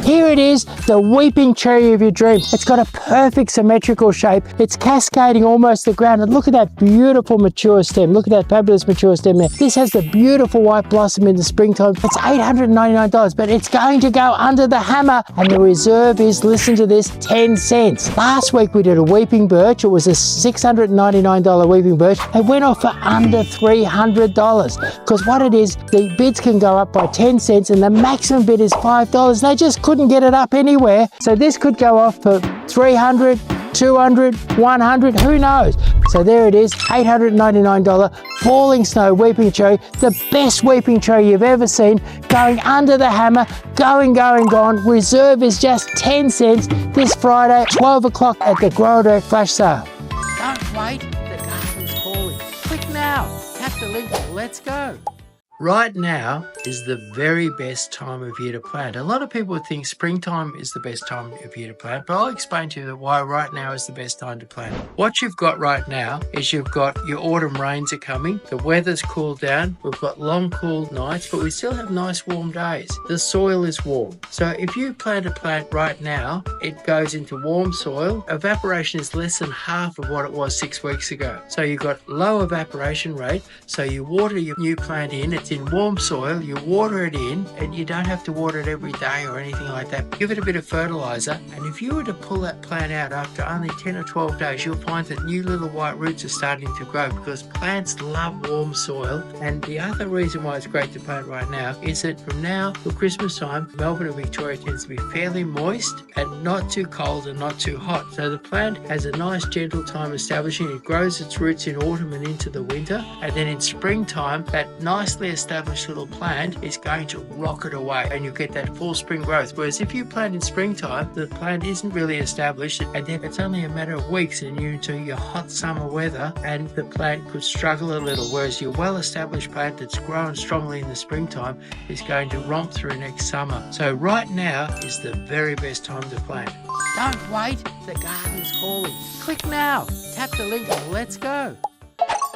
Here it is, the weeping cherry of your dreams. It's got a perfect symmetrical shape. It's cascading almost to the ground. And look at that beautiful mature stem. Look at that fabulous mature stem there. This has the beautiful white blossom in the springtime. It's $899, but it's going to go under the hammer. And the reserve is, listen to this, 10 cents. Last week we did a weeping birch. It was a $699 weeping birch. It went off for under $300 because what it is, the bids can go up by 10 cents and the maximum bid is $5. They just couldn't get it up anywhere. So this could go off for $300, $200, $100, who knows? So there it is, $899 falling snow weeping cherry, the best weeping cherry you've ever seen, going under the hammer, going, gone. Reserve is just 10 cents this Friday, 12 o'clock at the Grower Direct Flash Sale. Don't wait, the garden's calling. Click now, tap the link, let's go. Right now is the very best time of year to plant. A lot of people think springtime is the best time of year to plant, but I'll explain to you why right now is the best time to plant. What you've got right now is you've got your autumn rains are coming, the weather's cooled down, we've got long cool nights, but we still have nice warm days. The soil is warm. So if you plant a plant right now, it goes into warm soil. Evaporation is less than half of what it was 6 weeks ago. So you've got low evaporation rate, so you water your new plant in, it's in warm soil, you water it in, and you don't have to water it every day or anything like that. Give it a bit of fertilizer, and if you were to pull that plant out after only 10 or 12 days, you'll find that new little white roots are starting to grow because plants love warm soil. And the other reason why it's great to plant right now is that from now till Christmas time, Melbourne and Victoria tends to be fairly moist and not too cold and not too hot. So the plant has a nice gentle time establishing. It grows its roots in autumn and into the winter, and then in springtime, that nicely established little plant is going to rocket away and you get that full spring growth. Whereas if you plant in springtime, the plant isn't really established, and then it's only a matter of weeks and you're into your hot summer weather and the plant could struggle a little. Whereas your well-established plant that's grown strongly in the springtime is going to romp through next summer. So right now is the very best time to plant. Don't wait, the garden's calling. Click now, tap the link and let's go.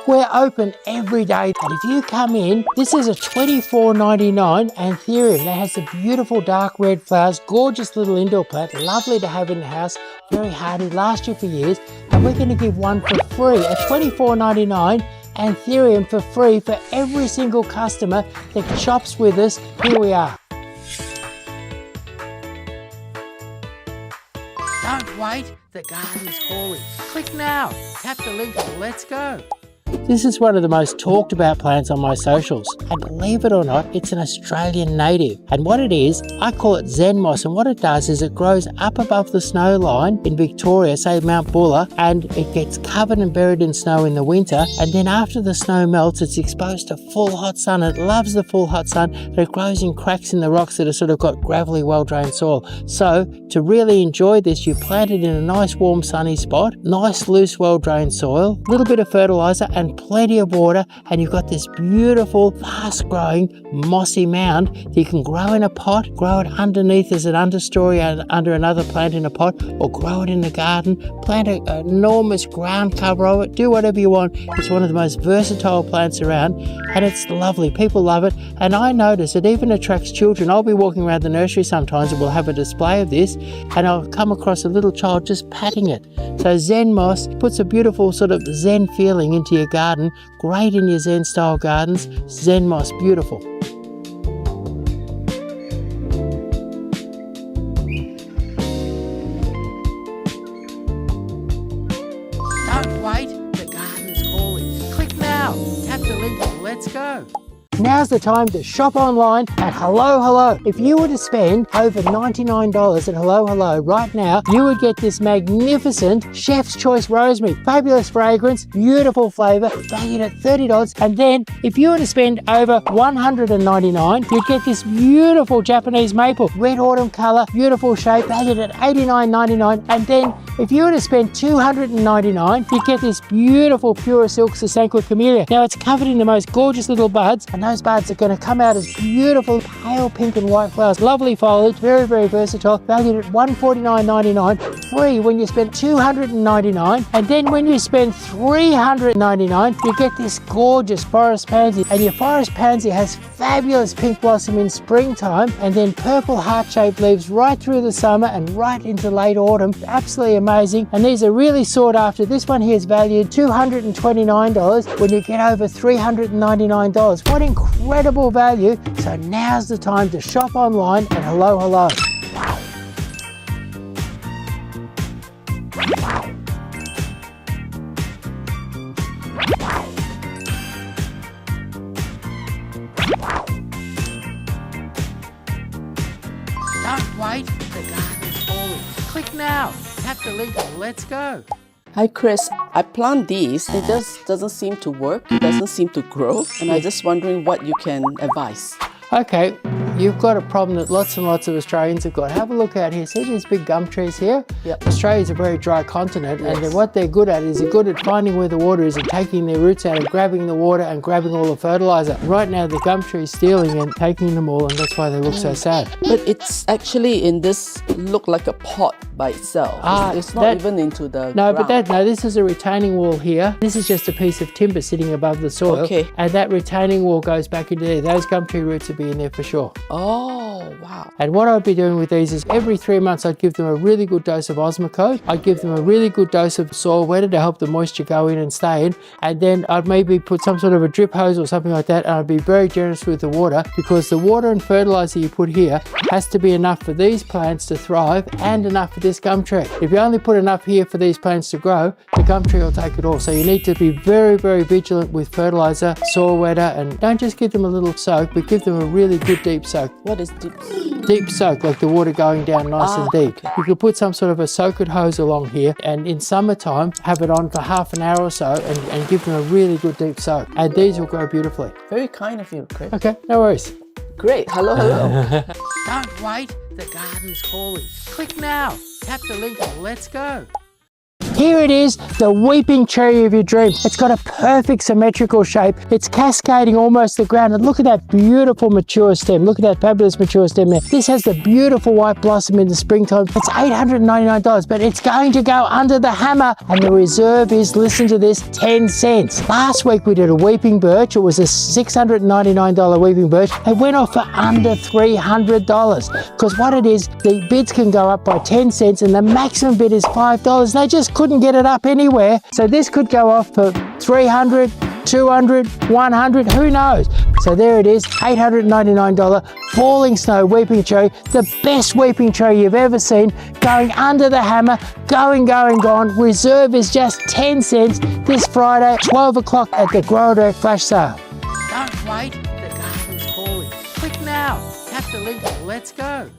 We're open every day, and if you come in, this is a $24.99 anthurium that has the beautiful dark red flowers, gorgeous little indoor plant, lovely to have in the house, very hardy, last you for years, and we're going to give one for free, a $24.99 anthurium for free for every single customer that shops with us. Here we are. Don't wait, the garden's calling. Click now, tap the link and let's go. This is one of the most talked about plants on my socials, and believe it or not, it's an Australian native. And what it is, I call it Zen moss, and what it does is it grows up above the snow line in Victoria, say Mount Buller, and it gets covered and buried in snow in the winter, and then after the snow melts, it's exposed to full hot sun. It loves the full hot sun, and it grows in cracks in the rocks that are sort of got gravelly, well-drained soil. So to really enjoy this, you plant it in a nice warm sunny spot, nice loose well-drained soil, a little bit of fertilizer and plenty of water, and you've got this beautiful fast growing mossy mound that you can grow in a pot, grow it underneath as an understory under another plant in a pot, or grow it in the garden, plant an enormous ground cover of it, do whatever you want. It's one of the most versatile plants around, and it's lovely. People love it, and I notice it even attracts children. I'll be walking around the nursery sometimes and we'll have a display of this, and I'll come across a little child just patting it. So Zen moss puts a beautiful sort of Zen feeling into your garden. Great in your Zen style gardens. Zen moss, beautiful. Don't wait, the garden's calling. Click now, tap the link and let's go. Now's the time to shop online at Hello Hello. If you were to spend over $99 at Hello Hello right now, you would get this magnificent Chef's Choice Rosemary. Fabulous fragrance, beautiful flavour, valued at $30. And then if you were to spend over $199, you'd get this beautiful Japanese maple, red autumn colour, beautiful shape, valued at $89.99. And then If you were to spend $299, you get this beautiful Pura Silk Sasanqua Camellia. Now it's covered in the most gorgeous little buds, and those buds are going to come out as beautiful pale pink and white flowers. Lovely foliage, very, very versatile. Valued at $149.99, free when you spend $299, and then when you spend $399, you get this gorgeous forest pansy. And your forest pansy has fabulous pink blossom in springtime, and then purple heart-shaped leaves right through the summer and right into late autumn. Absolutely amazing. And these are really sought after. This one here is valued $229 when you get over $399. What incredible value. So now's the time to shop online, and hello, hello. Don't wait, the garden's calling. Click now, tap the link and let's go. Hi Chris, I plant these, it just doesn't seem to work, it doesn't seem to grow, and I'm just wondering what you can advise. Okay, you've got a problem that lots and lots of Australians have got. Have a look out here. See these big gum trees here? Yep. Australia's a very dry continent, yes. and what they're good at is they're good at finding where the water is and taking their roots out and grabbing the water and grabbing all the fertilizer. Right now the gum tree's stealing and taking them all, and that's why they look so sad. But it's actually in this, look like a pot by itself. It's not even into the ground. This is a retaining wall here. This is just a piece of timber sitting above the soil. Okay. And that retaining wall goes back into there. Those gum tree roots would be in there for sure. Oh, wow. And what I'd be doing with these is every 3 months I'd give them a really good dose of Osmocote. I'd give them a really good dose of soil wetter to help the moisture go in and stay in. And then I'd maybe put some sort of a drip hose or something like that, and I'd be very generous with the water, because the water and fertilizer you put here has to be enough for these plants to thrive and enough for this gum tree. If you only put enough here for these plants to grow, the gum tree will take it all. So you need to be very, very vigilant with fertilizer, soil wetter, and don't just give them a little soak, but give them a really good deep soak. What is deep? Deep soak, like the water going down nice and deep. Okay. You could put some sort of a soaked hose along here, and in summertime have it on for half an hour or so, and give them a really good deep soak. And these will grow beautifully. Very kind of you, Chris. Okay, no worries. Great. Hello, hello. Don't wait, the garden's calling. Click now, tap the link and let's go. Here it is, the weeping cherry of your dreams. It's got a perfect symmetrical shape. It's cascading almost to the ground. And look at that beautiful mature stem. Look at that fabulous mature stem there. This has the beautiful white blossom in the springtime. It's $899, but it's going to go under the hammer. And the reserve is, listen to this, 10 cents. Last week we did a weeping birch. It was a $699 weeping birch. It went off for under $300. Because what it is, the bids can go up by 10 cents and the maximum bid is $5. They just couldn't get it up anywhere. So this could go off for 300, 200, 100, who knows? So there it is, $899 falling snow weeping cherry, the best weeping cherry you've ever seen, going under the hammer, going, gone. Reserve is just 10 cents this Friday, 12 o'clock at the Grower Direct Flash Sale. Don't wait, the garden's calling. Click now, tap the link and let's go.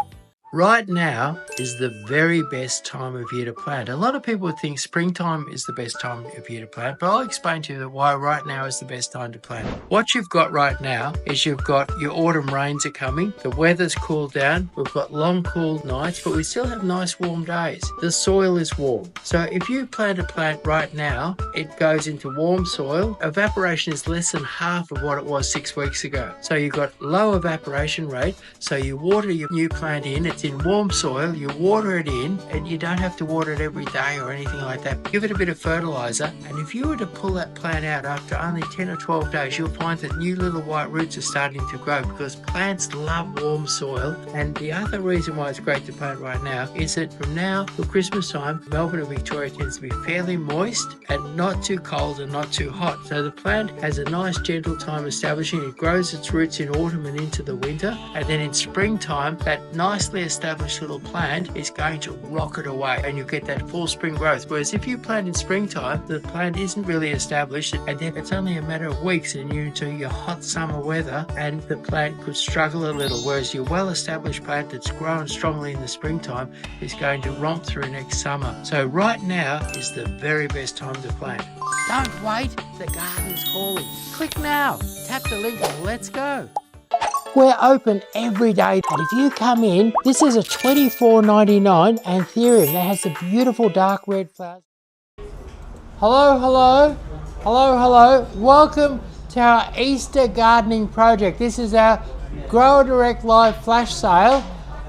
Right now is the very best time of year to plant. A lot of people think springtime is the best time of year to plant, but I'll explain to you that why right now is the best time to plant. What you've got right now is you've got your autumn rains are coming, the weather's cooled down, we've got long cool nights, but we still have nice warm days. The soil is warm. So if you plant a plant right now, it goes into warm soil. Evaporation is less than half of what it was 6 weeks ago. So you've got low evaporation rate, so you water your new plant in, it's in warm soil, you water it in, and you don't have to water it every day or anything like that. Give it a bit of fertilizer, and if you were to pull that plant out after only 10 or 12 days, you'll find that new little white roots are starting to grow, because plants love warm soil. And the other reason why it's great to plant right now is that from now till Christmas time, Melbourne and Victoria tends to be fairly moist and not too cold and not too hot. So the plant has a nice gentle time establishing. It grows its roots in autumn and into the winter, and then in springtime, that nicely established little plant is going to rocket away and you get that full spring growth. Whereas if you plant in springtime, the plant isn't really established, and then it's only a matter of weeks and you're into your hot summer weather and the plant could struggle a little. Whereas your well-established plant that's grown strongly in the springtime is going to romp through next summer. So right now is the very best time to plant. Don't wait, the garden's calling. Click now, tap the link and let's go. We're open every day, and if you come in, this is a $24.99 anthurium that has the beautiful dark red flowers. Hello, hello, hello, hello. Welcome to our Easter gardening project. This is our Grower Direct Live flash sale,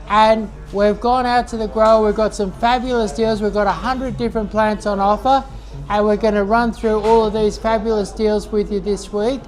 and we've gone out to the grower. We've got some fabulous deals. We've got 100 different plants on offer, and we're going to run through all of these fabulous deals with you this week.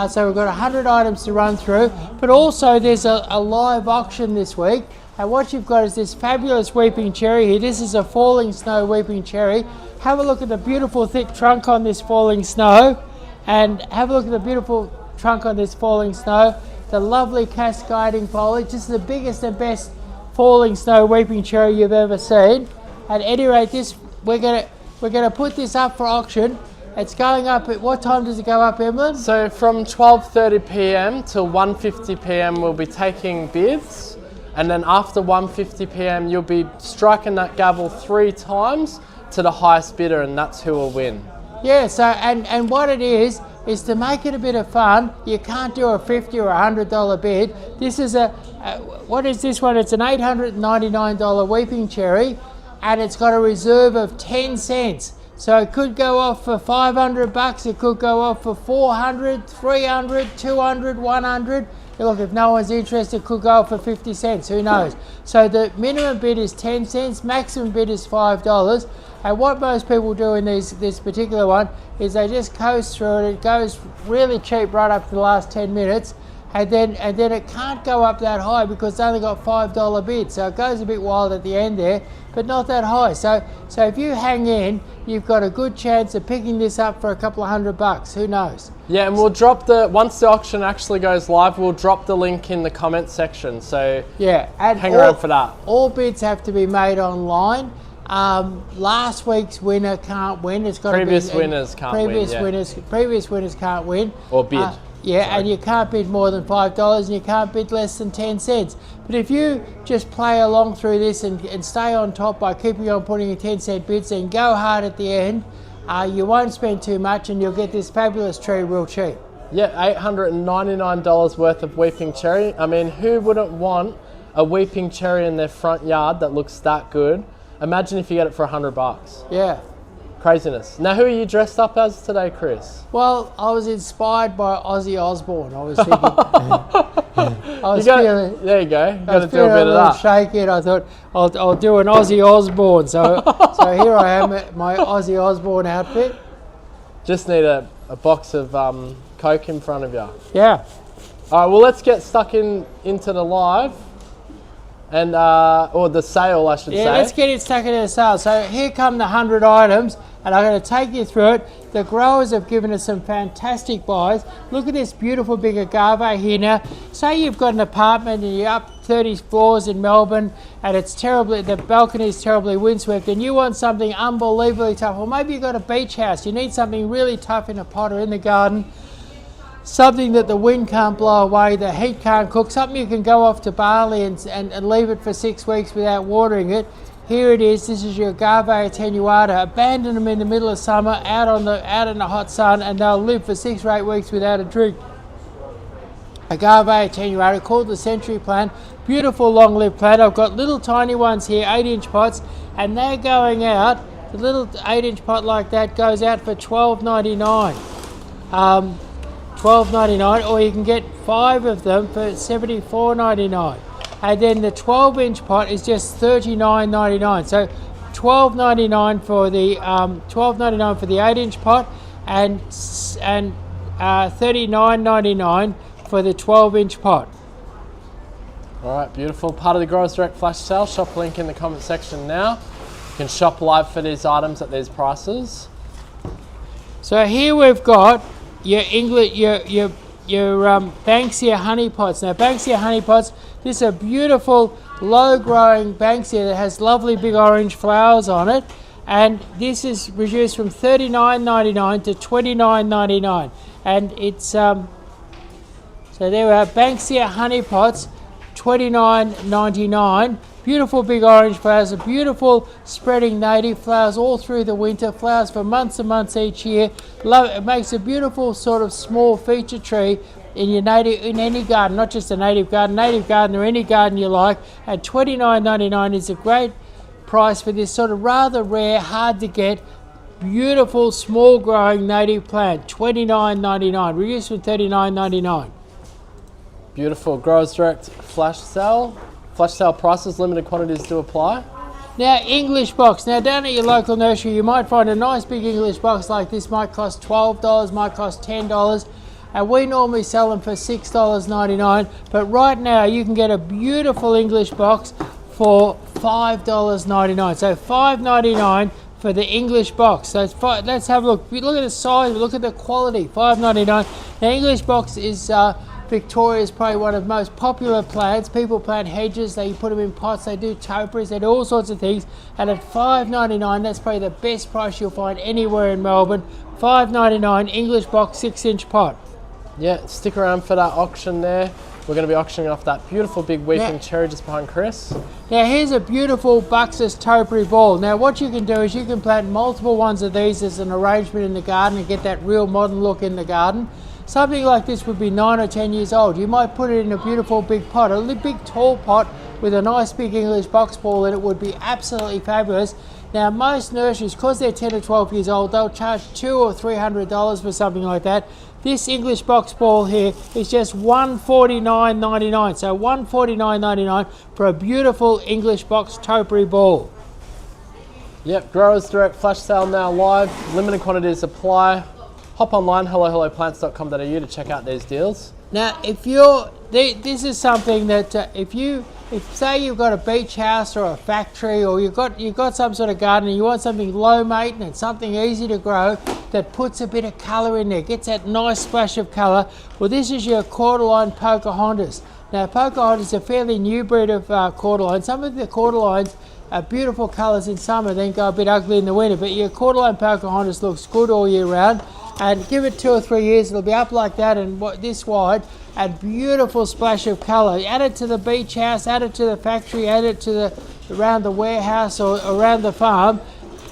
So we've got 100 items to run through, but also there's a live auction this week. And what you've got is this fabulous weeping cherry here. This is a falling snow weeping cherry. Have a look at the beautiful thick trunk on this falling snow, and have a look at the beautiful trunk on this falling snow. The lovely cascading foliage. This is the biggest and best falling snow weeping cherry you've ever seen. At any rate, this we're gonna put this up for auction. It's going up at, what time does it go up, Emlyn? So from 12:30 p.m. till 1:50 p.m. we'll be taking bids, and then after 1:50 p.m. you'll be striking that gavel 3 times to the highest bidder, and that's who will win. Yeah, so and what it is to make it a bit of fun. You can't do a $50 or $100 bid. This is what is this one? It's an $899 weeping cherry, and it's got a reserve of 10 cents. So it could go off for $500, it could go off for $400, $300, $200, $100. Look, if no one's interested, it could go off for 50 cents, who knows? So the minimum bid is 10 cents, maximum bid is $5. And what most people do in this particular one is they just coast through it. It goes really cheap right up to the last 10 minutes. And then it can't go up that high because it's only got $5 bids. So it goes a bit wild at the end there, but not that high. So if you hang in, you've got a good chance of picking this up for a couple of $100. Who knows? Yeah, and we'll drop once the auction actually goes live, we'll drop the link in the comment section. So yeah, and hang around for that. All bids have to be made online. Last week's winner can't win. It's got previous to be winners can't win. Previous winners can't win. Or bid. Yeah, sorry. And you can't bid more than $5 and you can't bid less than 10 cents. But if you just play along through this and stay on top by keeping on putting in 10-cent bids and go hard at the end, you won't spend too much and you'll get this fabulous tree real cheap. Yeah, $899 worth of weeping cherry. I mean, who wouldn't want a weeping cherry in their front yard that looks that good? Imagine if you get it for $100. Yeah. Craziness. Now, who are you dressed up as today, Chris? Well, I was inspired by Ozzy Osbourne. I was thinking. There you go. Got to do a bit of that. Shake it. I thought I'll do an Ozzy Osbourne. So here I am at my Ozzy Osbourne outfit. Just need a box of Coke in front of you. Yeah. All right. Well, let's get stuck into the live. And or the sale, I should say. Yeah, let's get it stuck into the sale. So here come the 100 items, and I'm going to take you through it. The growers have given us some fantastic buys. Look at this beautiful big agave here. Now, say you've got an apartment and you're up 30 floors in Melbourne, and the balcony is terribly windswept, and you want something unbelievably tough. Or maybe you've got a beach house. You need something really tough in a pot or in the garden. Something that the wind can't blow away, the heat can't cook, something you can go off to Bali and leave it for 6 weeks without watering it. Here it is. This is your Agave attenuata. Abandon them in the middle of summer out in the hot sun, and they'll live for 6 or 8 weeks without a drink. Agave attenuata, called the century plant. Beautiful long-lived plant. I've got little tiny ones here, 8-inch pots, and they're going out. The little 8-inch pot like that goes out for $12.99. $12.99, or you can get 5 of them for $74.99. And then the 12-inch pot is just $39.99. So $12.99 for the $12.99 for the 8-inch pot, and $39.99 for the 12-inch pot. All right, beautiful. Part of the Growers Direct flash sale. Shop link in the comment section now. You can shop live for these items at these prices. So here we've got your Banksia honey pots. Now, Banksia honey pots, this is a beautiful low-growing Banksia that has lovely big orange flowers on it, and this is reduced from $39.99 to $29.99, and it's so there we are, Banksia honey pots, $29.99. Beautiful big orange flowers, a beautiful spreading native flowers all through the winter, flowers for months and months each year. Love it. It makes a beautiful sort of small feature tree in your native, in any garden, not just a native garden or any garden you like. And $29.99 is a great price for this sort of rather rare, hard to get, beautiful, small growing native plant. $29.99, reduced from $39.99. Beautiful. Growers Direct flash sale. Flash sale prices, limited quantities do apply. Now, English box. Now, down at your local nursery, you might find a nice big English box like this. Might cost $12, might cost $10. And we normally sell them for $6.99. But right now, you can get a beautiful English box for $5.99. So $5.99 for the English box. So let's have a look. Look at the size, look at the quality. $5.99. The English box is Victoria's probably one of the most popular plants. People plant hedges, they put them in pots, they do topiaries, they do all sorts of things. And at $5.99, that's probably the best price you'll find anywhere in Melbourne. $5.99 English box 6-inch pot. Yeah, stick around for that auction there. We're going to be auctioning off that beautiful big weeping cherry just behind Chris. Now here's a beautiful Buxus topiary ball. Now what you can do is you can plant multiple ones of these as an arrangement in the garden and get that real modern look in the garden. Something like this would be 9 or 10 years old. You might put it in a beautiful big pot, a big tall pot with a nice big English box ball, and it would be absolutely fabulous. Now most nurseries, because they're 10 or 12 years old, they'll charge $200 or $300 for something like that. This English box ball here is just $149.99. So $149.99 for a beautiful English box topiary ball. Yep, Growers Direct flash sale now live. Limited quantities apply. Hop online, hellohelloplants.com.au to check out these deals. Now, if this is something that if say you've got a beach house or a factory, or you've got some sort of garden and you want something low maintenance, something easy to grow that puts a bit of colour in there, gets that nice splash of colour, well, this is your Cordyline Pocahontas. Now, Pocahontas is a fairly new breed of cordyline. Some of the cordylines are beautiful colours in summer, then go a bit ugly in the winter, but your Cordyline Pocahontas looks good all year round. And give it 2 or 3 years, it'll be up like that and this wide, and beautiful splash of colour. Add it to the beach house, add it to the factory, add it to around the warehouse or around the farm.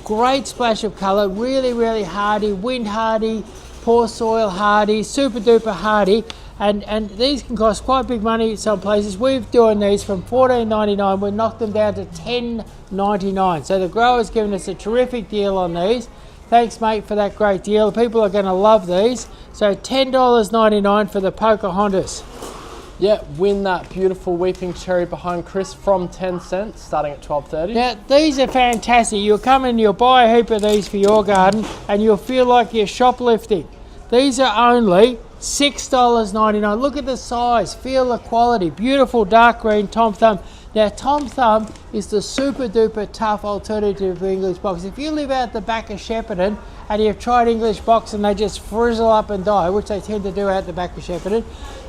Great splash of colour, really, really hardy, wind hardy, poor soil hardy, super duper hardy. And these can cost quite big money some places. We're doing these from $14.99, we knocked them down to $10.99. So the grower's given us a terrific deal on these. Thanks, mate, for that great deal. People are going to love these. So $10.99 for the Pocahontas. Yeah, win that beautiful weeping cherry behind Chris from 10 cents, starting at $12.30. Now, these are fantastic. You'll come in, you'll buy a heap of these for your garden, and you'll feel like you're shoplifting. These are only $6.99. Look at the size, feel the quality. Beautiful dark green Tom Thumb. Now, Tom Thumb is the super duper tough alternative to English box. If you live out the back of Shepparton and you've tried English box and they just frizzle up and die, which they tend to do out the back of Shepparton,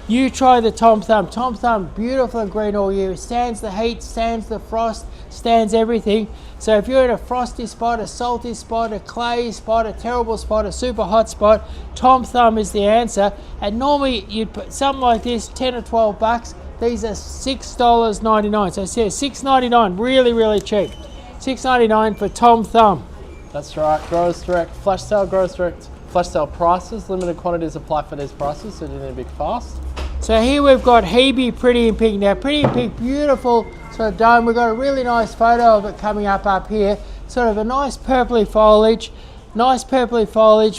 you try the Tom Thumb. Tom Thumb, beautiful and green all year. It stands the heat, stands the frost, stands everything. So if you're in a frosty spot, a salty spot, a clay spot, a terrible spot, a super hot spot, Tom Thumb is the answer. And normally you'd put something like this, 10 or 12 bucks. These are $6.99. So it says $6.99, really, really cheap. $6.99 for Tom Thumb. That's right, Growers Direct flash sale, Growers Direct flash sale prices. Limited quantities apply for these prices, so you need to be fast. So here we've got Hebe Pretty in Pink. Now, Pretty in Pink, beautiful sort of dome. We've got a really nice photo of it coming up here. Sort of a nice purpley foliage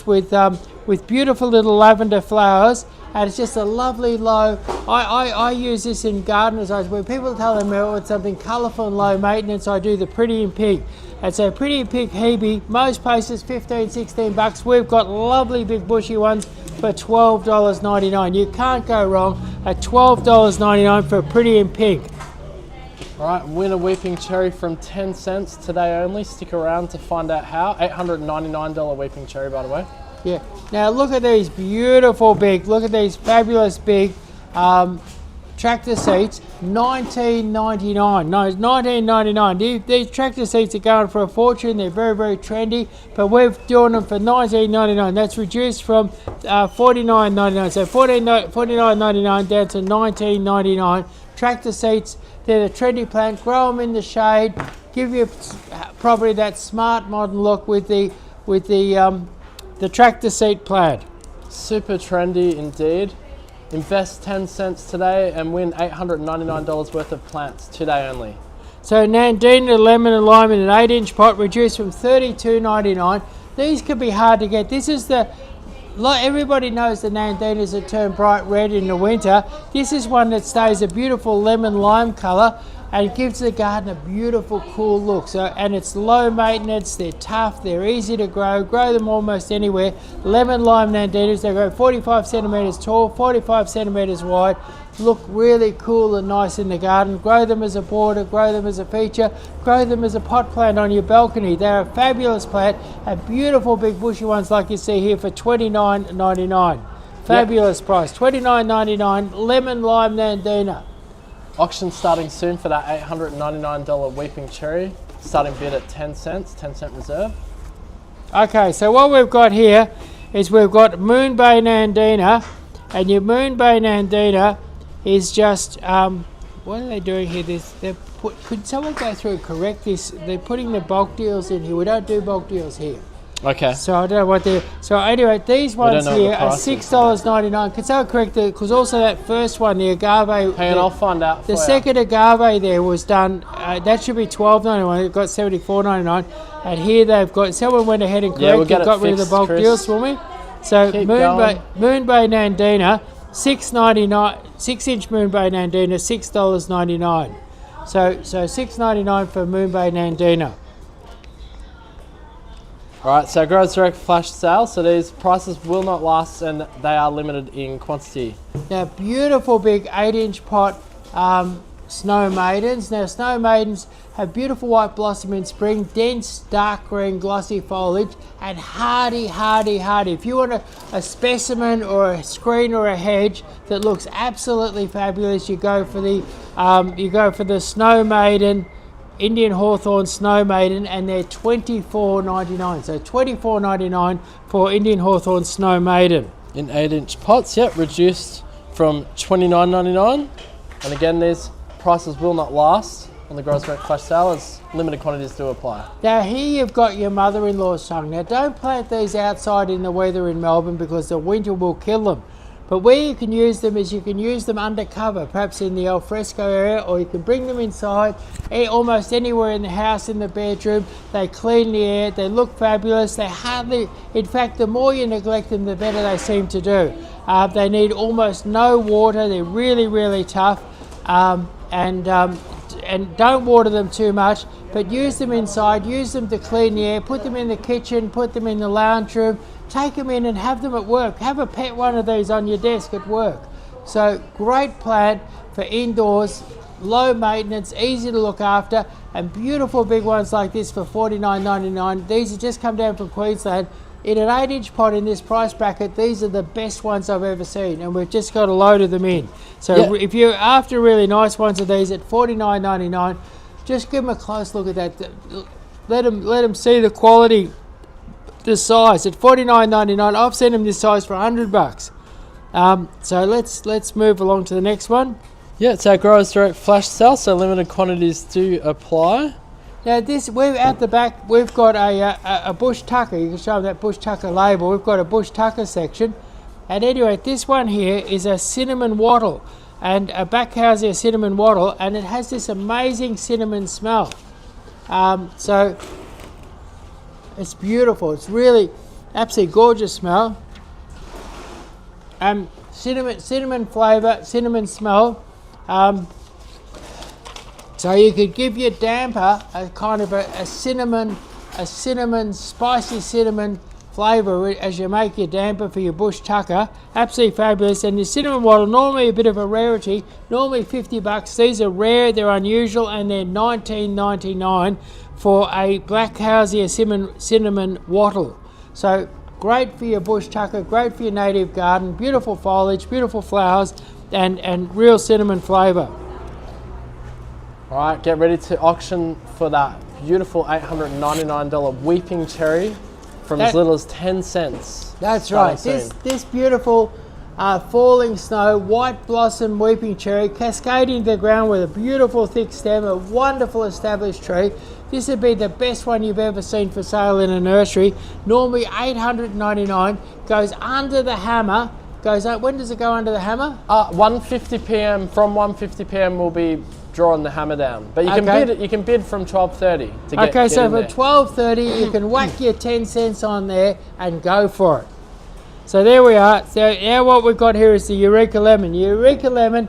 with beautiful little lavender flowers. And it's just a lovely low. I use this in gardeners. When people tell them I want something colourful and low maintenance, I do the Pretty in Pink. And so Pretty in Pink Hebe, most places 15, 16 bucks. We've got lovely big bushy ones for $12.99. You can't go wrong at $12.99 for Pretty in Pink. All right, win a weeping cherry from 10 cents today only. Stick around to find out how. $899 weeping cherry, by the way. Yeah. Now look at these beautiful big, look at these fabulous big tractor seats, $19.99. No, it's $19.99. These tractor seats are going for a fortune. They're very, very trendy, but we're doing them for $19.99. That's reduced from $49.99. So $49.99 down to $19.99. Tractor seats, they're the trendy plant. Grow them in the shade. Give your property that smart modern look with the tractor seat plant. Super trendy indeed. Invest 10 cents today and win $899 worth of plants today only. So Nandina lemon and lime in an 8-inch pot, reduced from $32.99. These could be hard to get. This is everybody knows the Nandinas that turn bright red in the winter. This is one that stays a beautiful lemon lime colour and gives the garden a beautiful cool look. So, and it's low maintenance, they're tough, they're easy to grow them almost anywhere. Lemon lime Nandinas, they grow 45 centimetres tall, 45 centimetres wide, look really cool and nice in the garden. Grow them as a border, grow them as a feature, grow them as a pot plant on your balcony. They're a fabulous plant, and beautiful big bushy ones like you see here for $29.99. Fabulous price, $29.99, lemon lime Nandina. Auction starting soon for that $899 weeping cherry. Starting bid at 10 cents, 10 cent reserve. Okay, so what we've got here is we've got Moon Bay Nandina, and your Moon Bay Nandina is just, what are they doing here? Could someone go through and correct this? They're putting the bulk deals in here. We don't do bulk deals here. Okay. So I don't know what they're... So anyway, these ones here are $6.99. Could someone correct it? Because also that first one, the agave... Hang on, I'll find out for The you. second agave there was done... that should be $12.91. It got $74.99. And here they've got... Someone went ahead and corrected, we'll got rid of the bulk deals for me. So Moon Bay Nandina, $6.99. 6-inch Moon Bay Nandina, $6.99. So $6.99 for Moon Bay Nandina. Alright, so Growers Direct flash sale, so these prices will not last and they are limited in quantity. Now, beautiful big 8-inch pot snow maidens. Now, snow maidens have beautiful white blossom in spring, dense dark green glossy foliage, and hardy. If you want a specimen or a screen or a hedge that looks absolutely fabulous, you go for the snow maiden, Indian Hawthorn Snow Maiden, and they're $24.99. So $24.99 for Indian Hawthorn Snow Maiden. In 8-inch pots, yep, reduced from $29.99. And again, these prices will not last on the Growers Direct flash sale as limited quantities do apply. Now here you've got your mother-in-law's tongue. Now don't plant these outside in the weather in Melbourne because the winter will kill them. But where you can use them is you can use them under cover, perhaps in the alfresco area, or you can bring them inside, almost anywhere in the house, in the bedroom. They clean the air, they look fabulous, they hardly, in fact, the more you neglect them, the better they seem to do. They need almost no water, they're really tough, and don't water them too much, but use them inside, use them to clean the air, put them in the kitchen, put them in the lounge room, take them in and have them at work. Have a pet one of these on your desk at work. So great plant for indoors, low maintenance, easy to look after, and beautiful big ones like this for $49.99. These have just come down from Queensland. In an 8-inch pot in this price bracket, these are the best ones I've ever seen, and we've just got a load of them in. So if you're after really nice ones of these at $49.99, just give them a close look at that. Let them see the quality. The size at $49.99. I've seen them this size for $100. So let's move along to the next one. Yeah, it's our Growers Direct flash sale, so limited quantities do apply. Now we're at the back. We've got a bush tucker. You can show them that bush tucker label. We've got a bush tucker section, and anyway, this one here is a cinnamon wattle, and a Banksia cinnamon wattle, and it has this amazing cinnamon smell. So it's beautiful. It's really absolutely gorgeous smell. Cinnamon flavour, cinnamon smell. So you could give your damper a kind of a cinnamon, spicy cinnamon flavour as you make your damper for your bush tucker. Absolutely fabulous. And the cinnamon wattle, normally a bit of a rarity, normally $50. These are rare, they're unusual, and they're $19.99 for a Banksia cinnamon wattle. So great for your bush tucker, great for your native garden, beautiful foliage, beautiful flowers, and real cinnamon flavour. All right, get ready to auction for that beautiful $899 weeping cherry from as little as 10 cents. That's right. This beautiful falling snow, white blossom weeping cherry, cascading to the ground with a beautiful thick stem, a wonderful established tree. This would be the best one you've ever seen for sale in a nursery. Normally $899, goes under the hammer goes up. When does it go under the hammer? 1:50 p.m. From 1:50 p.m. we'll be drawing the hammer down. But you can bid. You can bid from 12:30 to get. Okay, so from 12:30 you can whack your 10 cents on there and go for it. So there we are. So now what we've got here is the Eureka lemon. Eureka lemon,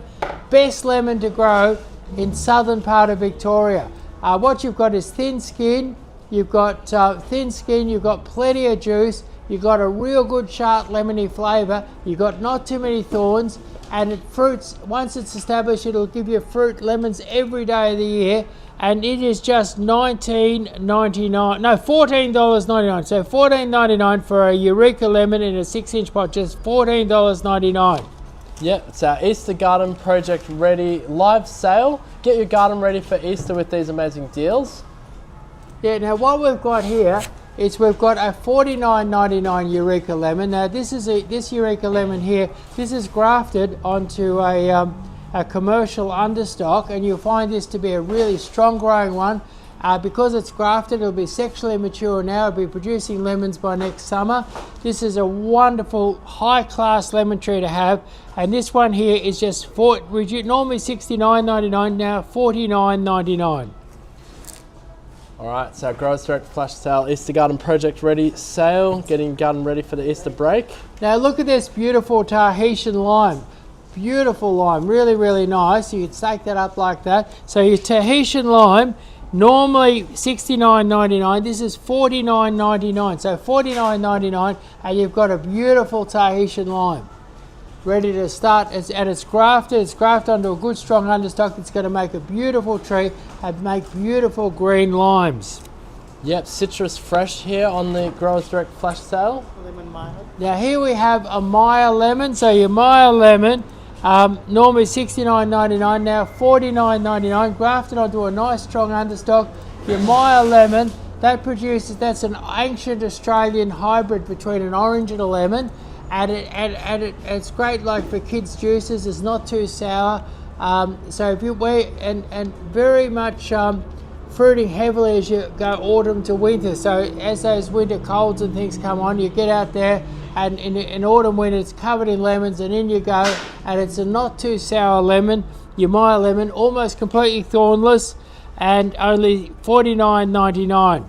best lemon to grow in southern part of Victoria. What you've got is thin skin. You've got you've got plenty of juice, you've got a real good sharp lemony flavour, you've got not too many thorns, and it fruits, once it's established, it'll give you fruit lemons every day of the year, and it is just $14.99, so $14.99 for a Eureka lemon in a 6-inch pot, just $14.99. Yeah, it's our Easter Garden Project Ready live sale. Get your garden ready for Easter with these amazing deals. Yeah, now what we've got here is we've got a $49.99 Eureka lemon. Now this Eureka lemon here, this is grafted onto a commercial understock, and you'll find this to be a really strong growing one. Because it's grafted, it'll be sexually mature now, it'll be producing lemons by next summer. This is a wonderful high class lemon tree to have, and this one here is just normally $69.99, now $49.99. Alright, so our Growers Direct Flash Sale, Easter Garden Project Ready sale, getting your garden ready for the Easter break. Now look at this beautiful Tahitian lime. Beautiful lime, really, really nice. You can stake that up like that. So your Tahitian lime, normally $69.99, this is $49.99. So $49.99, and you've got a beautiful Tahitian lime ready to start. And it's grafted onto a good strong understock that's going to make a beautiful tree and make beautiful green limes. Yep, citrus fresh here on the Growers Direct Flash Sale. Now here we have a Maya lemon. So your Maya lemon, normally $69.99, now $49.99, grafted onto a nice strong understock. Your Maya lemon, that's an ancient Australian hybrid between an orange and a lemon. And it's great like for kids' juices. It's not too sour. So if you and very much fruiting heavily as you go autumn to winter. So as those winter colds and things come on, you get out there, and in autumn when it's covered in lemons, and in you go, and it's a not too sour lemon. Your Maya lemon, almost completely thornless, and only $49.99.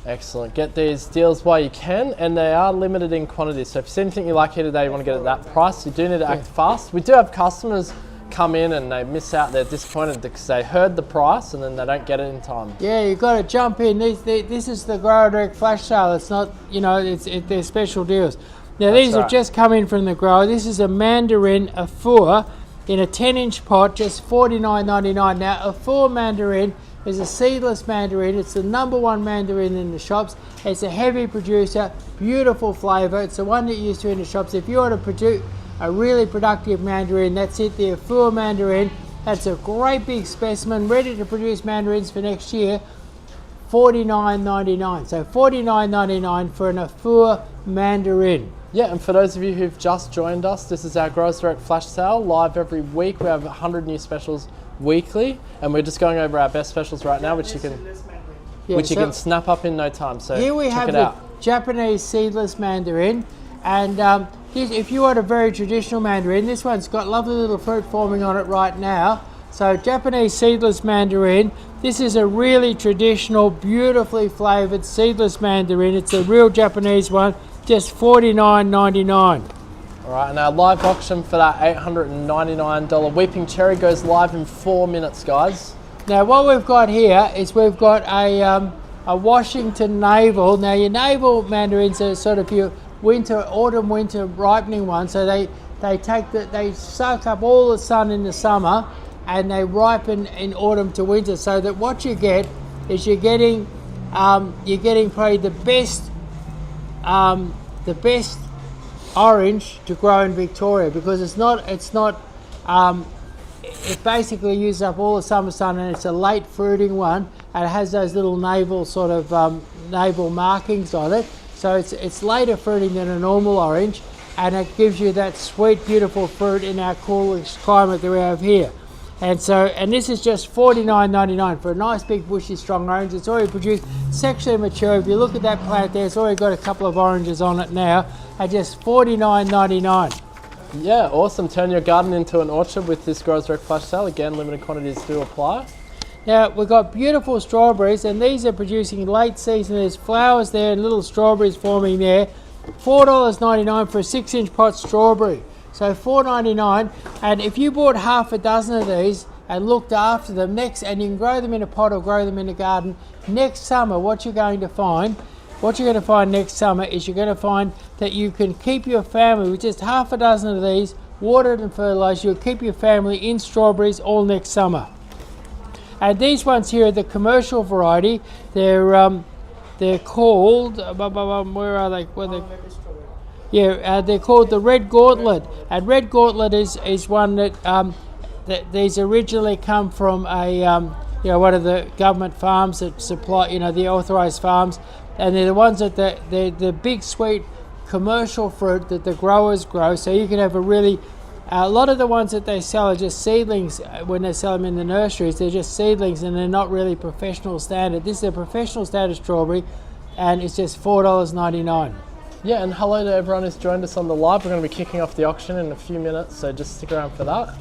Excellent. Get these deals while you can, and they are limited in quantity. So if you see anything you like here today, you want to get it at that price, you do need to act fast. We do have customers come in and they miss out, they're disappointed because they heard the price and then they don't get it in time. Yeah, you've got to jump in. This is the Grower Direct Flash Sale. It's not, they're special deals. Now these have just come in from the grower. This is a Mandarin Afourer in a 10-inch pot, just $49.99. Now Afourer Mandarin is a seedless mandarin. It's the #1 mandarin in the shops. It's a heavy producer, beautiful flavour. It's the one that you used to in the shops. If you want to produce a really productive mandarin, that's it, the Afourer Mandarin. That's a great big specimen, ready to produce mandarins for next year. $49.99. So $49.99 for an Afourer Mandarin. Yeah, and for those of you who've just joined us, this is our Growers Direct Flash Sale, live every week. We have 100 new specials weekly, and we're just going over our best specials right now, which you can snap up in no time. So here we have the Japanese seedless mandarin, and if you want a very traditional mandarin, this one's got lovely little fruit forming on it right now. So Japanese seedless mandarin, this is a really traditional, beautifully flavoured seedless mandarin. It's a real Japanese one, just $49.99. All right, and our live auction for that $899 Weeping Cherry goes live in 4 minutes, guys. Now what we've got here is we've got a Washington navel. Now your navel mandarins are sort of your autumn winter ripening ones. So they soak up all the sun in the summer and they ripen in autumn to winter. So that what you get is you're getting probably the best orange to grow in Victoria, because it basically uses up all the summer sun, and it's a late fruiting one, and it has those little navel sort of navel markings on it. So it's later fruiting than a normal orange, and it gives you that sweet, beautiful fruit in our coolest climate that we have here. And this is just $49.99 for a nice big bushy strong orange. It's already produced, sexually mature. If you look at that plant there, it's already got a couple of oranges on it now. at just $49.99. Yeah, awesome. Turn your garden into an orchard with this Grows Direct flash sale. Again, limited quantities do apply. Now, we've got beautiful strawberries, and these are producing late season. There's flowers there and little strawberries forming there. $4.99 for a 6-inch pot strawberry. So $4.99, and if you bought half a dozen of these and looked after them and you can grow them in a pot or grow them in a garden, next summer what you're going to find next summer is you're going to find that you can keep your family with just half a dozen of these, watered and fertilized. You'll keep your family in strawberries all next summer. And these ones here are the commercial variety. They're called, where are they? They're called the Red Gauntlet. And Red Gauntlet is one that these originally come from one of the government farms that supply, the authorized farms, and they're the ones that they're the big sweet commercial fruit that the growers grow. So you can have a lot of the ones that they sell are just seedlings. When they sell them in the nurseries, they're just seedlings and they're not really professional standard. This is a professional standard strawberry, and it's just $4.99. Yeah, and hello to everyone who's joined us on the live. We're going to be kicking off the auction in a few minutes, so just stick around for that.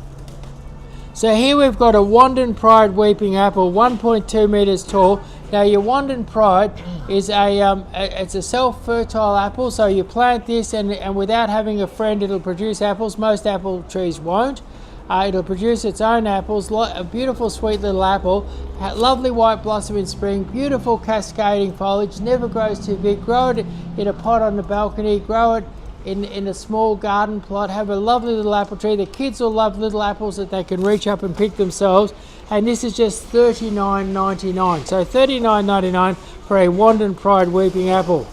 So here we've got a Wandon Pride weeping apple, 1.2 meters tall. Now your Wandon Pride is it's a self-fertile apple, so you plant this and without having a friend it'll produce apples. Most apple trees won't. It'll produce its own apples, a beautiful sweet little apple, lovely white blossom in spring, beautiful cascading foliage, never grows too big. Grow it in a pot on the balcony, grow it in a small garden plot, have a lovely little apple tree. The kids will love little apples that they can reach up and pick themselves, and this is just $39.99. So $39.99 for a Wandon Pride weeping apple.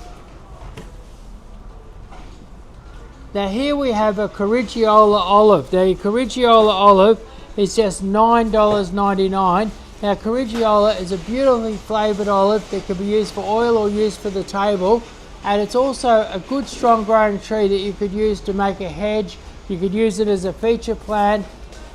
Now here we have a Correggiola Olive. The Correggiola Olive is just $9.99. Now Correggiola is a beautifully flavoured olive that can be used for oil or used for the table. And it's also a good strong growing tree that you could use to make a hedge. You could use it as a feature plant.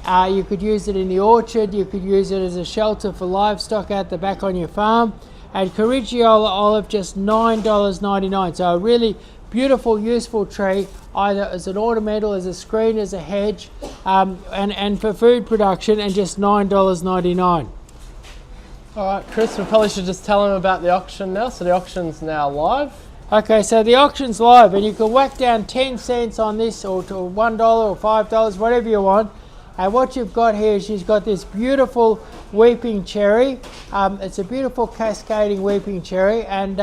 You could use it in the orchard. You could use it as a shelter for livestock out the back on your farm. And Correggiola Olive just $9.99. So a really beautiful, useful tree, either as an ornamental, as a screen, as a hedge, and for food production, and just $9.99. All right, Chris, we probably should just tell them about the auction now. So the auction's now live. Okay, so the auction's live, and you can whack down 10 cents on this, or to $1 or $5, whatever you want. And what you've got here is you've got this beautiful weeping cherry. It's a beautiful cascading weeping cherry, and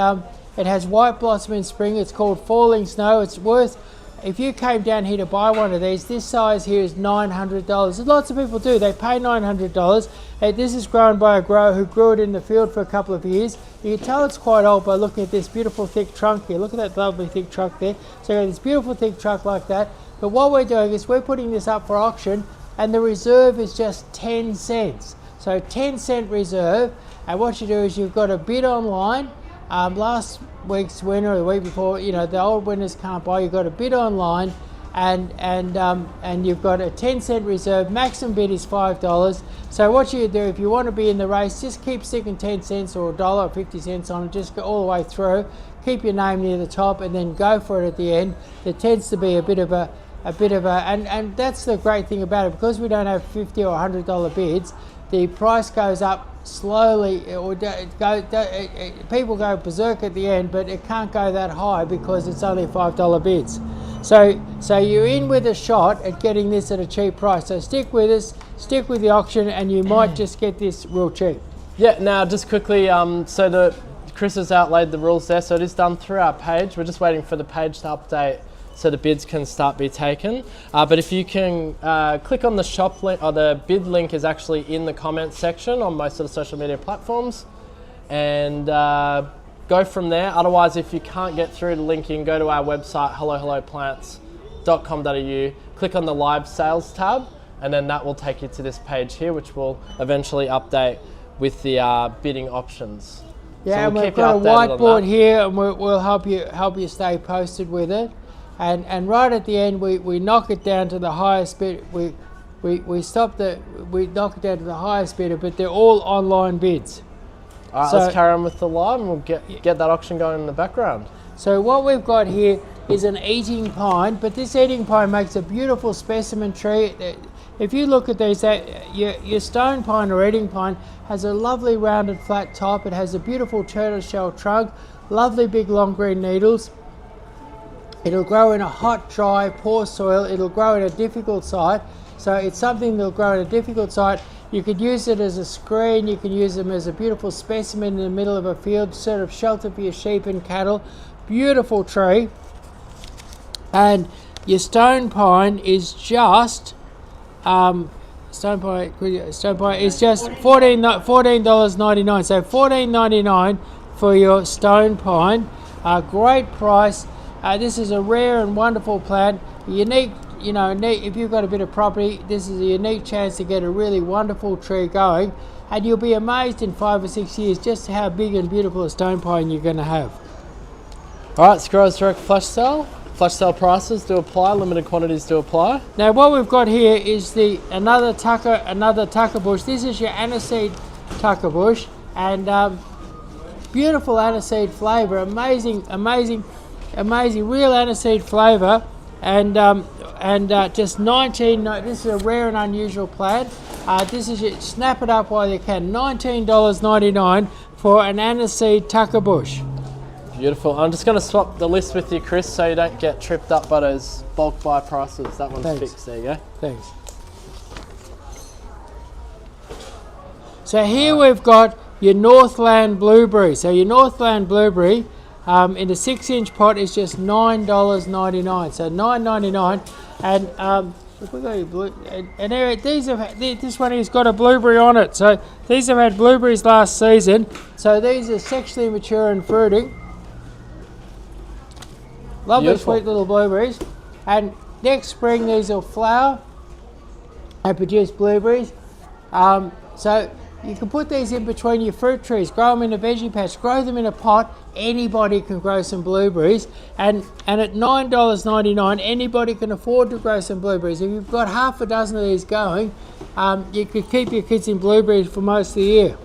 it has white blossom in spring. It's called Falling Snow. It's worth, if you came down here to buy one of these, this size here is $900. Lots of people do. They pay $900. This is grown by a grower who grew it in the field for a couple of years. You can tell it's quite old by looking at this beautiful thick trunk here. Look at that lovely thick trunk there. So you've got this beautiful thick trunk like that. But what we're doing is we're putting this up for auction, and the reserve is just 10 cents. So 10-cent reserve. And what you do is you've got a bid online. Last week's winner or the week before, the old winners can't buy. You've got a bid online, and you've got a 10-cent reserve. Maximum bid is $5. So what you do, if you want to be in the race, just keep sticking 10 cents or $1 or 50 cents on it. Just go all the way through. Keep your name near the top, and then go for it at the end. There tends to be a bit of a, and that's the great thing about it, because we don't have $50 or $100 bids. The price goes up slowly, or people go berserk at the end, but it can't go that high because it's only $5 bids. So you're in with a shot at getting this at a cheap price. So stick with us, stick with the auction, and you might just get this real cheap. Yeah, now just quickly, Chris has outlaid the rules there, so it is done through our page. We're just waiting for the page to update so the bids can start be taken. But if you can click on the shop link, or the bid link is actually in the comments section on most of the social media platforms, and go from there. Otherwise, if you can't get through the link, you can go to our website, hellohelloplants.com.au, click on the live sales tab, and then that will take you to this page here, which will eventually update with the bidding options. Yeah, so and we've got a whiteboard here, and we'll help you stay posted with it. And right at the end, we knock it down to the highest bid. We knock it down to the highest bidder, but they're all online bids. All right, let's carry on with the live, and we'll get that auction going in the background. So what we've got here is an eating pine, but this eating pine makes a beautiful specimen tree. If you look at these, your stone pine or eating pine has a lovely rounded flat top. It has a beautiful tortoiseshell trunk, lovely big long green needles. It'll grow in a hot, dry, poor soil. It'll grow in a difficult site. So it's something that'll grow in a difficult site. You could use it as a screen. You can use them as a beautiful specimen in the middle of a field, sort of shelter for your sheep and cattle. Beautiful tree. And your stone pine is just stone pine is just $14.99. So $14.99 for your stone pine. Great price. This is a rare and wonderful plant. Unique, you know, if you've got a bit of property, this is a unique chance to get a really wonderful tree going, and you'll be amazed in 5 or 6 years just how big and beautiful a stone pine you're going to have. All right, Squirrels Direct flash sale. Flash sale prices do apply, limited quantities do apply. Now what we've got here is another tucker bush. This is your aniseed tucker bush, and beautiful aniseed flavour, amazing real aniseed flavour, and just 19. This is a rare and unusual plant. This is your, snap it up while you can. $19.99 for an aniseed tucker bush. Beautiful. I'm just going to swap the list with you, Chris, so you don't get tripped up by those bulk buy prices. That one's fixed. There you go. Thanks. So here we've got your Northland Blueberry. So your Northland Blueberry in a 6-inch pot is just $9.99. So $9.99, and if we got your blue, and there, this one has got a blueberry on it. So these have had blueberries last season. So these are sexually mature and fruiting. Lovely, beautiful, sweet little blueberries. And next spring these will flower and produce blueberries. So you can put these in between your fruit trees, grow them in a veggie patch, grow them in a pot. Anybody can grow some blueberries, and at $9.99 anybody can afford to grow some blueberries. If you've got half a dozen of these going, you could keep your kids in blueberries for most of the year.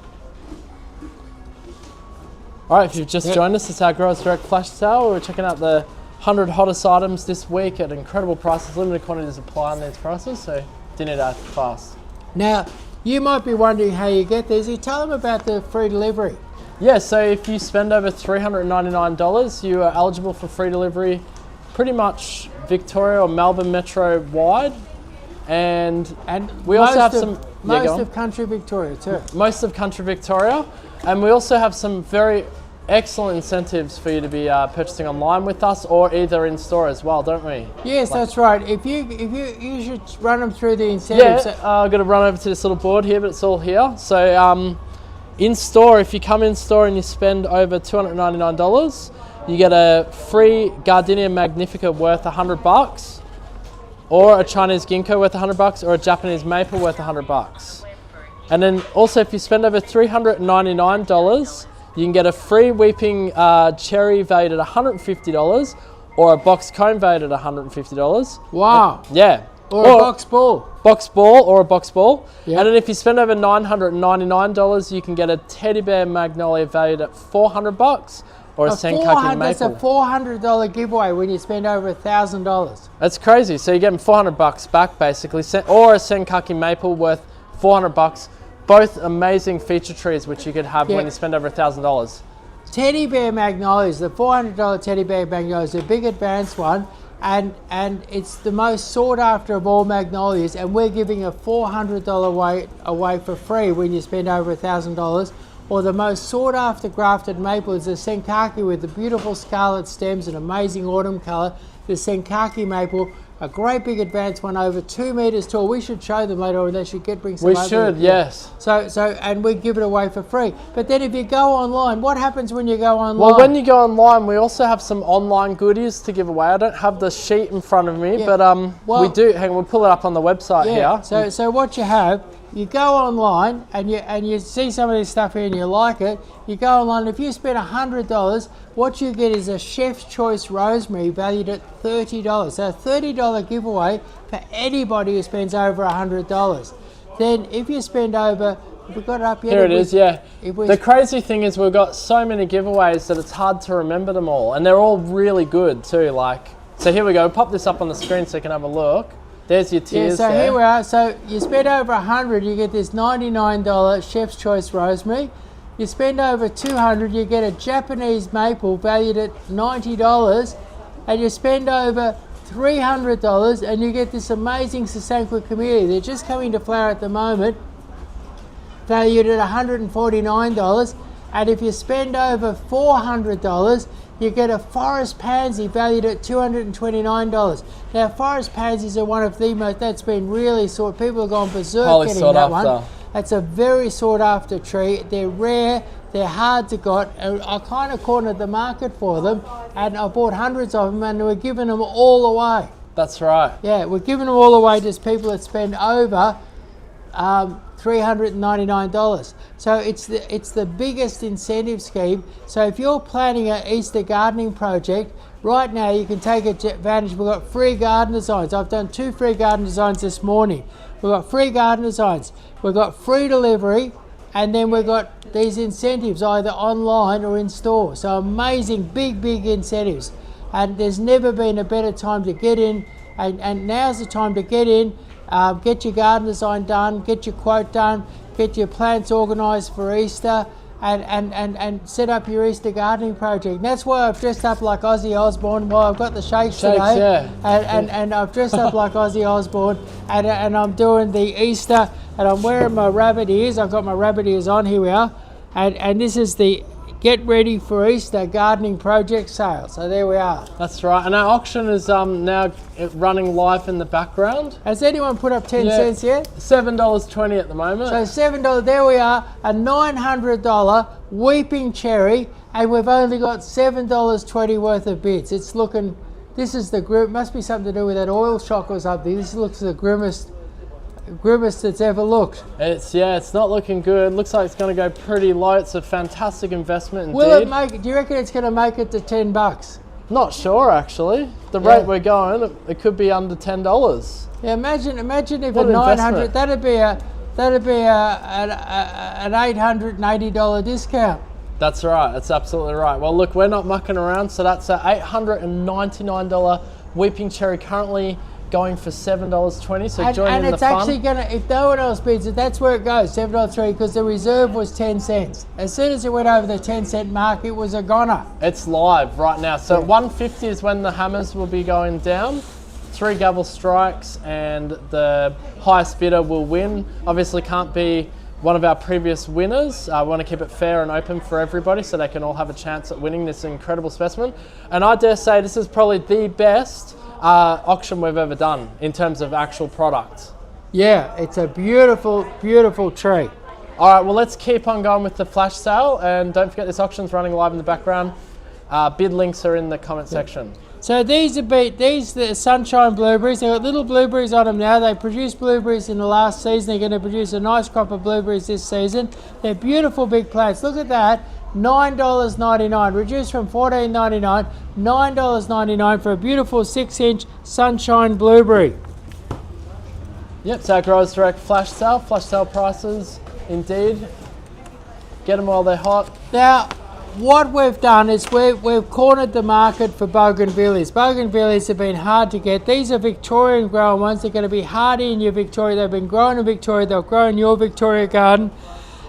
All right, if you've just joined us, it's our Growers Direct flash sale. We're checking out the 100 hottest items this week at incredible prices. Limited quantities apply on these prices, so do need to act fast. Now, you might be wondering how you get these. You tell them about the free delivery. Yeah, so if you spend over $399, you are eligible for free delivery pretty much Victoria or Melbourne Metro wide. And we also have some... Most of country Victoria too. Most of country Victoria. And we also have some very excellent incentives for you to be purchasing online with us, or either in store as well, don't we? Yes, that's right. If you should run them through the incentives. Yeah, I've got to run over to this little board here, but it's all here. So in store, if you come in store and you spend over $299, you get a free Gardenia Magnifica worth $100, or a Chinese ginkgo worth $100, or a Japanese maple worth $100. And then also, if you spend over $399, you can get a free weeping cherry valued at $150, or a box cone valued at $150. Wow. Yeah. Or a box ball. Box ball or a box ball. Yep. And then if you spend over $999, you can get a teddy bear magnolia valued at $400, or a Senkaki maple. That's a $400 giveaway when you spend over $1,000. That's crazy. So you're getting $400 back basically, or a Senkaki maple worth $400. Both amazing feature trees which you could have when you spend over $1,000. Teddy bear magnolias, the $400 teddy bear magnolias, a big advanced one, and it's the most sought after of all magnolias, and we're giving a $400 away for free when you spend over $1,000. Or the most sought after grafted maple is the Senkaki with the beautiful scarlet stems and amazing autumn colour. The Senkaki maple, a great big advanced one, over 2 meters tall. We should show them later, or they should bring some. We should, yes. So and we give it away for free. But then if you go online, what happens when you go online? Well, when you go online, we also have some online goodies to give away. I don't have the sheet in front of me, but we do. Hang on, we'll pull it up on the website here. So what you have, you go online and you see some of this stuff here and you like it. You go online. If you spend $100, what you get is a Chef's Choice rosemary valued at $30. So a $30 giveaway for anybody who spends over $100. Then if you spend over Have we got it up yet? Here it is, yeah. was- The crazy thing is we've got so many giveaways that it's hard to remember them all. And they're all really good too. Like, so here we go. Pop this up on the screen so you can have a look. There's your tiers so there. here we are. So you spend over $100, you get this $99 Chef's Choice Rosemary. You spend over $200, you get a Japanese maple valued at $90. And you spend over $300 and you get this amazing Sasanqua Camellia. They're just coming to flower at the moment, valued at $149. And if you spend over $400, you get a forest pansy valued at $229. Now, forest pansies are one of the most, that's been really sought, people have gone berserk Highly getting sought that after. one. That's a very sought after tree. They're rare, they're hard to get. I kind of cornered the market for them, and I bought hundreds of them, and we're giving them all away. That's right. Yeah, we're giving them all away to people that spend over $399. So it's the biggest incentive scheme. So if you're planning an Easter gardening project, right now you can take advantage. We've got free garden designs. I've done 2 free garden designs this morning. We've got free garden designs. We've got free delivery, and then we've got these incentives either online or in store. So amazing, big incentives. And there's never been a better time to get in, and now's the time to get in. Get your garden design done, get your quote done, get your plants organised for Easter, and set up your Easter gardening project. And that's why I've dressed up like Ozzy Osbourne. Well, I've got the shakes today, yeah. and I've dressed up like Ozzy Osbourne, and I'm doing the Easter, and I'm wearing my rabbit ears. I've got my rabbit ears on. Here we are, and this is the Get Ready for Easter gardening project sale. So there we are. That's right. And our auction is now running live in the background. Has anyone put up 10 cents yet? $7.20 at the moment. So $7, there we are, a $900 weeping cherry, and we've only got $7.20 worth of bids. It's looking, this is the group, must be something to do with that oil shock or something. This looks the grimmest that's ever looked. It's not looking good. Looks like it's going to go pretty low. It's a fantastic investment indeed. Will it make, do you reckon it's going to make it to $10? Not sure actually. The rate we're going, it could be under $10. Yeah, imagine if What a an 900, investment. that'd be an $880 discount. That's right. That's absolutely right. Well, look, we're not mucking around. So that's a $899 weeping cherry currently going for $7.20. So join in the fun. And it's actually going to, if no one else bids it, that's where it goes, $7.20, because the reserve was 10 cents. As soon as it went over the 10-cent mark, it was a goner. It's live right now. So 150 is when the hammers will be going down. 3 gavel strikes, and the highest bidder will win. Obviously can't be one of our previous winners. We want to keep it fair and open for everybody so they can all have a chance at winning this incredible specimen. And I dare say this is probably the best auction we've ever done in terms of actual product. Yeah, it's a beautiful tree. All right, well, let's keep on going with the flash sale, and don't forget this auction's running live in the background. Bid links are in the comment section. So these are the sunshine blueberries. They've got little blueberries on them now. They produced blueberries in the last season. They're going to produce a nice crop of blueberries this season. They're beautiful big plants. Look at that. $9.99, reduced from $14.99, $9.99 for a beautiful 6-inch sunshine blueberry. Yep, so our Growers Direct flash sale prices, indeed. Get them while they're hot. Now, what we've done is we've cornered the market for bougainvilleas. Bougainvilleas have been hard to get. These are Victorian grown ones. They're going to be hardy in your Victoria. They've been grown in Victoria. They'll grow in your Victoria garden.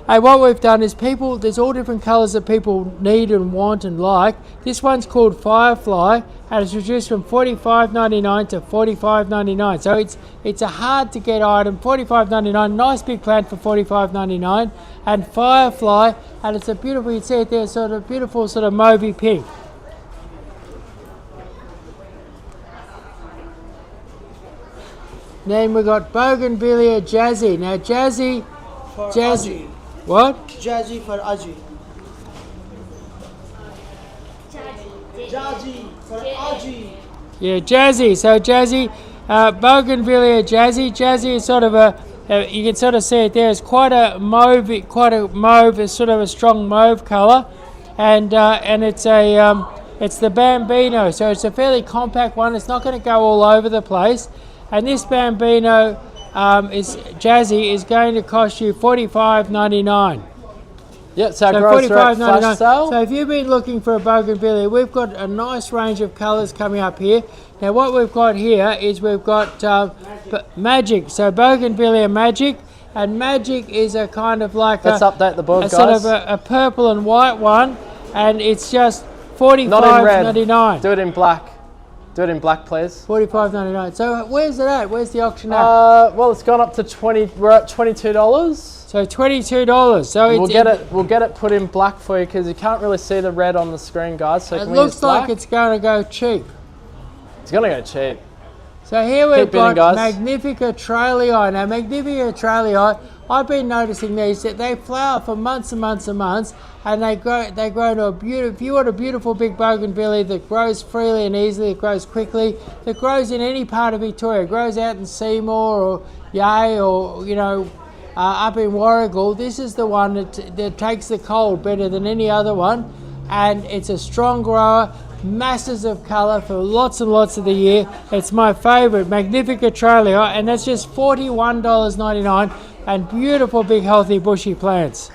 And what we've done is there's all different colours that people need and want and like. This one's called Firefly, and it's reduced from $45.99 to $45.99. So it's a hard to get item. $45.99, nice big plant for $45.99. And Firefly, and it's a beautiful, you can see it there, sort of beautiful sort of mauvey pink. Then we've got Bougainvillea Jazzi. Now Jazzi. What? Jazzi for Aji. Jazzi for Aji. Yeah, Jazzi. So Jazzi, Bougainvillea Jazzi. Jazzi is sort of you can sort of see it there. It's quite a mauve. It's sort of a strong mauve colour, and it's it's the Bambino. So it's a fairly compact one. It's not going to go all over the place. And this Bambino Jazzi is going to cost you $45.99. Yeah, so So grows direct flash sale. So if you've been looking for a bougainvillea, we've got a nice range of colours coming up here. Now what we've got here is we've got Magik, so Bougainvillea Magik, and Magik is a kind of like Let's update the board, guys. sort of a purple and white one, and it's just Not in red. $45.99. Do it in black. Do it in black, please. $45.99. So where's it at? Where's the auction at? Well, it's gone up to 20. We're at $22. So $22. So We'll get it put in black for you because you can't really see the red on the screen, guys. So it can we use looks like black? it's going to go cheap. It's gonna go cheap. So here we've Keep bidding, got guys. Magnifica Tralii. Now Magnifica Tralii, I've been noticing these, that they flower for months and months and months, and they grow into a beautiful, if you want a beautiful big bougainvillea that grows freely and easily, it grows quickly, that grows in any part of Victoria, it grows out in Seymour or Yea or, you know, up in Warragul, this is the one that takes the cold better than any other one, and it's a strong grower, masses of colour for lots and lots of the year. It's my favourite, Magnifica Tralii, and that's just $41.99, and beautiful big healthy bushy plants.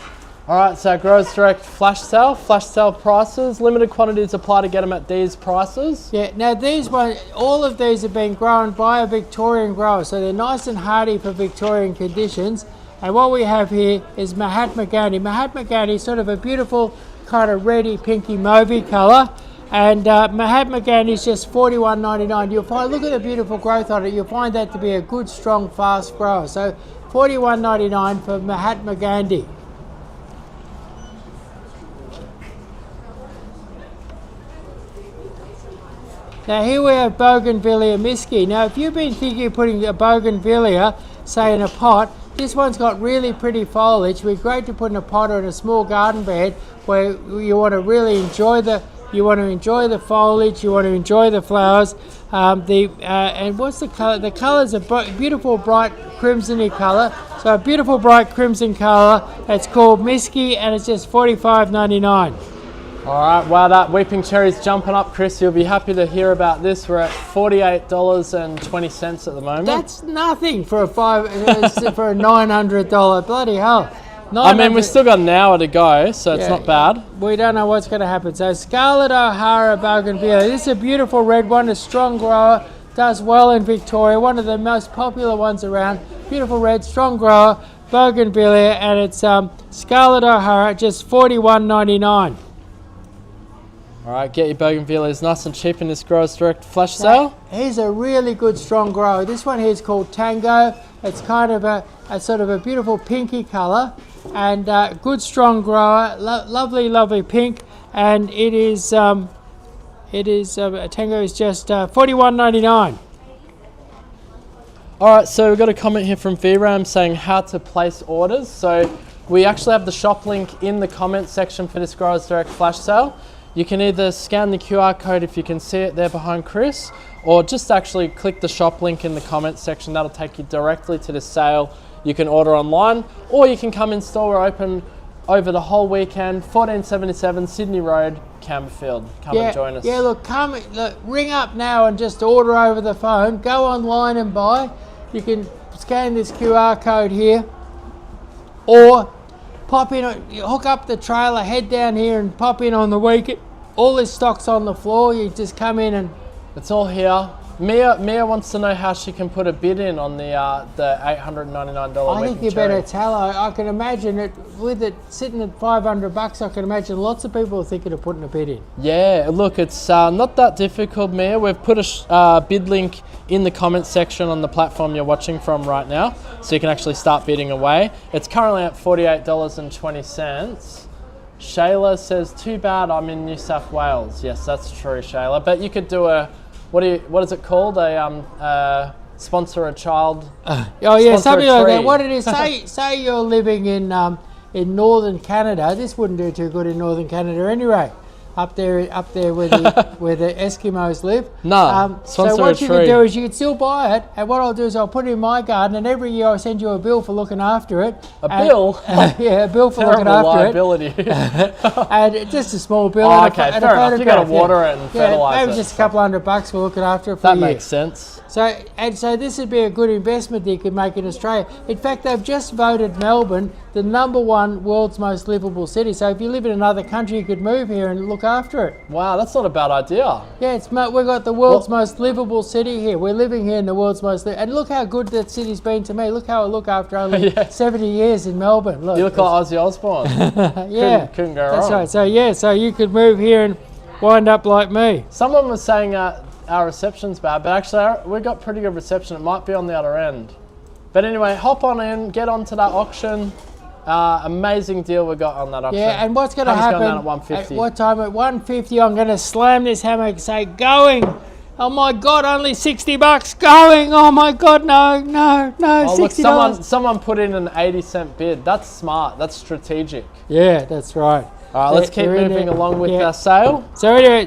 All right, so grows direct flash sale prices. Limited quantities apply to get them at these prices. Yeah, now these ones, all of these have been grown by a Victorian grower, so they're nice and hardy for Victorian conditions. And what we have here is Mahatma Gandhi. Mahatma Gandhi is sort of a beautiful kind of reddy, pinky, mauvey colour. And Mahatma Gandhi is just $41.99. You'll find, look at the beautiful growth on it. You'll find that to be a good, strong, fast grower. So $41.99 for Mahatma Gandhi. Now here we have Bougainvillea Miski. Now if you've been thinking of putting a bougainvillea, say in a pot, this one's got really pretty foliage. It'd be great to put in a pot or in a small garden bed where you want to really enjoy the foliage, you want to enjoy the flowers. And what's the colour? The colour's a beautiful bright crimsony colour. So a beautiful bright crimson colour. It's called Miski and it's just $45.99. All right, wow, that weeping cherry's jumping up, Chris. You'll be happy to hear about this. We're at $48.20 at the moment. That's nothing for a $900. Bloody hell. I mean, we've still got an hour to go, so it's not bad. We don't know what's going to happen. So Scarlet O'Hara Bougainvillea. This is a beautiful red one, a strong grower, does well in Victoria. One of the most popular ones around. Beautiful red, strong grower, Bougainvillea, and it's Scarlet O'Hara, just $41.99. All right, get your bougainvilleas nice and cheap in this Growers Direct flash sale. Here's a really good strong grower. This one here is called Tango. It's kind of a sort of a beautiful pinky colour, and good strong grower, lovely pink, and it is Tango is just $41.99. All right, so we've got a comment here from VRAM saying how to place orders. So we actually have the shop link in the comment section for this Growers Direct flash sale. You can either scan the QR code if you can see it there behind Chris, or just actually click the shop link in the comment section. That'll take you directly to the sale. You can order online, or you can come in store. We're open over the whole weekend, 1477 Sydney Road, Campbellfield. Come and join us. Yeah, look, ring up now and just order over the phone. Go online and buy. You can scan this QR code here, or pop in, hook up the trailer, head down here and pop in on the weekend. All this stock's on the floor. You just come in and it's all here. Mia wants to know how she can put a bid in on the $899. I think you better tell her. I can imagine it with it sitting at $500. I can imagine lots of people are thinking of putting a bid in. Yeah, look, it's not that difficult, Mia. We've put a bid link in the comment section on the platform you're watching from right now, so you can actually start bidding away. It's currently at $48.20. Shayla says, too bad I'm in New South Wales. Yes, that's true, Shayla. But you could do what is it called? Sponsor a child. Something like that. What it is, say you're living in northern Canada. This wouldn't do too good in northern Canada anyway. up there where the where the Eskimos live. No, so what you can do is you can still buy it, and what I'll do is I'll put it in my garden, and every year I'll send you a bill for looking after it. Bill? Yeah, a bill for looking after liability. it. And just a small bill. Oh, and okay, a fair enough. You got to water it and yeah, fertilise it. maybe just a couple $100 for looking after it for a year. That makes sense. So this would be a good investment that you could make in Australia. In fact, they've just voted Melbourne the #1 world's most livable city. So if you live in another country, you could move here and look after it. Wow, that's not a bad idea. Yeah, we've got the world's most livable city here. We're living here in the world's most and look how good that city's been to me. Look how I look after only 70 years in Melbourne. Look, you look like Ozzy Osbourne. Yeah, couldn't go that's wrong. right. So you could move here and wind up like me. Someone was saying our reception's bad, but actually we got pretty good reception. It might be on the other end. But anyway, hop on in, get onto that auction. Amazing deal we got on that auction. Yeah, and what's going to happen? Going down at 150. At what time? At 150, I'm going to slam this hammer and say, going. Oh my God, only $60 going. Oh my God, no, Oh, $60. look, someone put in an 80-cent bid. That's smart. That's strategic. Yeah, that's right. All right, let's keep moving along with our sale. So anyway,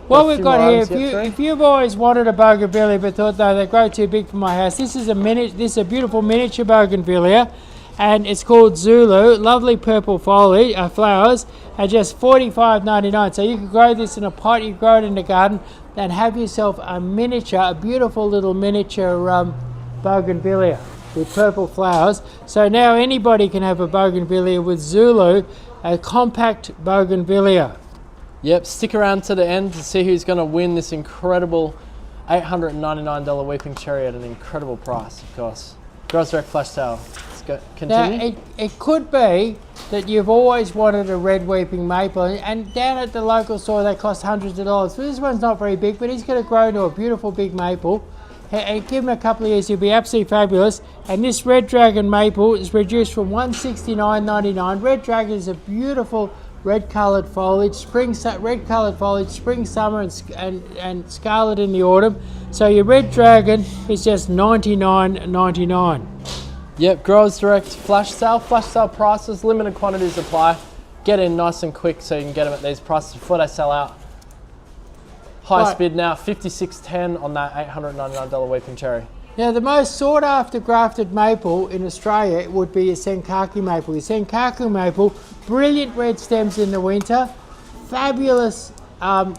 what we've few got more here, items to get if you've always wanted a bougainvillea but thought, no, they grow too big for my house, this is a beautiful miniature bougainvillea, and it's called Zulu. Lovely purple foliage, flowers, at just $45.99. So you can grow this in a pot, you can grow it in the garden, and have yourself a beautiful little miniature bougainvillea with purple flowers. So now anybody can have a bougainvillea with Zulu, a compact bougainvillea. Yep, stick around to the end to see who's going to win this incredible $899 weeping cherry at an incredible price, of course. Gross direct flash sale. Let's go. Continue. Now, it could be that you've always wanted a red weeping maple, and down at the local store they cost hundreds of dollars. So this one's not very big, but he's going to grow into a beautiful big maple. And give him a couple of years, he'll be absolutely fabulous. And this red dragon maple is reduced from $169.99. Red dragon is a beautiful red coloured foliage, red coloured foliage, spring, summer, and scarlet in the autumn. So your red dragon is just $99.99. Yep, Growers Direct flash sale prices, limited quantities apply. Get in nice and quick so you can get them at these prices before they sell out. Highest bid now, $56.10 on that $899 weeping cherry. Now the most sought after grafted maple in Australia would be a Senkaku maple. The Senkaku maple, brilliant red stems in the winter, fabulous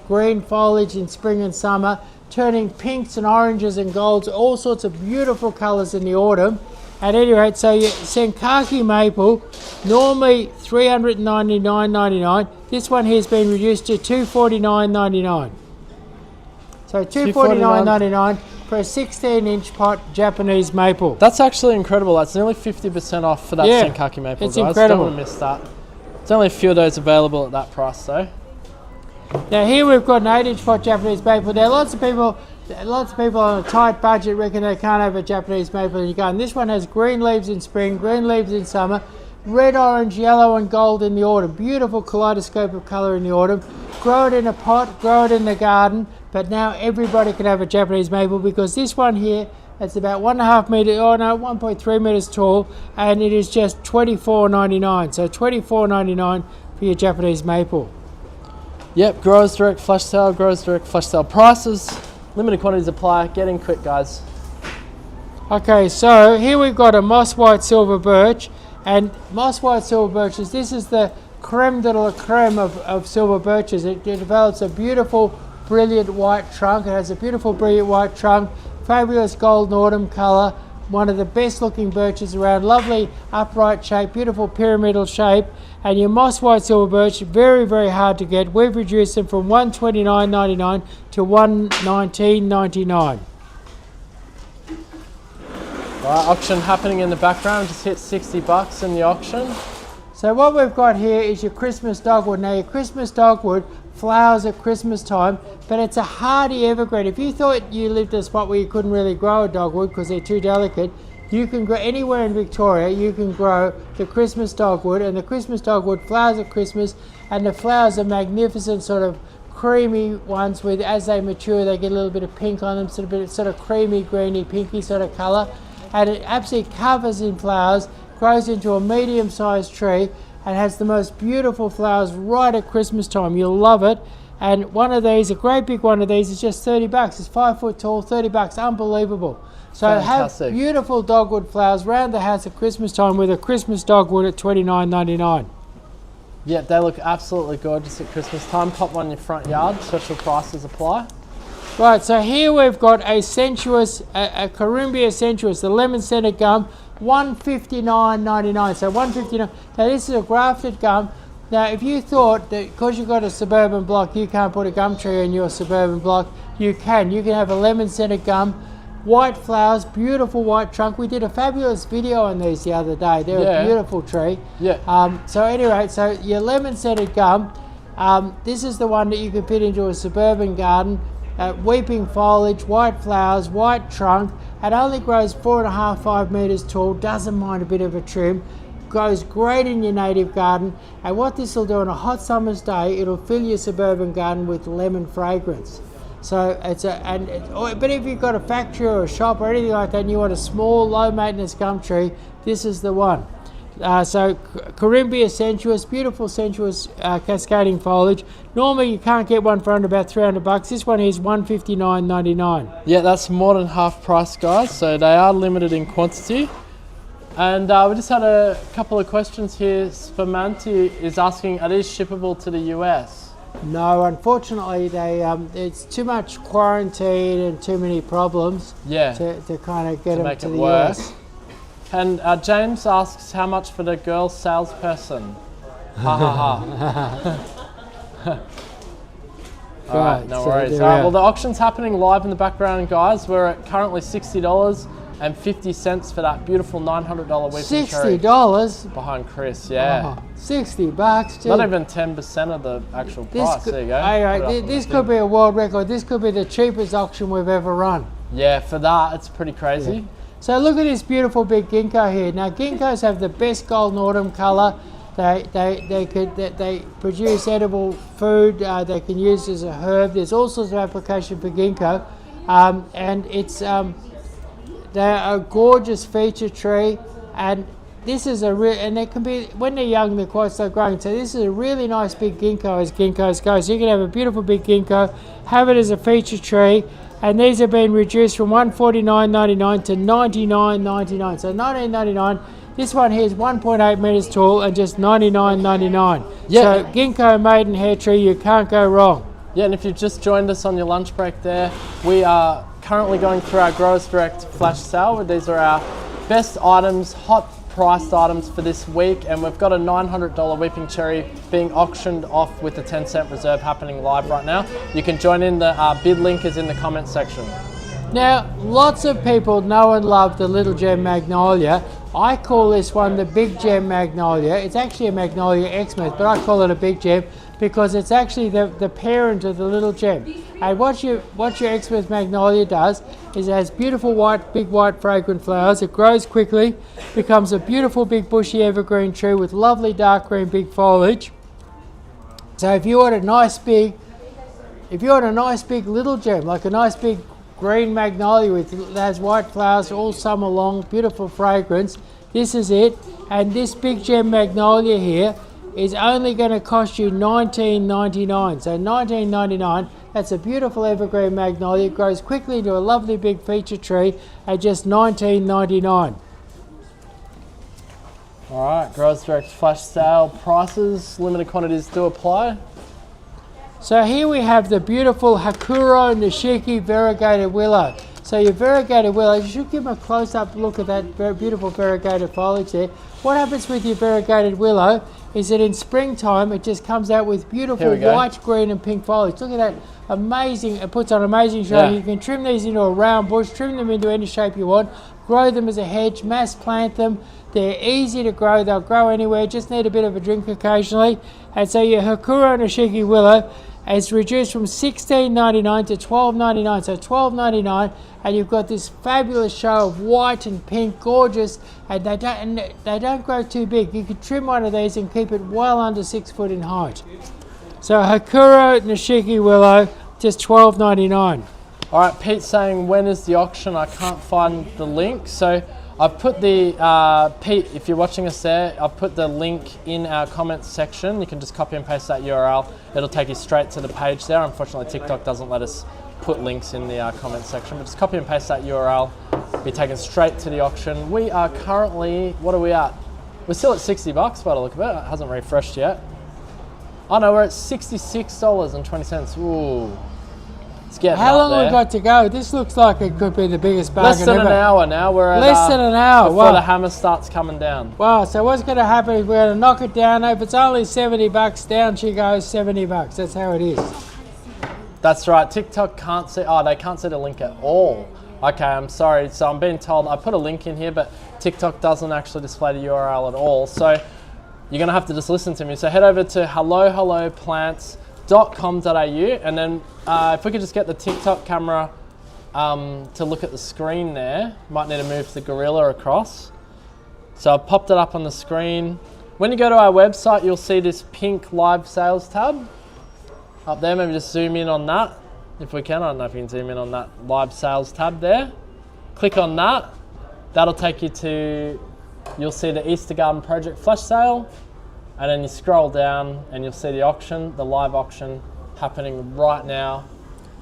green foliage in spring and summer, turning pinks and oranges and golds, all sorts of beautiful colours in the autumn. At any rate, so your Senkaku maple, normally $399.99. This one here has been reduced to $249.99. So $249.99 for a 16-inch pot Japanese maple. That's actually incredible. That's nearly 50% off for that Senkaku maple, it's guys. incredible. Don't want to miss that. There's only a few of those available at that price, though. Now here we've got an 8-inch pot Japanese maple. Now lots of people on a tight budget reckon they can't have a Japanese maple in your garden. This one has green leaves in spring, green leaves in summer, red, orange, yellow and gold in the autumn. Beautiful kaleidoscope of colour in the autumn. Grow it in a pot, grow it in the garden, but now everybody can have a Japanese maple because this one here, it's about 1.3 metres tall, and it is just $24.99. So $24.99 for your Japanese maple. Yep, Growers Direct flash sale prices. Limited quantities apply. Get in quick, guys. Okay, so here we've got a moss white silver birch, and moss white silver birches, this is the creme de la creme of silver birches. It develops a beautiful, brilliant white trunk. It has a beautiful, brilliant white trunk, fabulous golden autumn colour, one of the best looking birches around, lovely upright shape, beautiful pyramidal shape. And your moss white silver birch, very, very hard to get. We've reduced them from $129.99 to $119.99. Right, auction happening in the background. Just hit $60 in the auction. So what we've got here is your Christmas dogwood. Now your Christmas dogwood flowers at Christmas time, but it's a hardy evergreen. If you thought you lived in a spot where you couldn't really grow a dogwood because they're too delicate, you can grow anywhere in Victoria. You can grow the Christmas dogwood, and the Christmas dogwood flowers at Christmas, and the flowers are magnificent, sort of creamy ones. With as they mature, they get a little bit of pink on them, sort of creamy, greeny, pinky sort of colour, and it absolutely covers in flowers. Grows into a medium-sized tree, and has the most beautiful flowers right at Christmas time. You'll love it. And one of these, a great big one of these, is just $30. It's 5 foot tall, $30, unbelievable. So Fantastic. have beautiful dogwood flowers around the house at Christmas time with a Christmas dogwood at $29.99. Yeah, they look absolutely gorgeous at Christmas time. Pop one in your front yard. Special prices apply. Right, so here we've got a sensuous, a Corymboea sensuous, the lemon scented gum, $159.99. So $159. Now this is a grafted gum. Now if you thought that because you've got a suburban block you can't put a gum tree in your suburban block, you can. You can have a lemon scented gum, white flowers, beautiful white trunk. We did a fabulous video on these the other day. They're a beautiful tree. Yeah. So anyway, so your lemon scented gum, this is the one that you can fit into a suburban garden. Weeping foliage, white flowers, white trunk. It only grows 4.5, 5 meters tall. Doesn't mind a bit of a trim. Grows great in your native garden. And what this will do on a hot summer's day, it'll fill your suburban garden with lemon fragrance. So it's but if you've got a factory or a shop or anything like that and you want a small low maintenance gum tree, this is the one. So Corymboea sensuous, beautiful sensuous cascading foliage. Normally you can't get one for under about $300. This one is $159.99. Yeah, that's more than half price, guys. So they are limited in quantity. And we just had a couple of questions here. Spamanti is asking, are these shippable to the US? No, unfortunately, it's too much quarantine and too many problems to kind of get them to the US. And James asks, how much for the girl salesperson? Ha ha ha. All right, no worries. Well, the auction's happening live in the background, guys. We're at currently $60.50 for that beautiful $900 weeping cherry. $60? Behind Chris, yeah. Oh, $60. Not even 10% of the actual price. There you go. This could be a world record. This could be the cheapest auction we've ever run. Yeah, for that, it's pretty crazy. Yeah. So look at this beautiful big ginkgo here. Now ginkgos have the best golden autumn colour. They produce edible food. They can use as a herb. There's all sorts of application for ginkgo, and they're a gorgeous feature tree. And this is and they can be, when they're young, they're quite slow growing. So this is a really nice big ginkgo as ginkgos go. So you can have a beautiful big ginkgo, have it as a feature tree. And these have been reduced from $149.99 to $99.99. So $19.99. This one here is 1.8 meters tall and just $99.99. Yeah. So ginkgo maiden hair tree, you can't go wrong. Yeah, and if you've just joined us on your lunch break there, we are currently going through our Growers Direct flash sale. These are our best items, hot priced items for this week, and we've got a $900 weeping cherry being auctioned off with a 10-cent reserve happening live right now. You can join in. The bid link is in the comments section. Now, lots of people know and love the Little Gem Magnolia. I call this one the Big Gem Magnolia. It's actually a Magnolia Xmas, but I call it a Big Gem because it's actually the parent of the Little Gem. And what your Xmas Magnolia does is it has beautiful big white fragrant flowers. It grows quickly, becomes a beautiful big bushy evergreen tree with lovely dark green big foliage. So if you want a nice big Little Gem, like a nice big green magnolia that has white flowers all summer long, beautiful fragrance, this is it. And this Big Gem Magnolia here is only going to cost you $19.99. So $19.99, that's a beautiful evergreen magnolia. It grows quickly into a lovely big feature tree at just $19.99. All right, Growers Direct flash sale prices, limited quantities do apply. So here we have the beautiful Hakuro Nishiki variegated willow. So your variegated willow, you should give them a close-up look at that very beautiful variegated foliage there. What happens with your variegated willow is that in springtime it just comes out with beautiful white, green and pink foliage. Look at that, amazing, it puts on amazing shade. You can trim these into a round bush, trim them into any shape you want, grow them as a hedge, mass plant them. They're easy to grow, they'll grow anywhere, just need a bit of a drink occasionally. And so your Hakuro Nishiki willow is reduced from $16.99 to $12.99, so $12.99, and you've got this fabulous show of white and pink, gorgeous, and they don't grow too big. You can trim one of these and keep it well under 6 foot in height. So Hakuro Nishiki willow, just $12.99. All right, Pete's saying, when is the auction? I can't find the link. So I've put the, Pete, if you're watching us there, I've put the link in our comments section. You can just copy and paste that URL. It'll take you straight to the page there. Unfortunately, TikTok doesn't let us put links in the comments section, but just copy and paste that URL. Be taken straight to the auction. We are currently, what are we at? We're still at $60 by the look of it. It hasn't refreshed yet. Oh no, we're at $66.20. Ooh. It's getting How up long there. we got to go? This looks like it could be the biggest bargain Less than ever. an hour now. We're at Less than an hour. before Wow. the hammer starts coming down. Wow, so what's going to happen is we're going to knock it down. If it's only $70, down she goes, $70. That's how it is. That's right. TikTok can't see. Oh, they can't see the link at all. Okay, I'm sorry. So I'm being told I put a link in here, but TikTok doesn't actually display the URL at all. So you're going to have to just listen to me. So head over to hellohelloplants.com.au, and then if we could just get the TikTok camera to look at the screen there. Might need to move the gorilla across. So I've popped it up on the screen. When you go to our website, you'll see this pink live sales tab up there. Maybe just zoom in on that if we can. I don't know if you can zoom in on that live sales tab there. Click on that. That'll take you to, you'll see the Easter Garden Project flash sale, and then you scroll down and you'll see the auction, the live auction happening right now.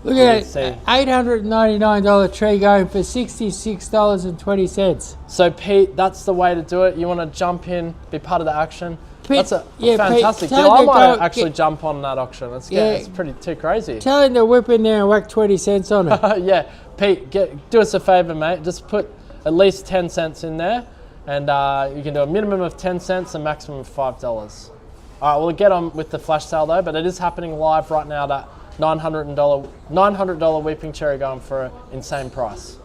Look at that, $899 tree going for $66.20. So Pete, that's the way to do it. You want to jump in, be part of the action. Pete, That's a yeah, fantastic Pete, deal. tell I him to might go actually get- jump on that auction. It's pretty too crazy. Tell him to whip in there and whack 20 cents on it. Yeah, Pete, do us a favour, mate. Just put at least 10 cents in there, and you can do a minimum of 10 cents and maximum of $5. All right, we'll get on with the flash sale though, but it is happening live right now. That $900 weeping cherry going for an insane price.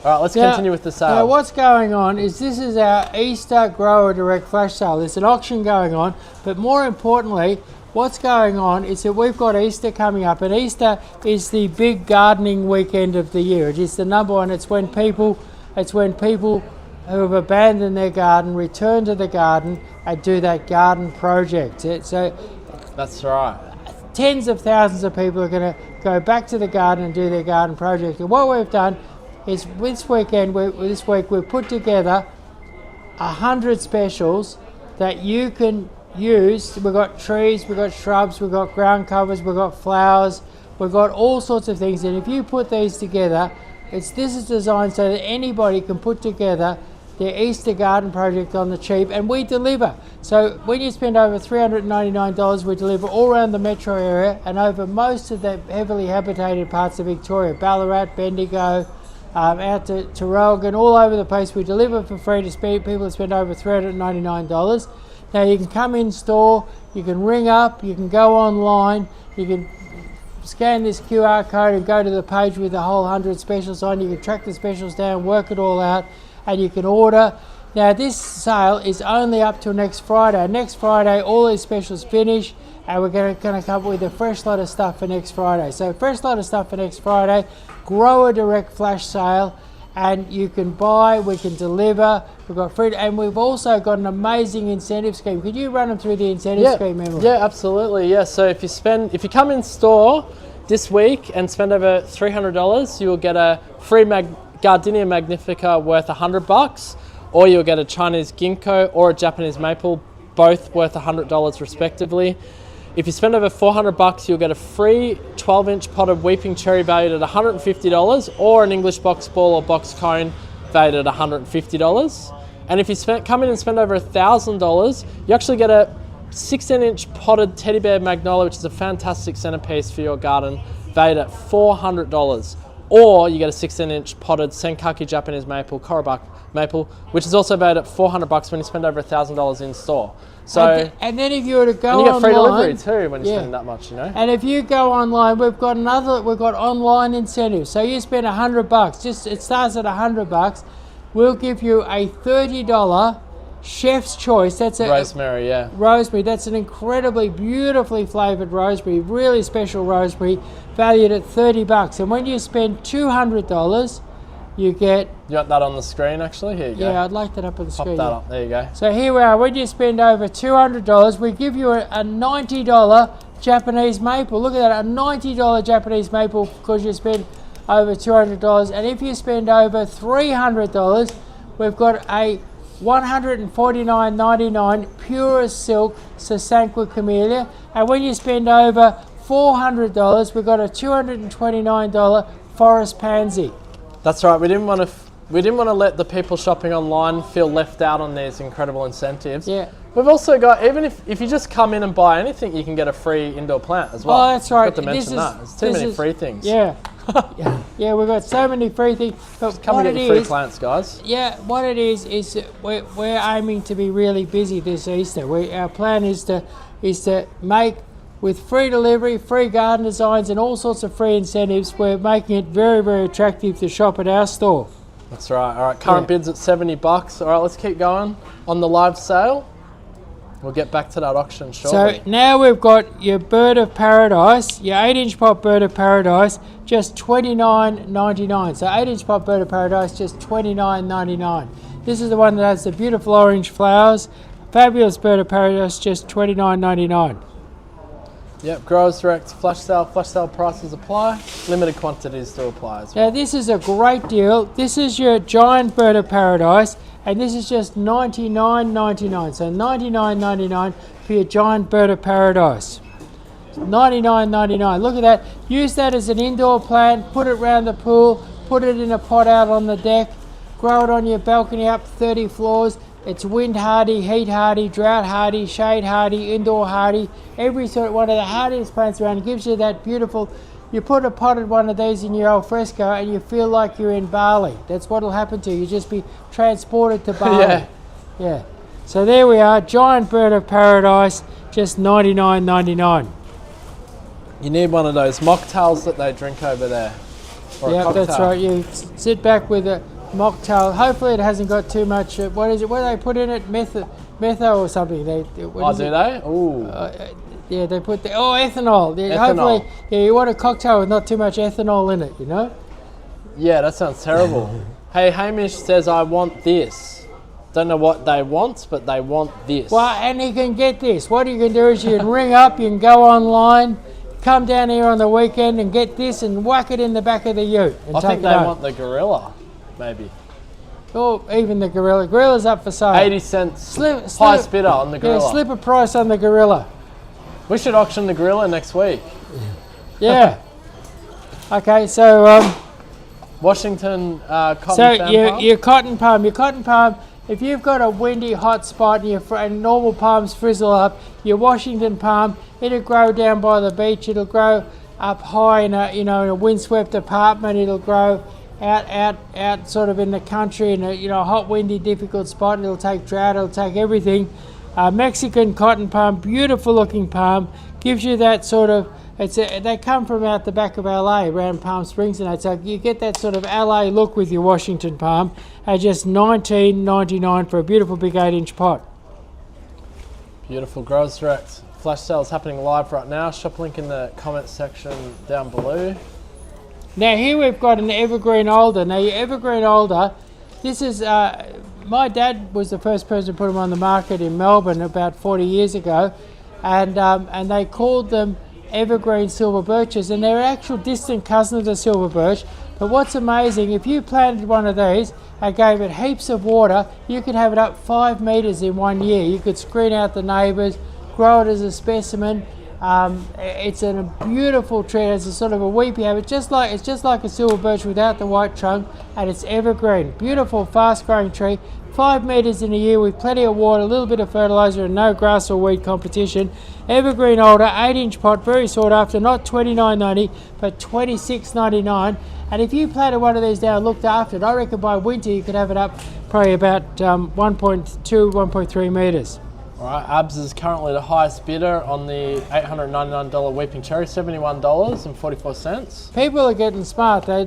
All right, let's continue with the sale. Now what's going on is this is our Easter Grower Direct Flash Sale. There's an auction going on, but more importantly, what's going on is that we've got Easter coming up, and Easter is the big gardening weekend of the year. It is the number one. It's when people who have abandoned their garden return to the garden and do that garden project. So That's right. tens of thousands of people are going to go back to the garden and do their garden project. And what we've done is this week we've put together 100 specials that you can use. We've got trees, we've got shrubs, we've got ground covers, we've got flowers, we've got all sorts of things. And if you put these together, this is designed so that anybody can put together their Easter garden project on the cheap, and we deliver. So when you spend over $399, we deliver all around the metro area and over most of the heavily habitated parts of Victoria, Ballarat, Bendigo, out to Rogan, all over the place. We deliver for free to people that spend over $399. Now you can come in store, you can ring up, you can go online, you can scan this QR code and go to the page with the whole 100 specials on. You can track the specials down, work it all out, and you can order. Now this sale is only up till next Friday. Next Friday all these specials finish, and we're going to come up with a fresh lot of stuff for next Friday. So fresh lot of stuff for next Friday, Grower Direct Flash Sale, and you can buy, we can deliver, we've got free, and we've also got an amazing incentive scheme. Could you run them through the incentive scheme, Emily? Yeah, absolutely. Yeah, so if you come in store this week and spend over $300, you will get a free Gardenia Magnifica worth $100, or you'll get a Chinese ginkgo or a Japanese maple, both worth $100 respectively. If you spend over $400, you'll get a free 12-inch potted weeping cherry valued at $150, or an English box ball or box cone valued at $150. And if you come in and spend over $1,000, you actually get a 16-inch potted teddy bear magnolia, which is a fantastic centerpiece for your garden, valued at $400. Or you get a 16-inch potted Senkaki Japanese maple, Korobak maple, which is also valued at $400 when you spend over $1,000 in store. So and then if you were to go and you get free online, delivery too when you spend that much, you know. And if you go online, we've got online incentives. So you spend $100, it starts at $100. We'll give you a $30 Chef's Choice. That's a rosemary, yeah. Rosemary. That's an incredibly beautifully flavored rosemary, really special rosemary, valued at $30. And when you spend $200, you get. You got that on the screen actually? Here you go. Yeah, I'd like that up on the screen. Pop that up. There you go. So here we are. When you spend over $200, we give you a $90 Japanese maple. Look at that, a $90 Japanese maple because you spend over $200. And if you spend over $300, we've got a $149.99 pure silk Sasanqua camellia, and when you spend over $400, we've got a $229 forest pansy. That's right. We didn't want to let the people shopping online feel left out on these incredible incentives. Yeah. We've also got, even if you just come in and buy anything, you can get a free indoor plant as well. Oh, that's right. Got to mention that. There's too many free things. Yeah. Yeah, we've got so many free things. But Come what and it get the free is, plants, guys. yeah, what it is we're aiming to be really busy this Easter. Our plan is to make, with free delivery, free garden designs, and all sorts of free incentives, we're making it very, very attractive to shop at our store. That's right. All right, current bids at $70. All right, let's keep going on the live sale. We'll get back to that auction shortly. So now we've got your bird of paradise, your 8-inch pot bird of paradise, just $29.99. So 8-inch pot bird of paradise, just $29.99. This is the one that has the beautiful orange flowers. Fabulous bird of paradise, just $29.99. Yep, Growers Direct flash sale prices apply. Limited quantities to apply as well. Now this is a great deal. This is your giant bird of paradise, and this is just $99.99. So $99.99 for your giant bird of paradise. $99.99. Look at that. Use that as an indoor plant. Put it around the pool. Put it in a pot out on the deck. Grow it on your balcony up 30 floors. It's wind hardy, heat hardy, drought hardy, shade hardy, indoor hardy. Every sort of one of the hardiest plants around. It gives you that beautiful. You put a potted one of these in your al fresco and you feel like you're in Bali. That's what'll happen to you. You just be transported to Bali. Yeah. Yeah. So there we are. Giant bird of paradise, just $99.99. You need one of those mocktails that they drink over there. Or a Yeah, cocktail. that's right. You sit back with a mocktail. Hopefully it hasn't got too much. What is it? What do they put in it? Metho or something? Do they? Ooh. Yeah, they put ethanol. Yeah, Ethanol. Hopefully, you want a cocktail with not too much ethanol in it. You know. Yeah, that sounds terrible. Hey, Hamish says, I want this. Don't know what they want, but they want this. Well, and you can get this. What you can do is you can ring up, you can go online, come down here on the weekend and get this and whack it in the back of the ute. And I take think it they home. want the gorilla, maybe. Or even the gorilla. Gorilla's up for sale. 80 cents highest bidder on the gorilla. Yeah, slip a price on the gorilla. We should auction the gorilla next week. Yeah. Okay, so Washington cotton so fan your palm. your cotton palm. If you've got a windy hot spot and normal palms frizzle up, your Washington palm, it'll grow down by the beach. It'll grow up high in a windswept apartment. It'll grow out sort of in the country in a hot, windy, difficult spot. It'll take drought. It'll take everything. Mexican cotton palm, beautiful looking palm, gives you that sort of. They come from out the back of LA, around Palm Springs, and so you get that sort of LA look with your Washington palm at just $19.99 for a beautiful big 8-inch pot. Beautiful. Growers Direct flash sale is happening live right now. Shop link in the comment section down below. Now here we've got an Evergreen Alder. Now your Evergreen Alder, this is, my dad was the first person to put them on the market in Melbourne about 40 years ago, and they called them evergreen silver birches, and they're actual distant cousins of the silver birch. But what's amazing, if you planted one of these and gave it heaps of water, you could have it up 5 meters in 1 year. You could screen out the neighbors, grow it as a specimen. It's a beautiful tree. It's a sort of a weepy habit, it's just like a silver birch without the white trunk, and it's evergreen. Beautiful, fast-growing tree. 5 meters in a year with plenty of water, a little bit of fertilizer, and no grass or weed competition. Evergreen Alder, 8-inch pot, very sought after, not $29.90, but $26.99. And if you planted one of these down and looked after it, I reckon by winter you could have it up probably about 1.2, 1.3 meters. All right, Abs is currently the highest bidder on the $899 Weeping Cherry, $71.44. People are getting smart. They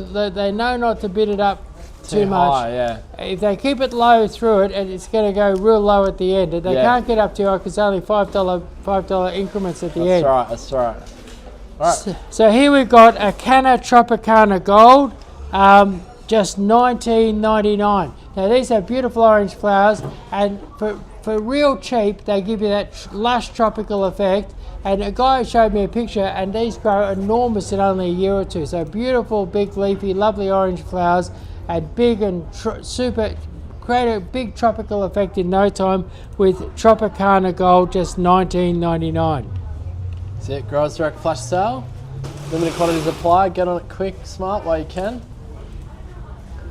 know not to bid it up too much. High, yeah. If they keep it low through it, and it's going to go real low at the end. They can't get up too high because it's only $5 increments at the end. That's right. All right. So here we've got a Canna Tropicana Gold, just $19.99. Now these have beautiful orange flowers, and for real cheap, they give you that lush tropical effect. And a guy showed me a picture, and these grow enormous in only a year or two. So beautiful, big, leafy, lovely orange flowers, and big and super create a big tropical effect in no time with Tropicana Gold, just $19.99. That's it, Growers Direct flash sale. Limited quantities apply. Get on it quick, smart while you can.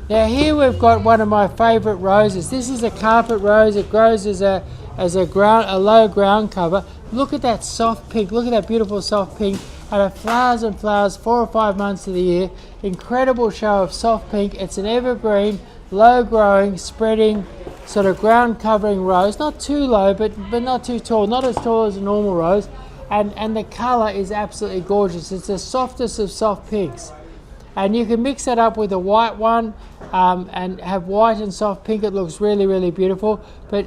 Now here we've got one of my favourite roses. This is a carpet rose. It grows as a low ground cover. Look at that soft pink. Look at that beautiful soft pink. And it flowers and flowers 4 or 5 months of the year. Incredible show of soft pink. It's an evergreen, low growing, spreading, sort of ground covering rose. Not too low, but not too tall. Not as tall as a normal rose. And the colour is absolutely gorgeous. It's the softest of soft pinks. And you can mix that up with a white one and have white and soft pink. It looks really, really beautiful. But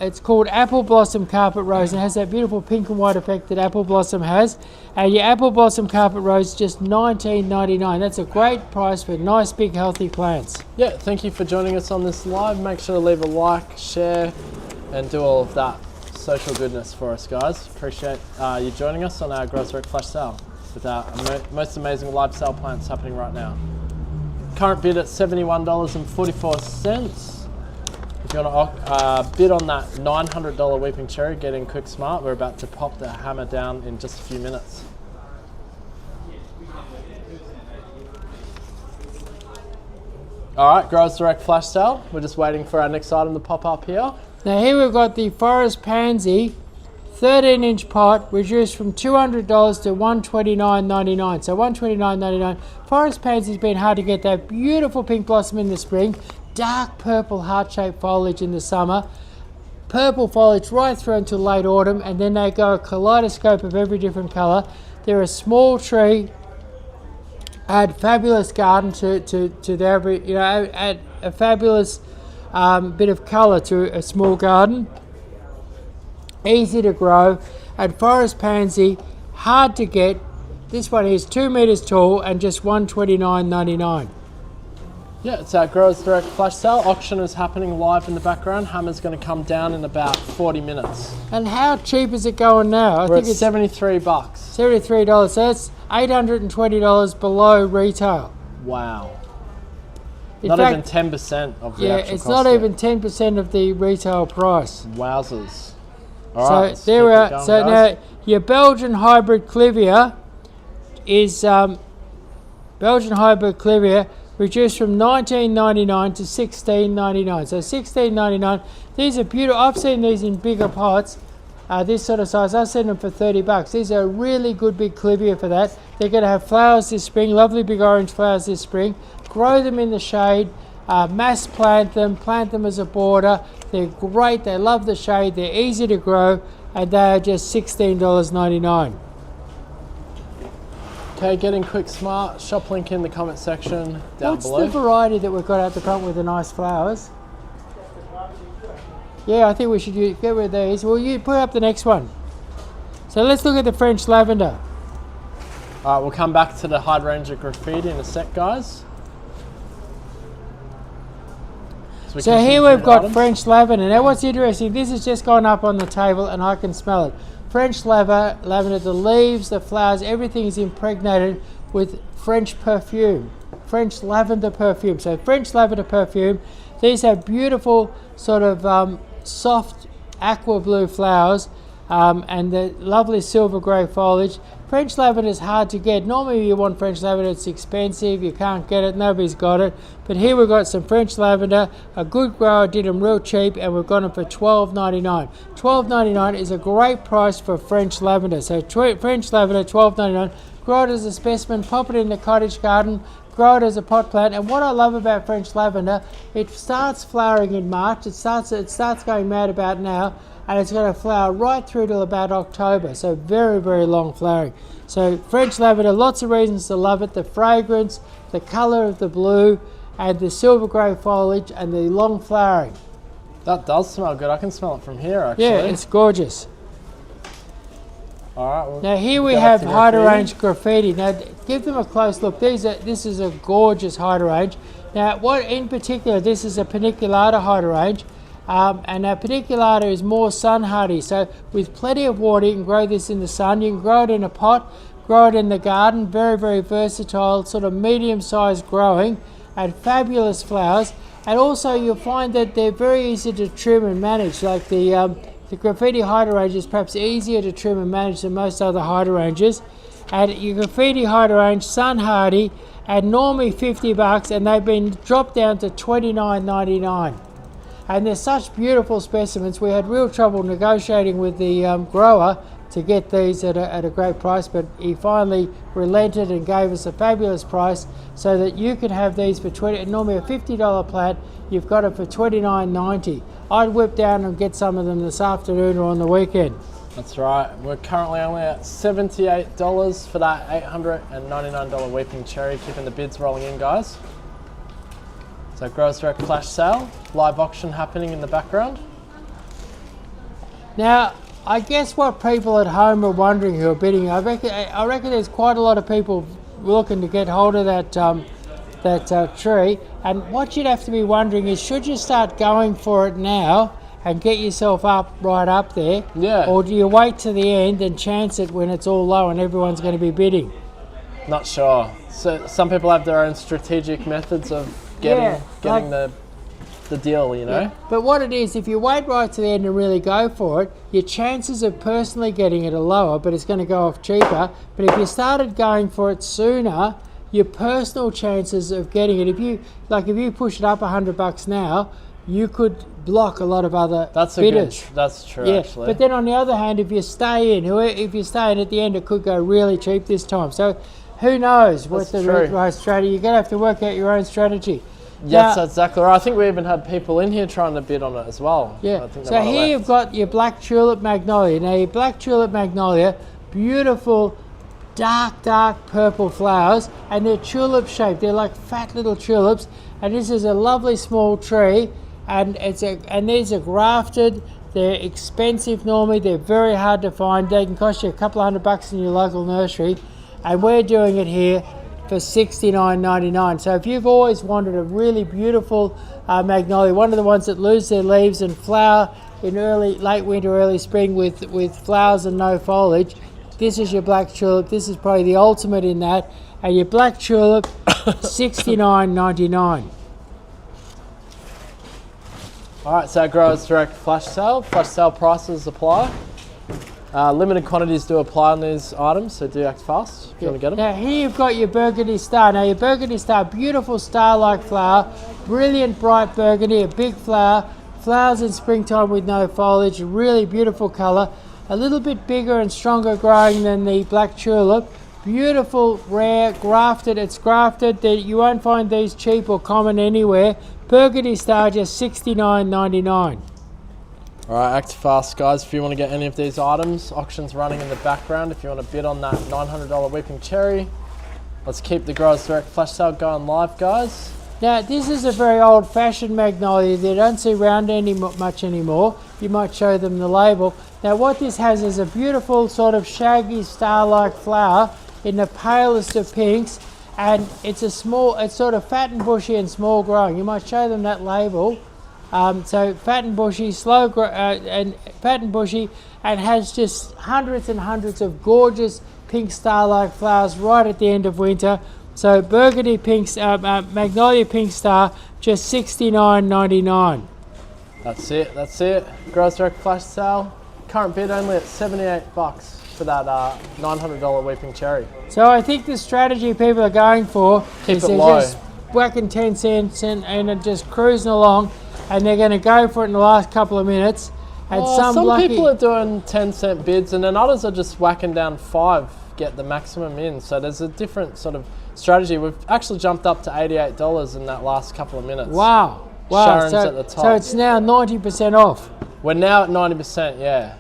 it's called Apple Blossom Carpet Rose and it has that beautiful pink and white effect that Apple Blossom has. And your Apple Blossom Carpet Rose, just $19.99. That's a great price for nice, big, healthy plants. Yeah, thank you for joining us on this live. Make sure to leave a like, share, and do all of that social goodness for us, guys. Appreciate you joining us on our Growers Direct Flash Sale with our most amazing live sale plants happening right now. Current bid at $71.44. If you want to bid on that $900 Weeping Cherry, get in quick smart. We're about to pop the hammer down in just a few minutes. All right, Growers Direct Flash Sale. We're just waiting for our next item to pop up here. Now here we've got the Forest Pansy 13-inch pot, reduced from $200 to $129.99. So $129.99. Forest Pansy's been hard to get. That beautiful pink blossom in the spring, dark purple heart-shaped foliage in the summer, purple foliage right through until late autumn, and then they go a kaleidoscope of every different colour. They're a small tree, add fabulous garden to the add a fabulous bit of colour to a small garden. Easy to grow, and Forest Pansy, hard to get. This one is 2 meters tall and just $129.99. Yeah, it's our Growers Direct Flash Sale. Auction is happening live in the background. Hammer's going to come down in about 40 minutes. And how cheap is it going now? We're at $73. $73, so that's $820 below retail. Wow. In Not fact, even 10% of the yeah, actual it's cost not yet. even 10% of the retail price. Wowzers. All right, So there we are. going, So guys. now your Belgian hybrid clivia is Belgian hybrid clivia reduced from $19.99 to $16.99. So $16.99. These are beautiful. I've seen these in bigger pots, this sort of size. I've seen them for $30. These are really good big clivia for that. They're going to have flowers this spring, lovely big orange flowers this spring. Grow them in the shade, mass plant them as a border. They're great, they love the shade, they're easy to grow, and they are just $16.99. Okay, getting quick smart. Shop link in the comment section down What's below. the variety that we've got out the front with the nice flowers? Yeah, I think we should get rid of these. Well, you put up the next one. So let's look at the French lavender. All right, we'll come back to the Hydrangea Graffitit in a sec, guys. So here we've got French lavender. Now what's interesting, this has just gone up on the table and I can smell it. French lavender, the leaves, the flowers, everything is impregnated with French perfume, French lavender perfume. So French lavender perfume, these have beautiful sort of soft aqua blue flowers and the lovely silver grey foliage. French lavender is hard to get. Normally you want French lavender, it's expensive, you can't get it, nobody's got it. But here we've got some French lavender. A good grower did them real cheap and we've got them for $12.99. $12.99 is a great price for French lavender. So French lavender, $12.99. Grow it as a specimen, pop it in the cottage garden, grow it as a pot plant. And what I love about French lavender, it starts flowering in March. It starts going mad about now. And it's going to flower right through till about October, so very, very long flowering. So French lavender, lots of reasons to love it. The fragrance, the colour of the blue, and the silver grey foliage, and the long flowering. That does smell good. I can smell it from here, actually. Yeah, it's gorgeous. All right. Well, Now here we have Hydrangea Graffitit. Now give them a close look. This is a gorgeous hydrangea. Now what in particular, this is a paniculata hydrangea. And our paniculata is more sun hardy, so with plenty of water you can grow this in the sun. You can grow it in a pot, grow it in the garden, very, very versatile, sort of medium sized growing, and fabulous flowers. And also you'll find that they're very easy to trim and manage. Like the graffiti hydrangea is perhaps easier to trim and manage than most other hydrangeas. And your graffiti hydrangea, sun hardy, and normally $50, and they've been dropped down to $29.99. And they're such beautiful specimens. We had real trouble negotiating with the grower to get these at a great price, but he finally relented and gave us a fabulous price so that you can have these for normally a $50 plant. You've got it for $29.90. I'd whip down and get some of them this afternoon or on the weekend. That's right. We're currently only at $78 for that $899 Weeping Cherry, keeping the bids rolling in, guys. So Growers Direct flash sale, live auction happening in the background. Now, I guess what people at home are wondering who are bidding, I reckon there's quite a lot of people looking to get hold of that tree. And what you'd have to be wondering is, should you start going for it now and get yourself right up there? Yeah. Or do you wait to the end and chance it when it's all low and everyone's going to be bidding? Not sure. So some people have their own strategic methods of getting the deal, you know? Yeah. But what it is, if you wait right to the end and really go for it, your chances of personally getting it are lower, but it's going to go off cheaper. But if you started going for it sooner, your personal chances of getting it, if you push it up $100 now, you could block a lot of other bidders. That's true, yeah. actually. But then on the other hand, if you stay in at the end, it could go really cheap this time. So who knows what the right strategy? You're going to have to work out your own strategy. Yes, that's exactly right. I think we even had people in here trying to bid on it as well. Yeah. So here you've got your black tulip magnolia. Now your black tulip magnolia, beautiful, dark purple flowers, and they're tulip shaped. They're like fat little tulips. And this is a lovely small tree, and these are grafted. They're expensive normally. They're very hard to find. They can cost you a couple $100 in your local nursery, and we're doing it here for $69.99. So if you've always wanted a really beautiful magnolia, one of the ones that lose their leaves and flower in late winter, early spring with flowers and no foliage, this is your black tulip. This is probably the ultimate in that. And your black tulip, $69.99. All right, so Growers Direct flash sale prices apply. Limited quantities do apply on these items, so do act fast if you want to get them. Now here you've got your burgundy star. Now your burgundy star, beautiful star-like flower, brilliant bright burgundy, a big flower, flowers in springtime with no foliage, really beautiful colour, a little bit bigger and stronger growing than the black tulip, beautiful, rare, grafted. It's grafted. You won't find these cheap or common anywhere. Burgundy star, just $69.99. All right, act fast, guys. If you want to get any of these items, auction's running in the background. If you want to bid on that $900 Weeping Cherry, let's keep the Growers Direct flash sale going live, guys. Now, this is a very old-fashioned magnolia. They don't see around much anymore. You might show them the label. Now, what this has is a beautiful sort of shaggy star-like flower in the palest of pinks, and it's sort of fat and bushy and small growing. You might show them that label. So fat and bushy, and has just hundreds and hundreds of gorgeous pink star-like flowers right at the end of winter. So burgundy pink, magnolia pink star, just $69.99. That's it. Growers Direct flash sale. Current bid only at $78 for that $900 Weeping Cherry. So I think the strategy people are going for is they're low. just whacking 10 cents and just cruising along. And they're going to go for it in the last couple of minutes. And some people are doing 10-cent bids, and then others are just whacking down 5, get the maximum in. So there's a different sort of strategy. We've actually jumped up to $88 in that last couple of minutes. Wow. Sharon's at the top. So it's now 90% off. We're now at 90%, yeah.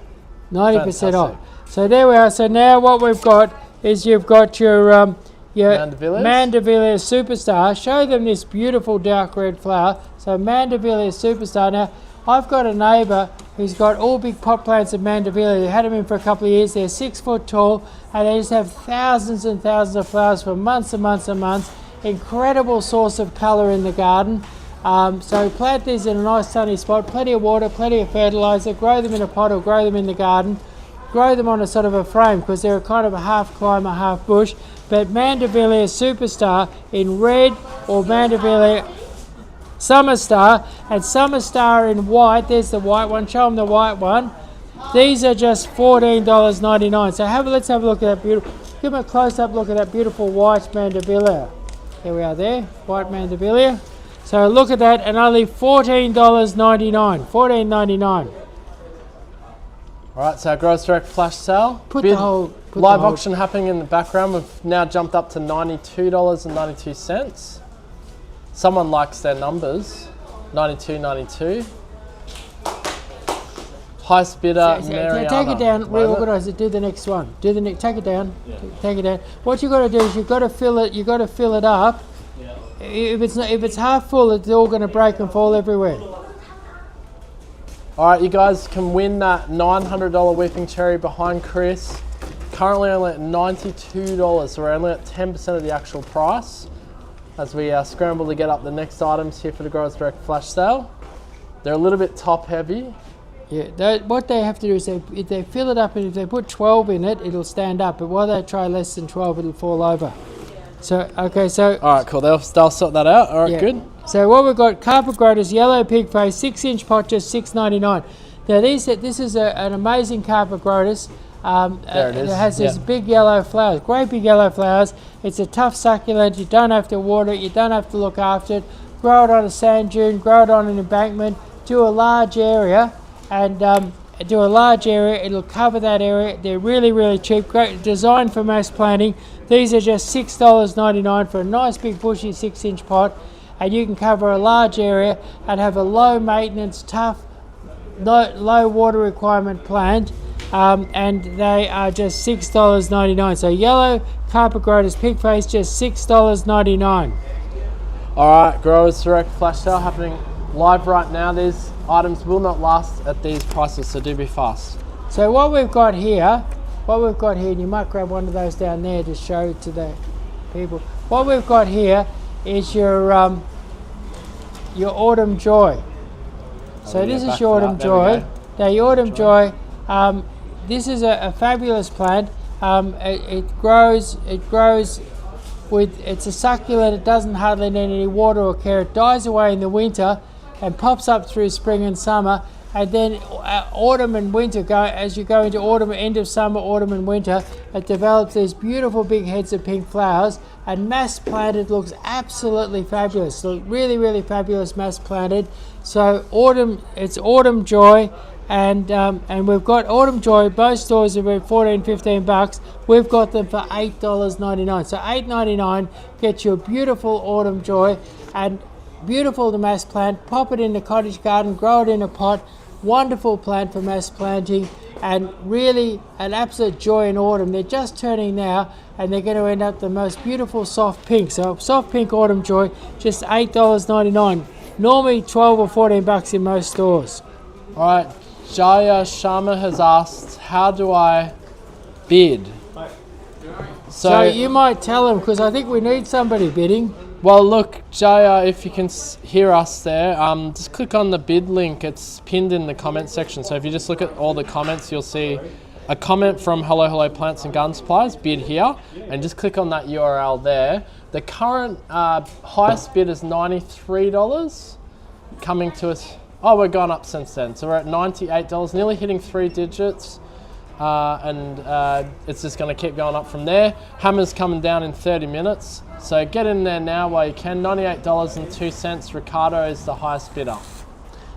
90% off. So there we are. So now what we've got is you've got your Mandevillea Superstar. Show them this beautiful dark red flower. So Mandevillea Superstar. Now, I've got a neighbour who's got all big pot plants of Mandevillea. They had them in for a couple of years. They're 6 foot tall, and they just have thousands and thousands of flowers for months and months and months. Incredible source of colour in the garden. So plant these in a nice sunny spot, plenty of water, plenty of fertiliser, grow them in a pot or grow them in the garden. Grow them on a sort of a frame because they're kind of a half climber, half bush. But Mandevillea Superstar in red or Mandevillea Summer Star, and Summer Star in white. There's the white one. Show them the white one. These are just $14.99. So let's have a look at that beautiful. Give them a close-up look at that beautiful white Mandevillea. Here we are there, white Mandevillea. So look at that, and only $14.99. $14.99. All right, so our Growers Direct flash sale. Put Bid the whole live auction happening in the background. We've now jumped up to $92.92. Someone likes their numbers. 92.92. Highest bidder, Mariana. Take it down, reorganise it. Do the next one. Take it down. Yeah. Take it down. What you got to do is you've got to fill it. You've got to fill it up. Yeah. If it's half full, it's all going to break and fall everywhere. All right, you guys can win that $900 Weeping Cherry behind Chris. Currently only at $92, so we're only at 10% of the actual price. As we scramble to get up the next items here for the Growers Direct flash sale. They're a little bit top heavy. Yeah, what they have to do is if they fill it up, and if they put 12 in it, it'll stand up. But while they try less than 12, it'll fall over. So, okay, so... All right, cool. They'll sort that out. All right, good. So what we've got, Carpet Groters, yellow pig face, 6-inch pot, just $6.99. Now this is an amazing Carpet Groters. There it is. It has these big yellow flowers, great big yellow flowers. It's a tough succulent. You don't have to water it. You don't have to look after it. Grow it on a sand dune. Grow it on an embankment. Do a large area. And it'll cover that area. They're really, really cheap. Great, designed for mass planting. These are just $6.99 for a nice big bushy 6-inch pot, and you can cover a large area and have a low maintenance, tough, low water requirement plant, and they are just $6.99. So yellow Carpet Groters pig face, just $6.99. All right, Growers Direct flash sale happening live right now. These items will not last at these prices, so do be fast. So what we've got here, and you might grab one of those down there to show to the people. What we've got here is your Autumn Joy. So this is your Autumn Joy. Now your Autumn Joy, this is a fabulous plant. It grows with, it's a succulent. It doesn't hardly need any water or care. It dies away in the winter and pops up through spring and summer, and then autumn and winter, as you go into autumn, end of summer, autumn and winter, it develops these beautiful big heads of pink flowers, and mass planted looks absolutely fabulous. So really, really fabulous mass planted. So it's Autumn Joy, and we've got Autumn Joy. Both stores are about $14-15. We've got them for $8.99. So $8.99 gets you a beautiful Autumn Joy, and beautiful to mass plant. Pop it in the cottage garden, grow it in a pot. Wonderful plant for mass planting, and really an absolute joy in autumn. They're just turning now, and they're going to end up the most beautiful soft pink. So soft pink Autumn Joy, just $8.99. Normally $12 or $14 in most stores. All right, Jaya Sharma has asked, how do I bid? So you might tell them, because I think we need somebody bidding. Well, look, Jaya, if you can hear us there, just click on the bid link. It's pinned in the comment section. So if you just look at all the comments, you'll see a comment from Hello Plants and Garden Supplies, bid here, and just click on that URL there. The current highest bid is $93, coming to us. Oh, we're gone up since then. So we're at $98, nearly hitting 3 digits. And it's just going to keep going up from there. Hammer's coming down in 30 minutes. So get in there now while you can. $98.02. Ricardo is the highest bidder.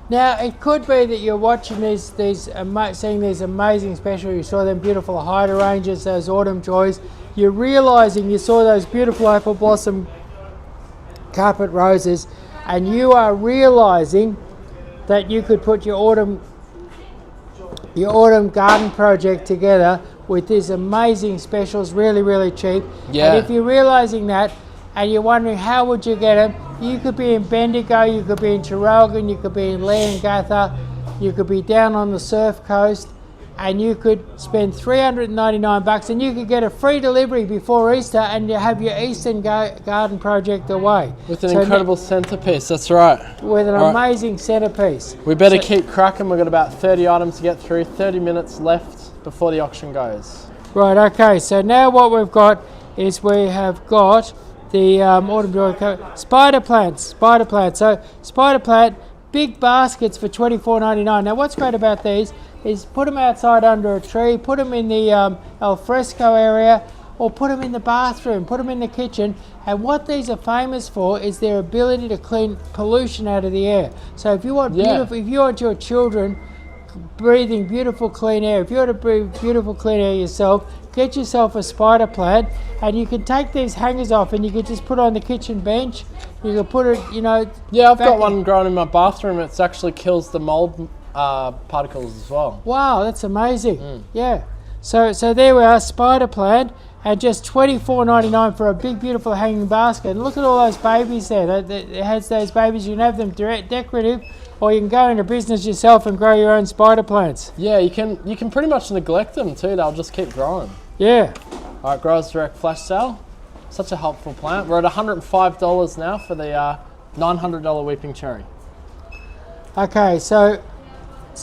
Now, it could be that you're watching seeing these amazing specials. You saw them beautiful hydrangeas, those Autumn Joys. You're realizing you saw those beautiful apple blossom carpet roses, and you are realizing that you could put your autumn garden project together with these amazing specials, really, really cheap. Yeah. And if you're realizing that and you're wondering how would you get them, you could be in Bendigo, you could be in Traralgon, you could be in Leongatha, you could be down on the surf coast, and you could spend $399 and you could get a free delivery before Easter, and you have your Eastern garden project away. With an incredible centerpiece, that's right. With an amazing centerpiece. We better keep cracking. We've got about 30 items to get through, 30 minutes left before the auction goes. Right, okay, so now what we've got is we have got autumn joy spider plants. So spider plant, big baskets for $24.99. Now what's great about these is put them outside under a tree, put them in the al fresco area, or put them in the bathroom, put them in the kitchen. And what these are famous for is their ability to clean pollution out of the air. So if you want beautiful, if you want your children breathing beautiful clean air, if you want to breathe beautiful clean air yourself, get yourself a spider plant, and you can take these hangers off and you can just put it on the kitchen bench. You can put it, you know. Yeah, I've got one growing in my bathroom. It actually kills the mold particles as well. Wow, that's amazing. Yeah. So there we are, spider plant, and just $24.99 for a big, beautiful hanging basket. And look at all those babies there. It has those babies. You can have them decorative, or you can go into business yourself and grow your own spider plants. Yeah, you can pretty much neglect them too. They'll just keep growing. Yeah. All right, Growers Direct flash sale. Such a helpful plant. We're at $105 now for the $900 weeping cherry. Okay, so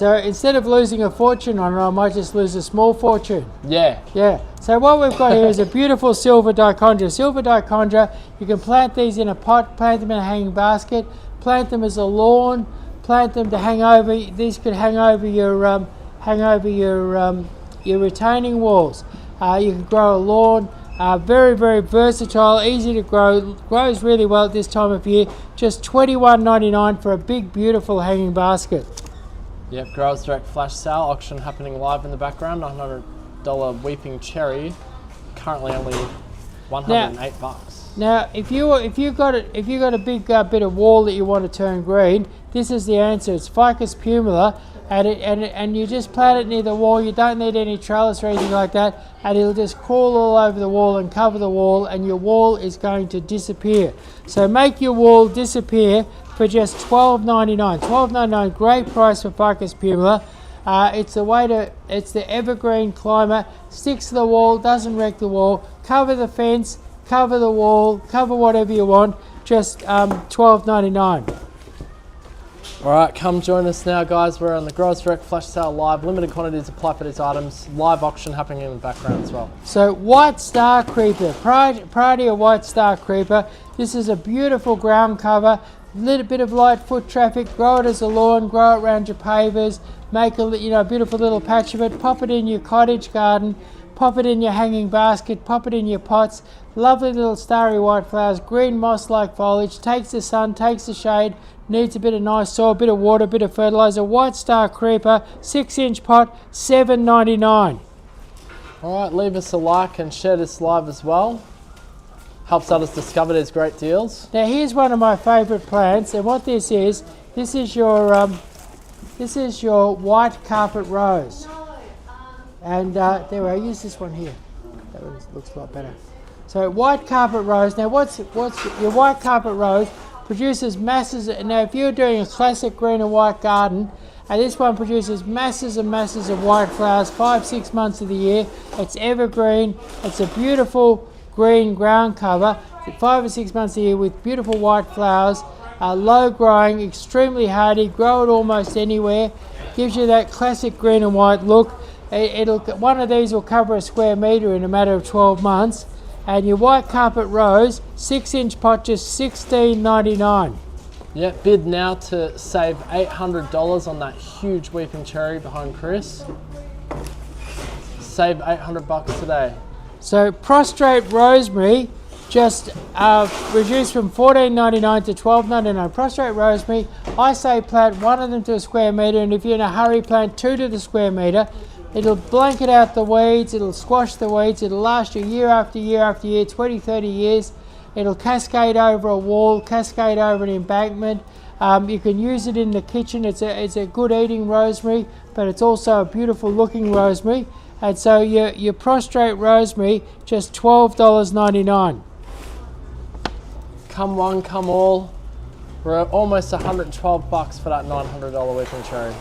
instead of losing a fortune on it, I might just lose a small fortune. Yeah. Yeah. So what we've got here is a beautiful silver dichondra. Silver dichondra, you can plant these in a pot, plant them in a hanging basket, plant them as a lawn, plant them to hang over. These could hang over your retaining walls. You can grow a lawn. Very, very versatile, easy to grow, grows really well at this time of year. Just $21.99 for a big, beautiful hanging basket. Yep, Growers Direct flash sale, auction happening live in the background. $900 weeping cherry, currently only $108. Now, if you got a big bit of wall that you want to turn green, this is the answer. It's Ficus pumila, and you just plant it near the wall. You don't need any trellis or anything like that, and it'll just crawl all over the wall and cover the wall, and your wall is going to disappear. So make your wall disappear for just $12.99. $12.99, great price for Ficus pumila. It's the evergreen climber, sticks to the wall, doesn't wreck the wall. Cover the fence, cover the wall, cover whatever you want. Just $12.99. All right, come join us now, guys. We're on the Growers Direct flash sale live. Limited quantities apply for these items. Live auction happening in the background as well. So white star creeper, priority of white star creeper. This is a beautiful ground cover. Little bit of light foot traffic. Grow it as a lawn. Grow it around your pavers. Make a beautiful little patch of it. Pop it in your cottage garden. Pop it in your hanging basket. Pop it in your pots. Lovely little starry white flowers. Green moss-like foliage. Takes the sun. Takes the shade. Needs a bit of nice soil, a bit of water, a bit of fertilizer. White star creeper, 6-inch pot, $7.99. All right, leave us a like and share this live as well. Helps others discover these great deals. Now here's one of my favourite plants, and what this is your white carpet rose. And there we are. Use this one here. That one looks a lot better. So white carpet rose. Now what's your white carpet rose? Produces masses. Now if you're doing a classic green and white garden, and this one produces masses and masses of white flowers 5-6 months of the year. It's evergreen. It's a beautiful green ground cover 5 or 6 months a year with beautiful white flowers. Low growing, extremely hardy, grow it almost anywhere. Gives you that classic green and white look. One of these will cover a square metre in a matter of 12 months. And your white carpet rose, 6-inch pot, just $16.99. Yeah, bid now to save $800 on that huge weeping cherry behind Chris. Save $800 today. So Prostrate Rosemary just reduced from $14.99 to $12.99. Prostrate Rosemary, I say plant one of them to a square metre, and if you're in a hurry, plant 2 to the square metre. It'll blanket out the weeds, it'll squash the weeds, it'll last you year after year after year, 20, 30 years. It'll cascade over a wall, cascade over an embankment. You can use it in the kitchen. It's a good eating rosemary, but it's also a beautiful looking rosemary. And so your Prostrate Rosemary, just $12.99. Come one, come all. We're at almost $112 for that $900 weeping cherry.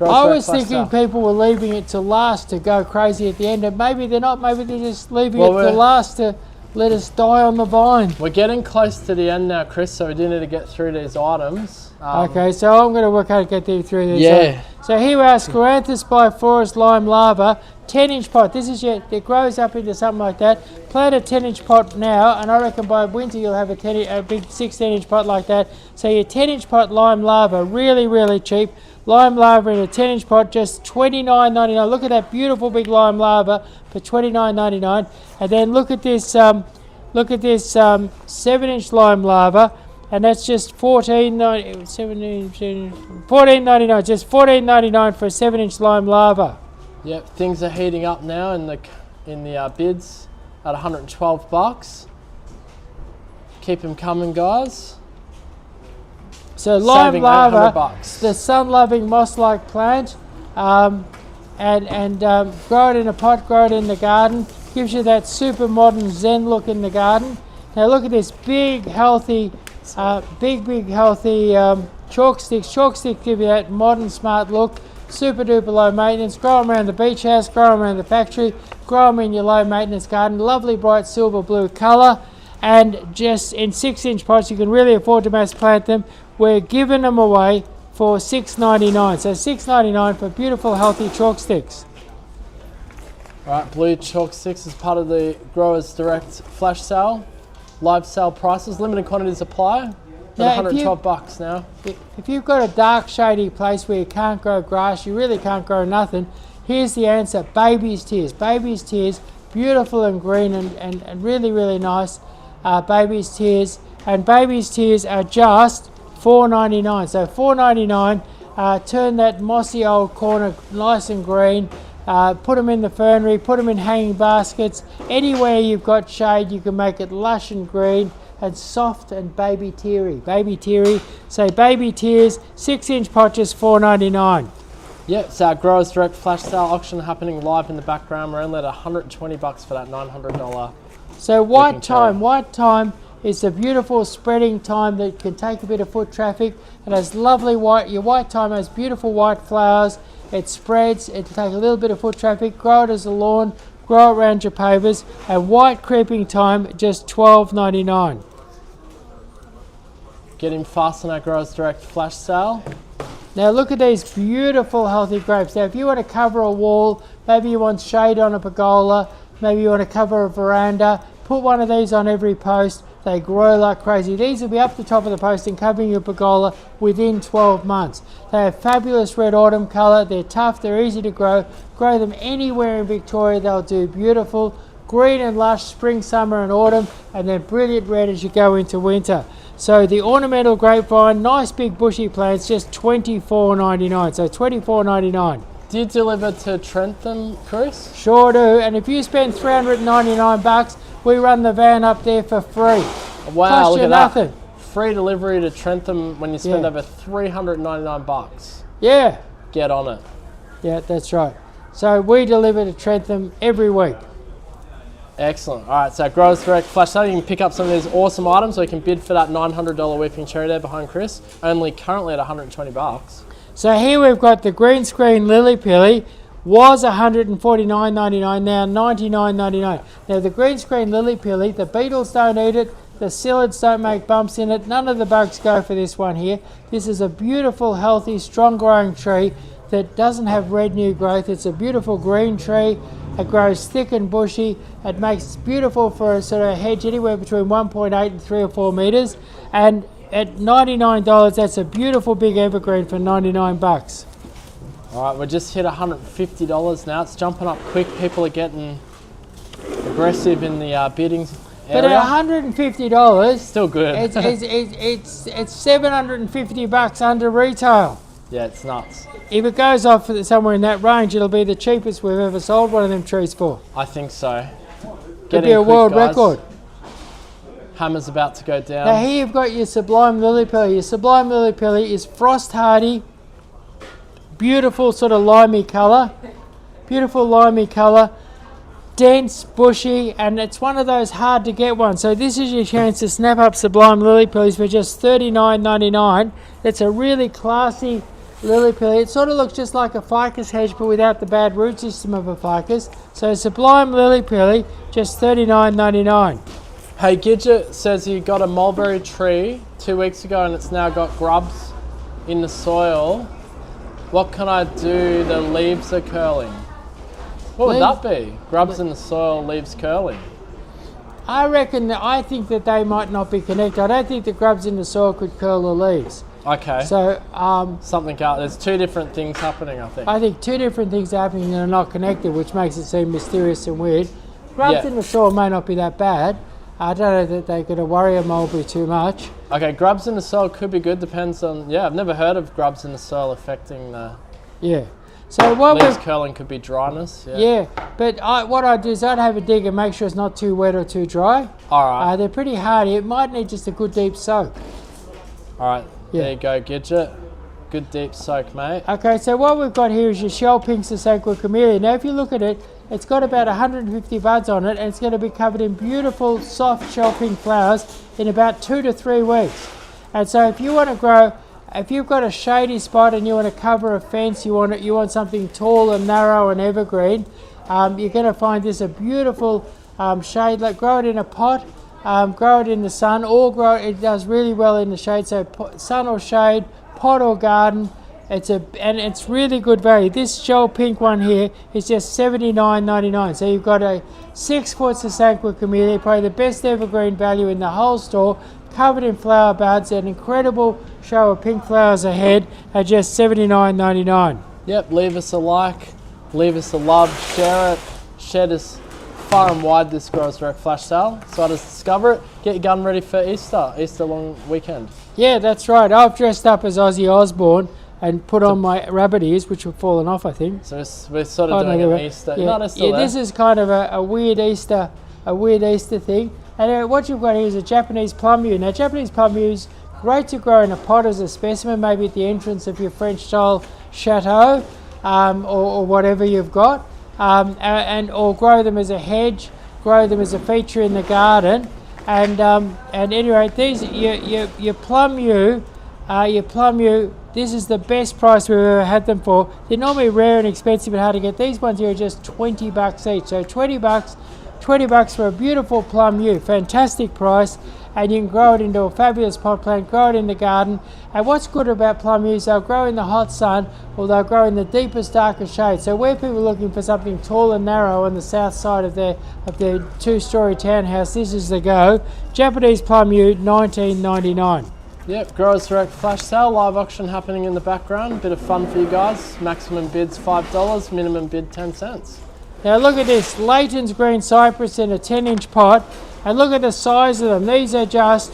I was thinking people were leaving it to last to go crazy at the end, and maybe they're not. Maybe they're just leaving it to last to let us die on the vine. We're getting close to the end now, Chris, so we do need to get through these items. Okay, so I'm going to work out to get through these. Yeah. So here we are, Scaranthus biforest lime lava, 10-inch pot. This is it grows up into something like that. Plant a 10-inch pot now, and I reckon by winter you'll have a big 16-inch pot like that. So your 10-inch pot lime lava, really, really cheap. Lime lava in a 10-inch pot, just $29.99. Look at that beautiful big lime lava for $29.99. And then look at this 7-inch lime lava, and that's just $14.99. Just $14.99 for a 7-inch lime lava. Yep, things are heating up now in the bids at $112. Keep them coming, guys. So lime Saving lava, $800. the sun-loving moss-like plant, and grow it in a pot, grow it in the garden. Gives you that super modern Zen look in the garden. Now look at this big healthy chalk sticks. Chalk sticks give you that modern smart look. Super duper low maintenance. Grow them around the beach house, grow them around the factory, grow them in your low maintenance garden. Lovely bright silver blue colour, and just in 6-inch pots you can really afford to mass plant them. We're giving them away for $6.99. So $6.99 for beautiful healthy chalk sticks. Alright, blue chalk sticks is part of the Growers Direct flash sale. Live sale prices, limited quantity supply. At $112 now. If you've got a dark shady place where you can't grow grass, you really can't grow nothing, here's the answer: Baby's Tears. Baby's Tears, beautiful and green and really, really nice. Baby's Tears, and Baby's Tears are just $4.99. So $4.99, turn that mossy old corner nice and green. Put them in the fernery, put them in hanging baskets. Anywhere you've got shade, you can make it lush and green and soft and baby teary. Baby teary. So Baby Tears, 6-inch pot, just $4.99. Yep, it's our Growers Direct flash sale auction happening live in the background. We're only at $120 for that $900. So white thyme is a beautiful spreading thyme that can take a bit of foot traffic. It has lovely your white thyme has beautiful white flowers. It spreads, it'll take a little bit of foot traffic. Grow it as a lawn, grow it around your pavers. And white creeping thyme, just $12.99. Get in fast on our Growers Direct flash sale. Now look at these beautiful healthy grapes. Now if you want to cover a wall, maybe you want shade on a pergola, maybe you want to cover a veranda, put one of these on every post. They grow like crazy. These will be up the top of the post and covering your pergola within 12 months. They have fabulous red autumn colour. They're tough, they're easy to grow. Grow them anywhere in Victoria, they'll do beautiful. Green and lush spring, summer and autumn, and then brilliant red as you go into winter. So the ornamental grapevine, nice big bushy plants, just $24.99. So $24.99. Do you deliver to Trentham, Chris? Sure do. And if you spend $399, we run the van up there for free. Wow, Cost look you at nothing. that. Free delivery to Trentham when you spend over $399. Yeah. Get on it. Yeah, that's right. So we deliver to Trentham every week. Excellent. All right, so Growers Direct flash sale. You can pick up some of these awesome items, or you can bid for that $900 weeping cherry there behind Chris. Only currently at $120. So here we've got the green screen lily pilly. Was $149.99, now $99.99. Now the green screen lily pilly, the beetles don't eat it, the psyllids don't make bumps in it, none of the bugs go for this one here. This is a beautiful, healthy, strong growing tree that doesn't have red new growth. It's a beautiful green tree. It grows thick and bushy. It makes beautiful for a sort of hedge anywhere between 1.8 and 3 or 4 metres. And at $99, that's a beautiful big evergreen for $99. All right, we're just hit $150 now. It's jumping up quick. People are getting aggressive in the bidding area. But at $150, still good. it's $750 under retail. Yeah, it's nuts. If it goes off somewhere in that range, it'll be the cheapest we've ever sold one of them trees for. I think so. It'll be a world record. Hammer's about to go down. Now here you've got your sublime lily pilly. Your sublime lily pilly is frost hardy, beautiful sort of limey colour, dense, bushy, and it's one of those hard to get ones. So this is your chance to snap up sublime lily pillies for just $39.99. It's a really classy lily pilly. It sort of looks just like a ficus hedge, but without the bad root system of a ficus. So sublime lily pilly, just $39.99. Hey, Gidget says you got a mulberry tree 2 weeks ago and it's now got grubs in the soil. What can I do? The leaves are curling. What would that be? Grubs in the soil, leaves curling. I think that they might not be connected. I don't think the grubs in the soil could curl the leaves. Okay. So something out. There's two different things happening, I think. I think two different things are happening that are not connected, which makes it seem mysterious and weird. Grubs in the soil may not be that bad. I don't know that they're going to worry a mulberry too much. Okay, grubs in the soil could be good. Depends on. Yeah, I've never heard of grubs in the soil affecting the. Yeah. So what leaves curling could be dryness. Yeah, but what I'd do is I'd have a dig and make sure it's not too wet or too dry. All right. They're pretty hardy. It might need just a good deep soak. All right. Yeah. There you go, Gidget. Good deep soak, mate. Okay, so what we've got here is your shell pink Sasanqua camellia. Now, if you look at it, it's got about 150 buds on it, and it's going to be covered in beautiful, soft shell pink flowers in about 2 to 3 weeks. And so, if you want to grow, if you've got a shady spot and you want to cover a fence, you want something tall and narrow and evergreen, you're going to find this a beautiful shade. Like grow it in a pot, grow it in the sun, or it does really well in the shade. So sun or shade, pot or garden. And it's really good value. This shell pink one here is just $79.99. So you've got a 6 foot Sasanqua camellia, probably the best evergreen value in the whole store, covered in flower buds, an incredible show of pink flowers ahead at just $79.99. Yep, leave us a like, leave us a love, share it, share this far and wide, this Growers Direct flash sale. So just discover it, get your garden ready for Easter long weekend. Yeah, that's right. I've dressed up as Ozzy Osbourne and put on my rabbit ears, which have fallen off, I think. So we're sort of doing an Easter. Yeah, this is kind of a weird Easter thing. And what you've got here is a Japanese plum yew. Now, Japanese plum yew is great to grow in a pot as a specimen, maybe at the entrance of your French-style chateau or whatever you've got, or grow them as a hedge, grow them as a feature in the garden. And anyway, these your plum yew. This is the best price we've ever had them for. They're normally rare and expensive and hard to get. These ones here are just $20 each. So $20 for a beautiful plum yew. Fantastic price. And you can grow it into a fabulous pot plant, grow it in the garden. And what's good about plum yews, they'll grow in the hot sun or they'll grow in the deepest, darkest shade. So where people are looking for something tall and narrow on the south side of their 2-story townhouse, this is the go. Japanese plum yew, $19.99. Yep, Growers Direct flash sale, live auction happening in the background. Bit of fun for you guys. Maximum bid's $5, minimum bid 10 cents. Now look at this, Layton's green cypress in a 10-inch pot, and look at the size of them. These are just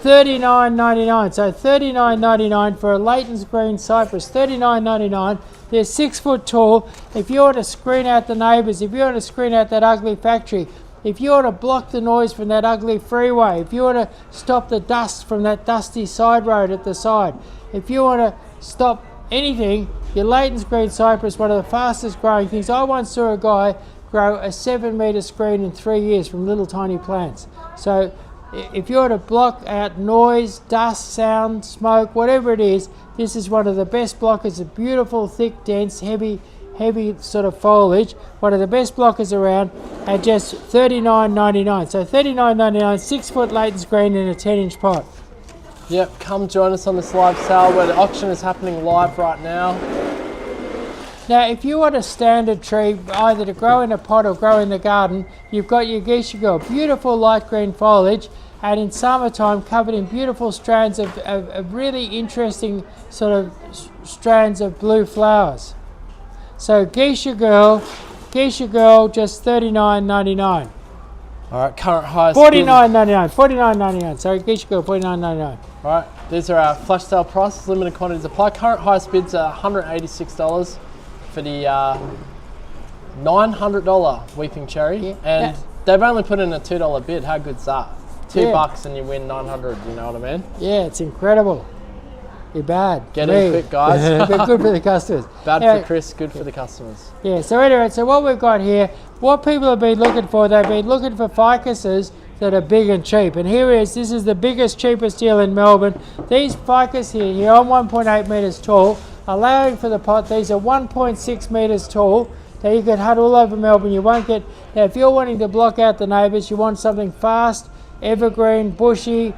$39.99. So $39.99 for a Layton's green cypress, $39.99. They're 6 foot tall. If you want to screen out the neighbours, if you want to screen out that ugly factory, if you want to block the noise from that ugly freeway, if you want to stop the dust from that dusty side road at the side, if you want to stop anything, your Layton's green cypress, one of the fastest growing things. I once saw a guy grow a 7-metre screen in 3 years from little tiny plants. So if you want to block out noise, dust, sound, smoke, whatever it is, this is one of the best blockers of beautiful, thick, dense, heavy sort of foliage. One of the best blockers around at just $39.99. So $39.99, 6 foot Layton's green in a 10-inch pot. Yep, come join us on this live sale where the auction is happening live right now. Now, if you want a standard tree, either to grow in a pot or grow in the garden, you've got your geisha girl, beautiful light green foliage, and in summertime covered in beautiful strands of really interesting sort of strands of blue flowers. So geisha girl, just $39.99. All right, current highest $49.99. Sorry, geisha girl, $49.99. All right, these are our flash sale prices. Limited quantities apply. Current highest bids are $186 for the $900 Weeping Cherry, and they've only put in a $2 bid. How good's that? $2 and you win $900. You know what I mean? Yeah, it's incredible. You're bad. Get in quick, guys. But good for the customers. Bad for Chris, good for the customers. Yeah, so anyway, so what we've got here, what people have been looking for, they've been looking for ficuses that are big and cheap. And here is, this is the biggest, cheapest deal in Melbourne. These ficus here are 1.8 metres tall, allowing for the pot. These are 1.6 metres tall. Now you can hunt all over Melbourne. You won't get, now if you're wanting to block out the neighbours, you want something fast, evergreen, bushy,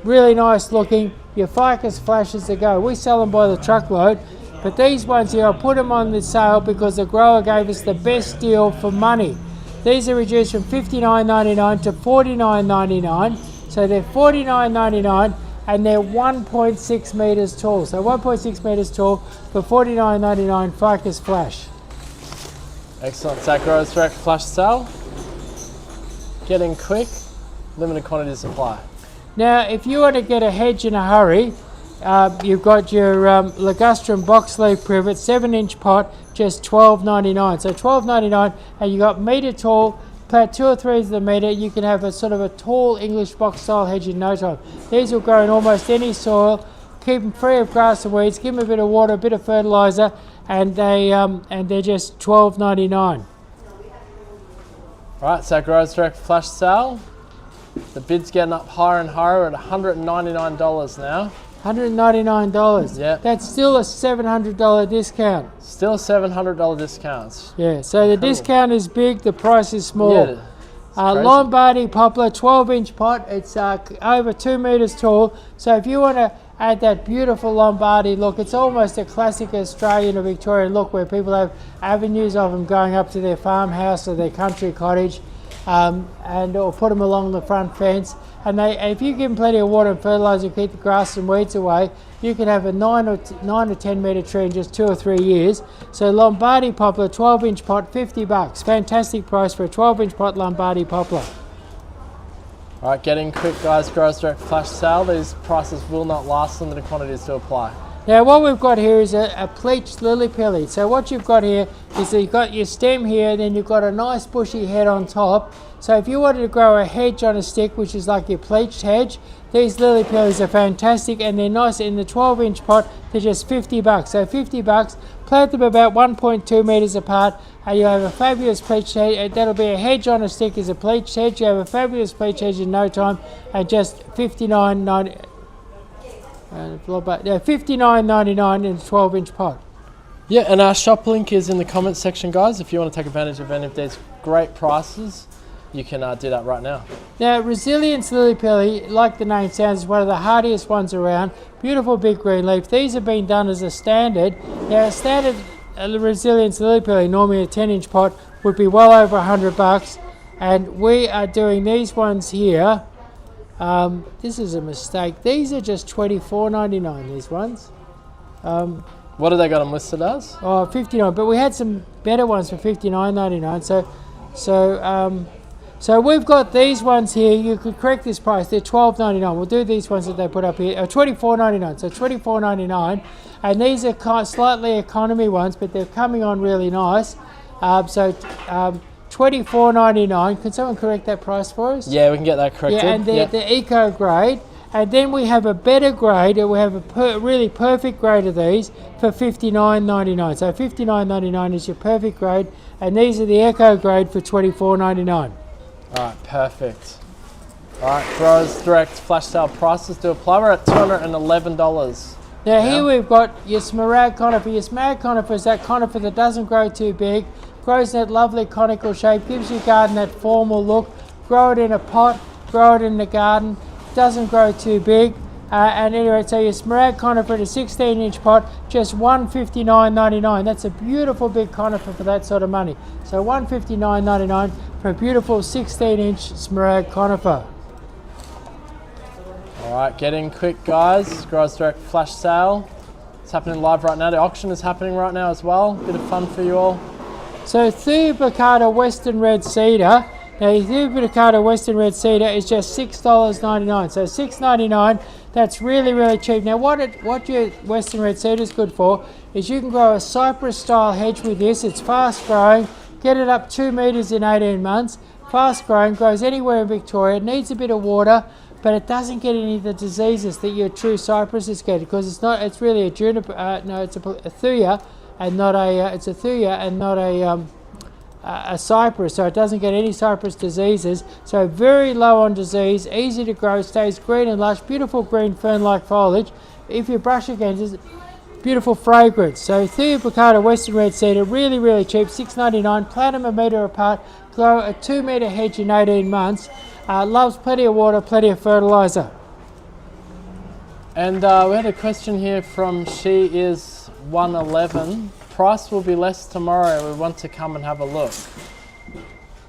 really nice looking. Your ficus flashes to go. We sell them by the truckload, but these ones here, I put them on the sale because the grower gave us the best deal for money. These are reduced from $59.99 to $49.99, so they're $49.99 and they're 1.6 meters tall. So 1.6 meters tall for $49.99 ficus flash. Excellent. That grows direct flash sale. Getting quick, limited quantity supply. Now, if you want to get a hedge in a hurry, you've got your ligustrum box leaf privet, 7-inch pot, just $12.99. So $12.99, and you got metre tall, about 2 or 3 of the metre. You can have a sort of a tall English box style hedge in no time. These will grow in almost any soil. Keep them free of grass and weeds. Give them a bit of water, a bit of fertiliser, and they're just $12.99. Right, so grows direct flash sale. The bid's getting up higher and higher at $199 now. $199. Yeah. That's still a $700 discount. Still $700 discounts. Yeah, so the discount is big, the price is small. Yeah, it's crazy. Lombardi Poplar, 12-inch pot. It's over 2 meters tall. So if you want to add that beautiful Lombardi look, it's almost a classic Australian or Victorian look where people have avenues of them going up to their farmhouse or their country cottage, or put them along the front fence. And if you give them plenty of water and fertiliser, keep the grass and weeds away, you can have a 9 or 10 metre tree in just 2 or 3 years. So Lombardi Poplar, 12-inch pot, $50. Fantastic price for a 12-inch pot Lombardi Poplar. All right, getting quick, guys. Grows direct flash sale. These prices will not last. Limited quantities to apply. Now what we've got here is a pleached lily pilly. So what you've got here is that you've got your stem here, then you've got a nice bushy head on top. So if you wanted to grow a hedge on a stick, which is like your pleached hedge, these lily pillies are fantastic and they're nice. In the 12-inch pot, they're just $50. So $50, plant them about 1.2 meters apart, and you have a fabulous pleached hedge. That'll be a hedge on a stick is a pleached hedge. You have a fabulous pleached hedge in no time, and just $59.99 in a 12-inch pot. Yeah, and our shop link is in the comments section, guys. If you want to take advantage of any of these great prices, you can do that right now. Now, Resilience Lily Pilly, like the name sounds, is one of the hardiest ones around. Beautiful big green leaf. These have been done as a standard. Now, a standard Resilience Lily Pilly, normally a 10-inch pot, would be well over $100. And we are doing these ones here. This is a mistake. These are just $24.99, these ones. What have they got them listed as? Oh, $59, but we had some better ones for $59.99. So we've got these ones here. You could correct this price. They're $12.99. We'll do these ones that they put up here. $24.99. So $24.99, and these are slightly economy ones, but they're coming on really nice. $24.99. Can someone correct that price for us? Yeah, we can get that corrected. Yeah, and they're the eco grade. And then we have a better grade, and we have a really perfect grade of these for $59.99. So $59.99 is your perfect grade, and these are the eco grade for $24.99. All right, perfect. All right, Growers Direct flash sale prices to apply. We're at $211. Now here we've got your Smaragd Conifer. Your Smaragd Conifer is that conifer that doesn't grow too big, grows in that lovely conical shape, gives your garden that formal look. Grow it in a pot, grow it in the garden, doesn't grow too big. And anyway, so your Smaragd Conifer in a 16-inch pot, just $159.99. That's a beautiful big conifer for that sort of money. So $159.99 for a beautiful 16-inch Smaragd Conifer. All right, getting quick, guys. Growers Direct flash sale. It's happening live right now. The auction is happening right now as well. Bit of fun for you all. So Thuya Bacardi Western Red Cedar. Now your Thuya Bacardi Western Red Cedar is just $6.99. So $6.99. That's really, really cheap. Now what your Western Red Cedar is good for is you can grow a cypress style hedge with this. It's fast growing. Get it up 2 meters in 18 months. Fast growing, grows anywhere in Victoria. It needs a bit of water, but it doesn't get any of the diseases that your true cypresses get, because it's really a juniper. It's a Thuya and not a. It's a Thuya and not a cypress, so it doesn't get any cypress diseases. So very low on disease, easy to grow, stays green and lush, beautiful green fern-like foliage. If you brush against it, beautiful fragrance. So Thuya Bacardi Western Red Cedar, really, really cheap, $6.99. Plant them a metre apart, grow a 2 metre hedge in 18 months. Loves plenty of water, plenty of fertilizer. And we had a question here from She Is 111. Price will be less tomorrow. We want to come and have a look.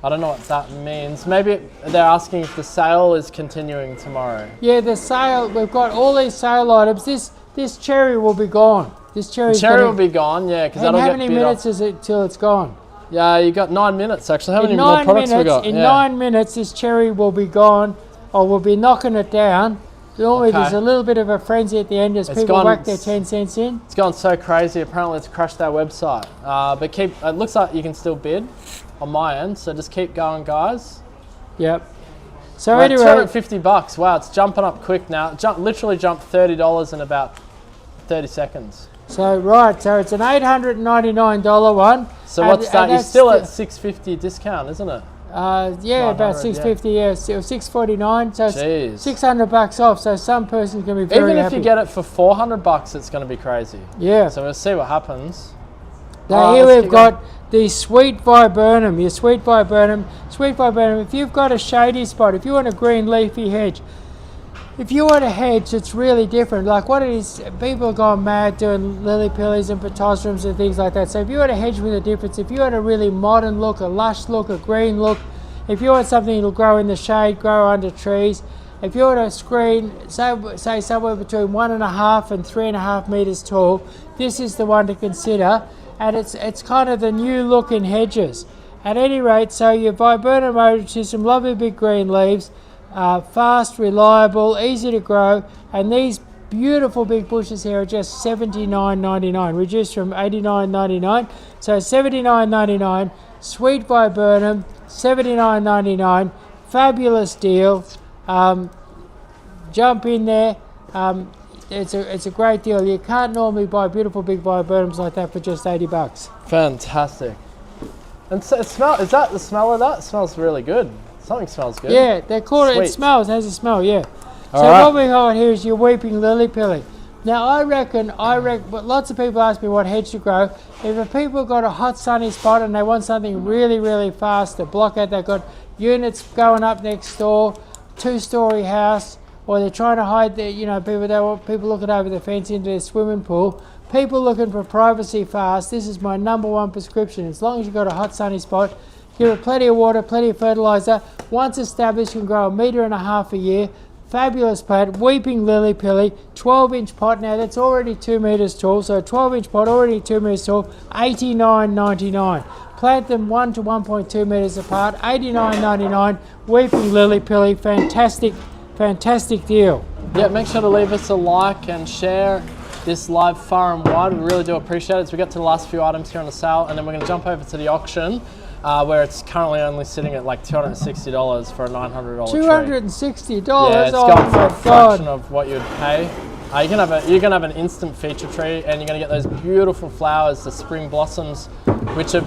I don't know what that means. Maybe they're asking if the sale is continuing tomorrow. Yeah, the sale. We've got all these sale items. This cherry will be gone. This cherry will be gone. Yeah, because that'll get how many minutes is it till it's gone? Yeah, you got 9 minutes actually. How many more products we got? In 9 minutes, this cherry will be gone, or we'll be knocking it down. Normally, there's a little bit of a frenzy at the end as people whack their 10 cents in. It's gone so crazy. Apparently, it's crashed our website. But it looks like you can still bid on my end. So just keep going, guys. Yep. So we're anyway, at $250. Wow, it's jumping up quick now. Literally jumped $30 in about 30 seconds. So so it's an $899 one. So what's that? You're still at $650 discount, isn't it? Yeah, about $650. Yeah, so $649. So Jeez. it's $600 off. So some person's gonna be very happy. Even if you get it for $400, it's gonna be crazy. Yeah. So we'll see what happens. Now here we've got the sweet viburnum. Your sweet viburnum. Sweet viburnum. If you've got a shady spot, if you want a green leafy hedge. If you want a hedge, it's really different. Like what it is, people are going mad doing lily pillies and pittosporums and things like that. So if you want a hedge with a difference, if you want a really modern look, a lush look, a green look, if you want something that'll grow in the shade, grow under trees, if you want a screen, say somewhere between 1.5 and 3.5 meters tall, this is the one to consider. And it's kind of the new look in hedges. At any rate, so your viburnum orange, some lovely big green leaves. Fast, reliable, easy to grow, and these beautiful big bushes here are just $79.99, reduced from $89.99. So $79.99, sweet viburnum, $79.99, fabulous deal. Jump in there. It's a great deal. You can't normally buy beautiful big viburnums like that for just $80. Fantastic. And so is that the smell of that? It smells really good. Something smells good. Yeah, they call it. It smells. Has a smell. Yeah. All so right. what we got here is your weeping lily pilly. Now I reckon. But lots of people ask me what hedge to grow. If a people got a hot sunny spot and they want something really, really fast to block out, they've got units going up next door, 2-story house, or they're trying to hide their, people. They want people looking over the fence into their swimming pool. People looking for privacy fast. This is my #1 prescription. As long as you've got a hot sunny spot. Give it plenty of water, plenty of fertilizer. Once established, you can grow 1.5 meters a year. Fabulous plant, weeping lily pilly, 12-inch pot. Now that's already 2 meters tall, so a 12-inch pot already 2 meters tall, $89.99. Plant them 1 to 1.2 meters apart, $89.99. Weeping lily pilly, fantastic deal. Yeah, make sure to leave us a like and share this live far and wide. We really do appreciate it. So we get to the last few items here on the sale, and then we're going to jump over to the auction. Where it's currently only sitting at like $260 for a $900 tree. $260? Yeah, it's gone for a fraction of what you'd pay. You're gonna have an instant feature tree, and you're gonna get those beautiful flowers, the spring blossoms, which are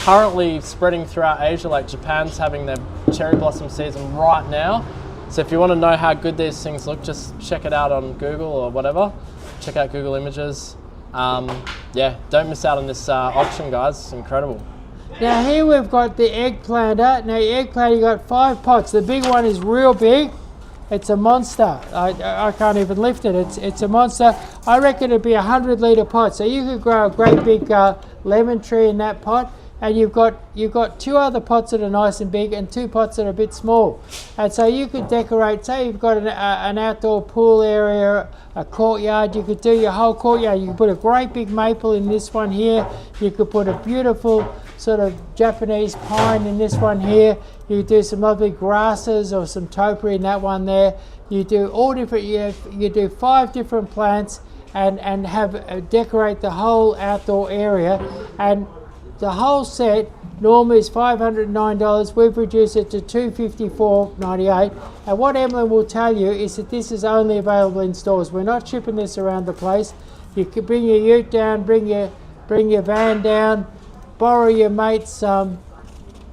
currently spreading throughout Asia. Like Japan's having their cherry blossom season right now. So if you want to know how good these things look, just check it out on Google or whatever. Check out Google Images. Yeah, don't miss out on this auction, guys. It's incredible. Now here we've got the eggplanter. Now your eggplanter, you got 5 pots. The big one is real big. It's a monster. I can't even lift it. It's a monster. I reckon it'd be a 100-litre pot. So you could grow a great big lemon tree in that pot. And you've got 2 other pots that are nice and big and 2 pots that are a bit small. And so you could decorate, say you've got an outdoor pool area, a courtyard, you could do your whole courtyard. You could put a great big maple in this one here. You could put a beautiful sort of Japanese pine in this one here. You could do some lovely grasses or some topiary in that one there. You do all different, you do 5 different plants and have decorate the whole outdoor area. And the whole set normally is $509. We've reduced it to $254.98. And what Emily will tell you is that this is only available in stores. We're not shipping this around the place. You can bring your ute down, bring your van down, borrow your mate's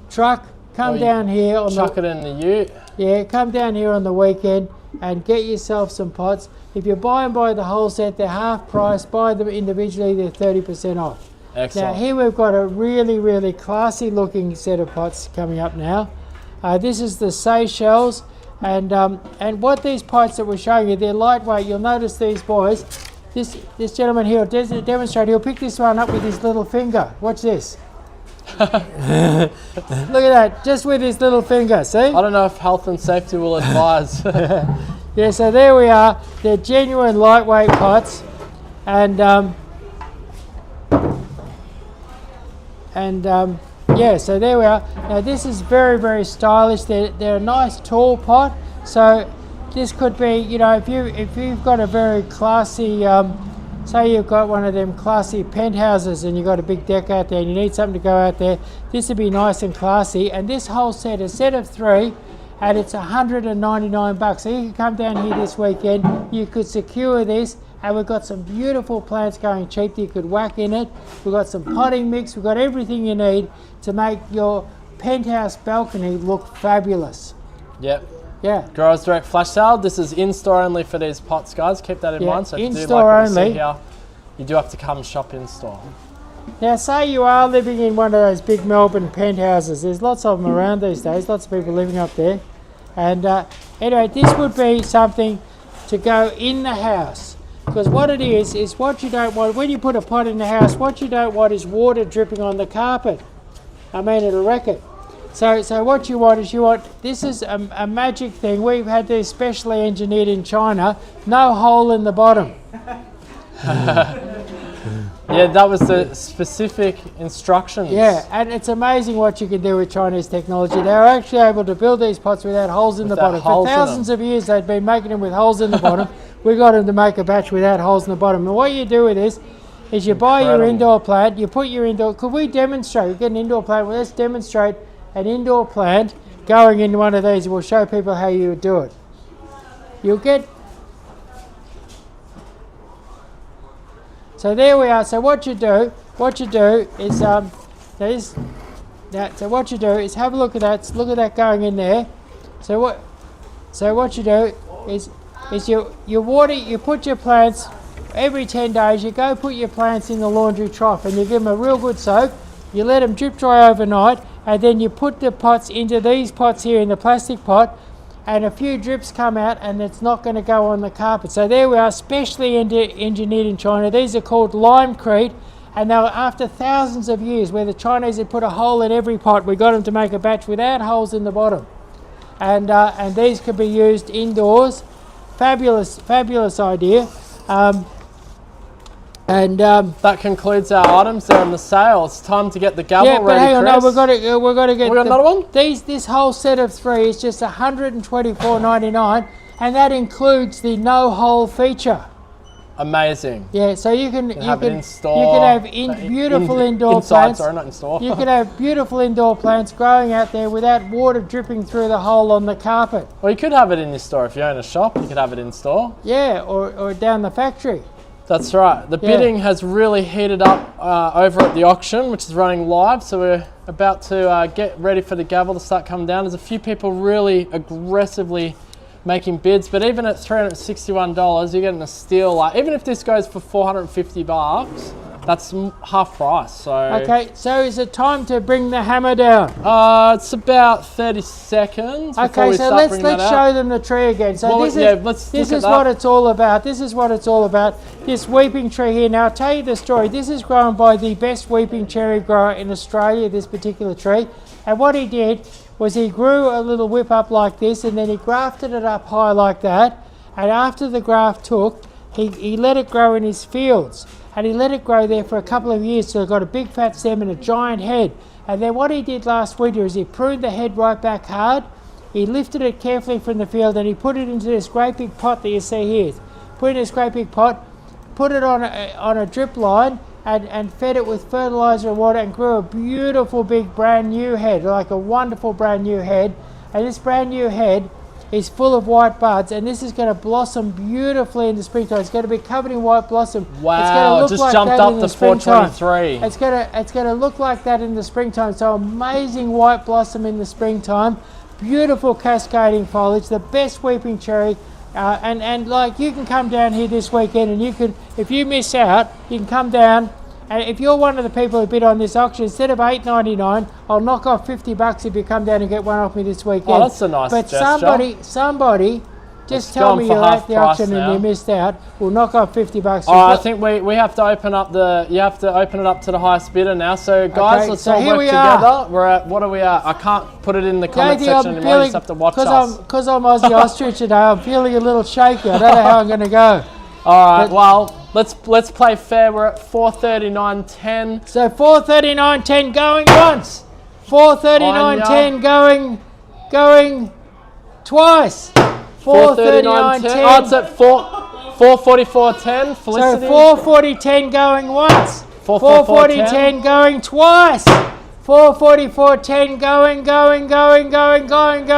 truck, come down here on chuck it in the ute. Yeah, come down here on the weekend and get yourself some pots. If you buy them by the whole set, they're half price. Buy them individually, they're 30% off. Excellent. Now here we've got a really, really classy looking set of pots coming up now. This is the Seychelles, and what these pots that we're showing you, they're lightweight. You'll notice these boys. This gentleman here will demonstrate. He'll pick this one up with his little finger. Watch this. Look at that, just with his little finger. See? I don't know if health and safety will advise. Yeah, so there we are. They're genuine lightweight pots, and yeah, so there we are. Now this is very, very stylish. They're a nice tall pot. So this could be, you know, if you've got a very classy, say you've got one of them classy penthouses and you've got a big deck out there and you need something to go out there, this would be nice and classy. And this whole set, a set of 3, and it's $199. So you can come down here this weekend, you could secure this, and we've got some beautiful plants going cheap that you could whack in it. We've got some potting mix, we've got everything you need to make your penthouse balcony look fabulous. Yep. Yeah. Growers Direct Flash Sale. This is in-store only for these pots, guys. Keep that in mind. So if you do in-store like what you only. see here, you do have to come shop in-store. Now say you are living in one of those big Melbourne penthouses. There's lots of them around these days, lots of people living up there. And anyway, this would be something to go in the house. Because what it is what you don't want, when you put a pot in the house, what you don't want is water dripping on the carpet. I mean, it'll wreck it. So what you want is this is a magic thing. We've had these specially engineered in China, no hole in the bottom. Yeah, that was the specific instructions. Yeah, and it's amazing what you can do with Chinese technology. They were actually able to build these pots without holes in the bottom. For thousands of years they'd been making them with holes in the bottom. We got them to make a batch without holes in the bottom. And what you do with this is you buy your indoor plant, you put your indoor, could we demonstrate, we get an indoor plant, well, let's demonstrate an indoor plant going in one of these. We'll show people how you would do it. You'll get, so there we are. So what you do is so what you do is have a look at that. Look at that going in there. So what you do is you water. You put your plants every 10 days. You go put your plants in the laundry trough and you give them a real good soak. You let them drip dry overnight, and then you put the pots into these pots here in the plastic pot, and a few drips come out and it's not going to go on the carpet. So there we are, specially engineered in China. These are called LimeCrete, and they were after thousands of years where the Chinese had put a hole in every pot. We got them to make a batch without holes in the bottom, and these could be used indoors. Fabulous idea. That concludes our items. They're on the sale. It's time to get the gavel ready. Yeah, but hang on, Chris. no, we've got to get. We got another one. This whole set of 3 is just $124.99, and that includes the no hole feature. Amazing. Yeah, so you can have it in store. You can have beautiful indoor inside, plants. Sorry, not in store. You can have beautiful indoor plants growing out there without water dripping through the hole on the carpet. Well, you could have it in your store if you own a shop. You could have it in store. Yeah, or down the factory. That's right. The bidding has really heated up over at the auction, which is running live. So we're about to get ready for the gavel to start coming down. There's a few people really aggressively making bids, but even at $361, you're getting a steal. Like, even if this goes for $450, that's half price. So okay, so is it time to bring the hammer down? It's about 30 seconds. Okay, so let's show them the tree again. So well, this is what it's all about. This is what it's all about. This weeping tree here. Now I'll tell you the story. This is grown by the best weeping cherry grower in Australia, this particular tree. And what he did was he grew a little whip up like this, and then he grafted it up high like that. And after the graft took, he let it grow in his fields. And he let it grow there for a couple of years till it got a big fat stem and a giant head. And then what he did last winter is he pruned the head right back hard. He lifted it carefully from the field and he put it into this great big pot that you see here. Put it in this great big pot, put it on a drip line, and fed it with fertilizer and water, and grew a beautiful big brand new head, like a wonderful brand new head. And this brand new head is full of white buds, and this is going to blossom beautifully in the springtime. It's going to be covered in white blossom. Wow, it's going to look just like jumped that up in to the springtime. 423. It's going to look like that in the springtime. So amazing white blossom in the springtime, beautiful cascading foliage, the best weeping cherry. And like, you can come down here this weekend, and you can, if you miss out, you can come down And if you're one of the people who bid on this auction, instead of $8.99, I'll knock off $50 if you come down and get one off me this weekend. Oh, that's a nice gesture. But somebody, just It's tell gone me for you're half at the price auction now. and you missed out. We'll knock off $50. I think we have to open up you have to open it up to the highest bidder now. So guys, Okay, let's so all here work we together. are. We're at, what are we at? I can't put it in the comment JD, section anymore. You just have to watch us. Because I'm Aussie Ostrich today, I'm feeling a little shaky. I don't know how I'm going to go. All right, well, let's play fair. We're at 439.10. So 439.10 going once. 439.10 going twice. 439.10. Oh, it's at 444.10. Felicity. So 440.10 going once. 440.10 going twice. 444.10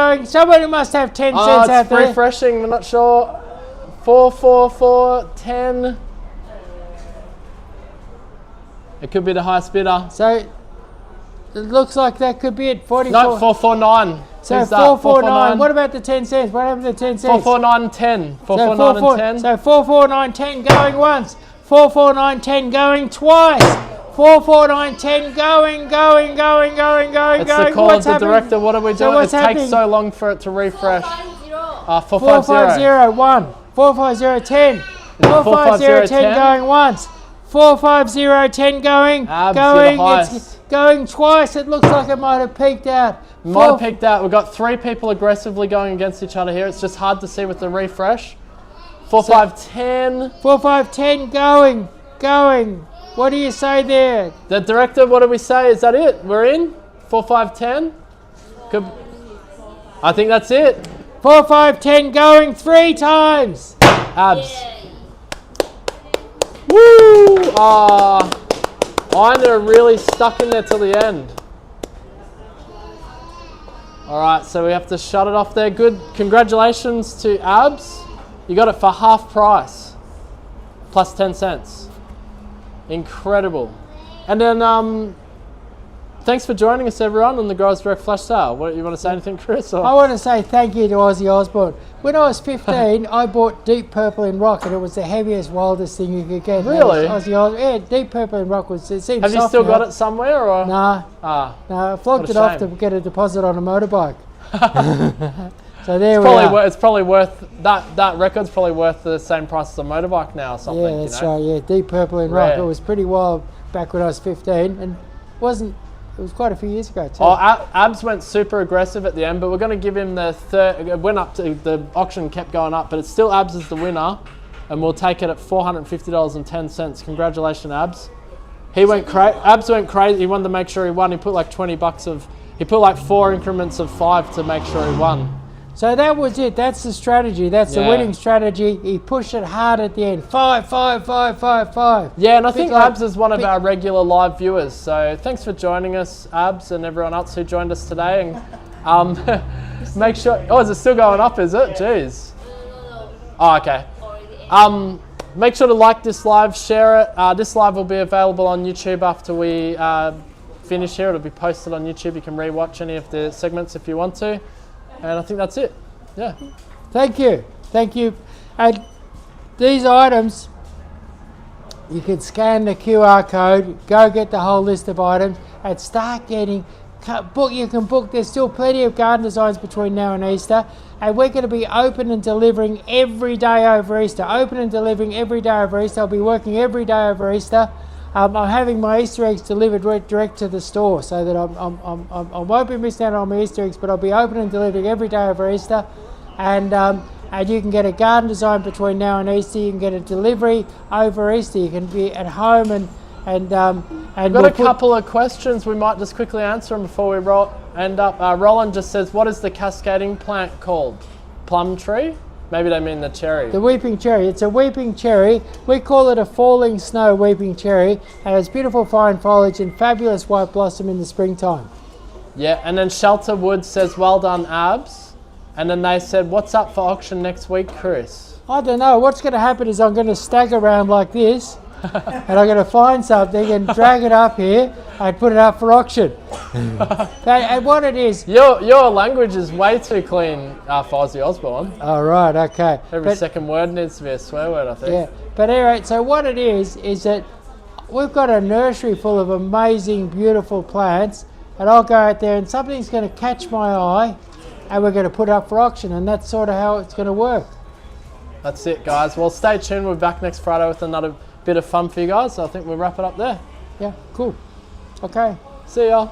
going. Somebody must have 10 cents out it's there. refreshing. We're not sure. 444.10. It could be the highest bidder. So it looks like that could be it. 44. No, 449. So Who's that? 449. What about the 10 cents? What happened to the 10 cents? 449.10. 449.10. So 449.10 going once. 449.10 going twice. 449.10 going. It's the call of the director. What are we doing? It takes so long for it to refresh. 450. 450.1. 450.10. 450.10 going once. 450.10 going. It's going twice. It looks like it might have peaked out. Might have peaked out. We've got 3 people aggressively going against each other here. It's just hard to see with the refresh. 4510. 4510 going. What do you say there? The director, what do we say? Is that it? We're in? 4510? Good. I think that's it. 4510 going 3 times. Abs. Woo! Mine are really stuck in there till the end. Alright, so we have to shut it off there. Good. Congratulations to Abs. You got it for half price. Plus 10 cents. Incredible. And then, thanks for joining us, everyone, on the Growers Direct Flash Sale. What, you want to say anything, Chris? Or? I want to say thank you to Ozzy Osbourne. When I was 15, I bought Deep Purple in Rock, and it was the heaviest, wildest thing you could get. Really? Ozzy Osbourne. Yeah, Deep Purple in Rock was. It seems. Have you still got it somewhere, or? Nah. No, I flogged it off to get a deposit on a motorbike. So there we are. It's probably worth that record's probably worth the same price as a motorbike now or something. Yeah, that's right. Yeah, Deep Purple in Rock. It was pretty wild back when I was 15, and it was quite a few years ago too. Abs went super aggressive at the end, but we're going to give him the third. It went up to the auction, kept going up, but it's still Abs as the winner, and we'll take it at $450.10. Congratulations, Abs. Abs went crazy. He wanted to make sure he won. He put like he put like 4 increments of 5 to make sure he won. So that was it. That's the strategy. That's the winning strategy. He pushed it hard at the end. 5, 5, 5, 5, 5. Yeah, and I think Abs is one of our regular live viewers. So thanks for joining us, Abs, and everyone else who joined us today. And make sure. Oh, is it still going up? Is it? Jeez. Oh, okay. Make sure to like this live, share it. This live will be available on YouTube after we finish here. It'll be posted on YouTube. You can rewatch any of the segments if you want to. And I think that's it. Yeah. Thank you. And these items, you can scan the QR code, go get the whole list of items, and start getting you can book. There's still plenty of garden designs between now and Easter, and we're going to be open and delivering every day over Easter. I'll be working every day over Easter. I'm having my Easter eggs delivered direct to the store, so that I won't be missing out on my Easter eggs, but I'll be open and delivering every day over Easter. And you can get a garden design between now and Easter. You can get a delivery over Easter. You can be at home and We've got a couple of questions. We might just quickly answer them before we end up. Roland just says, what is the cascading plant called? Plum tree? Maybe they mean the cherry. The weeping cherry. It's a weeping cherry. We call it a falling snow weeping cherry, and it's beautiful fine foliage and fabulous white blossom in the springtime. Yeah, and then Shelter Wood says, well done, Abs. And then they said, what's up for auction next week, Chris? I don't know. What's going to happen is I'm going to stagger around like this, and I'm going to find something and drag it up here and put it up for auction. And what it is... Your language is way too clean for Ozzy Osbourne. Oh, right, okay. Every second word needs to be a swear word, I think. Yeah, but anyway, so what it is that we've got a nursery full of amazing, beautiful plants, and I'll go out there and something's going to catch my eye, and we're going to put it up for auction, and that's sort of how it's going to work. That's it, guys. Well, stay tuned. We're back next Friday with another bit of fun for you guys. So I think we'll wrap it up there. Yeah, cool. Okay. See ya.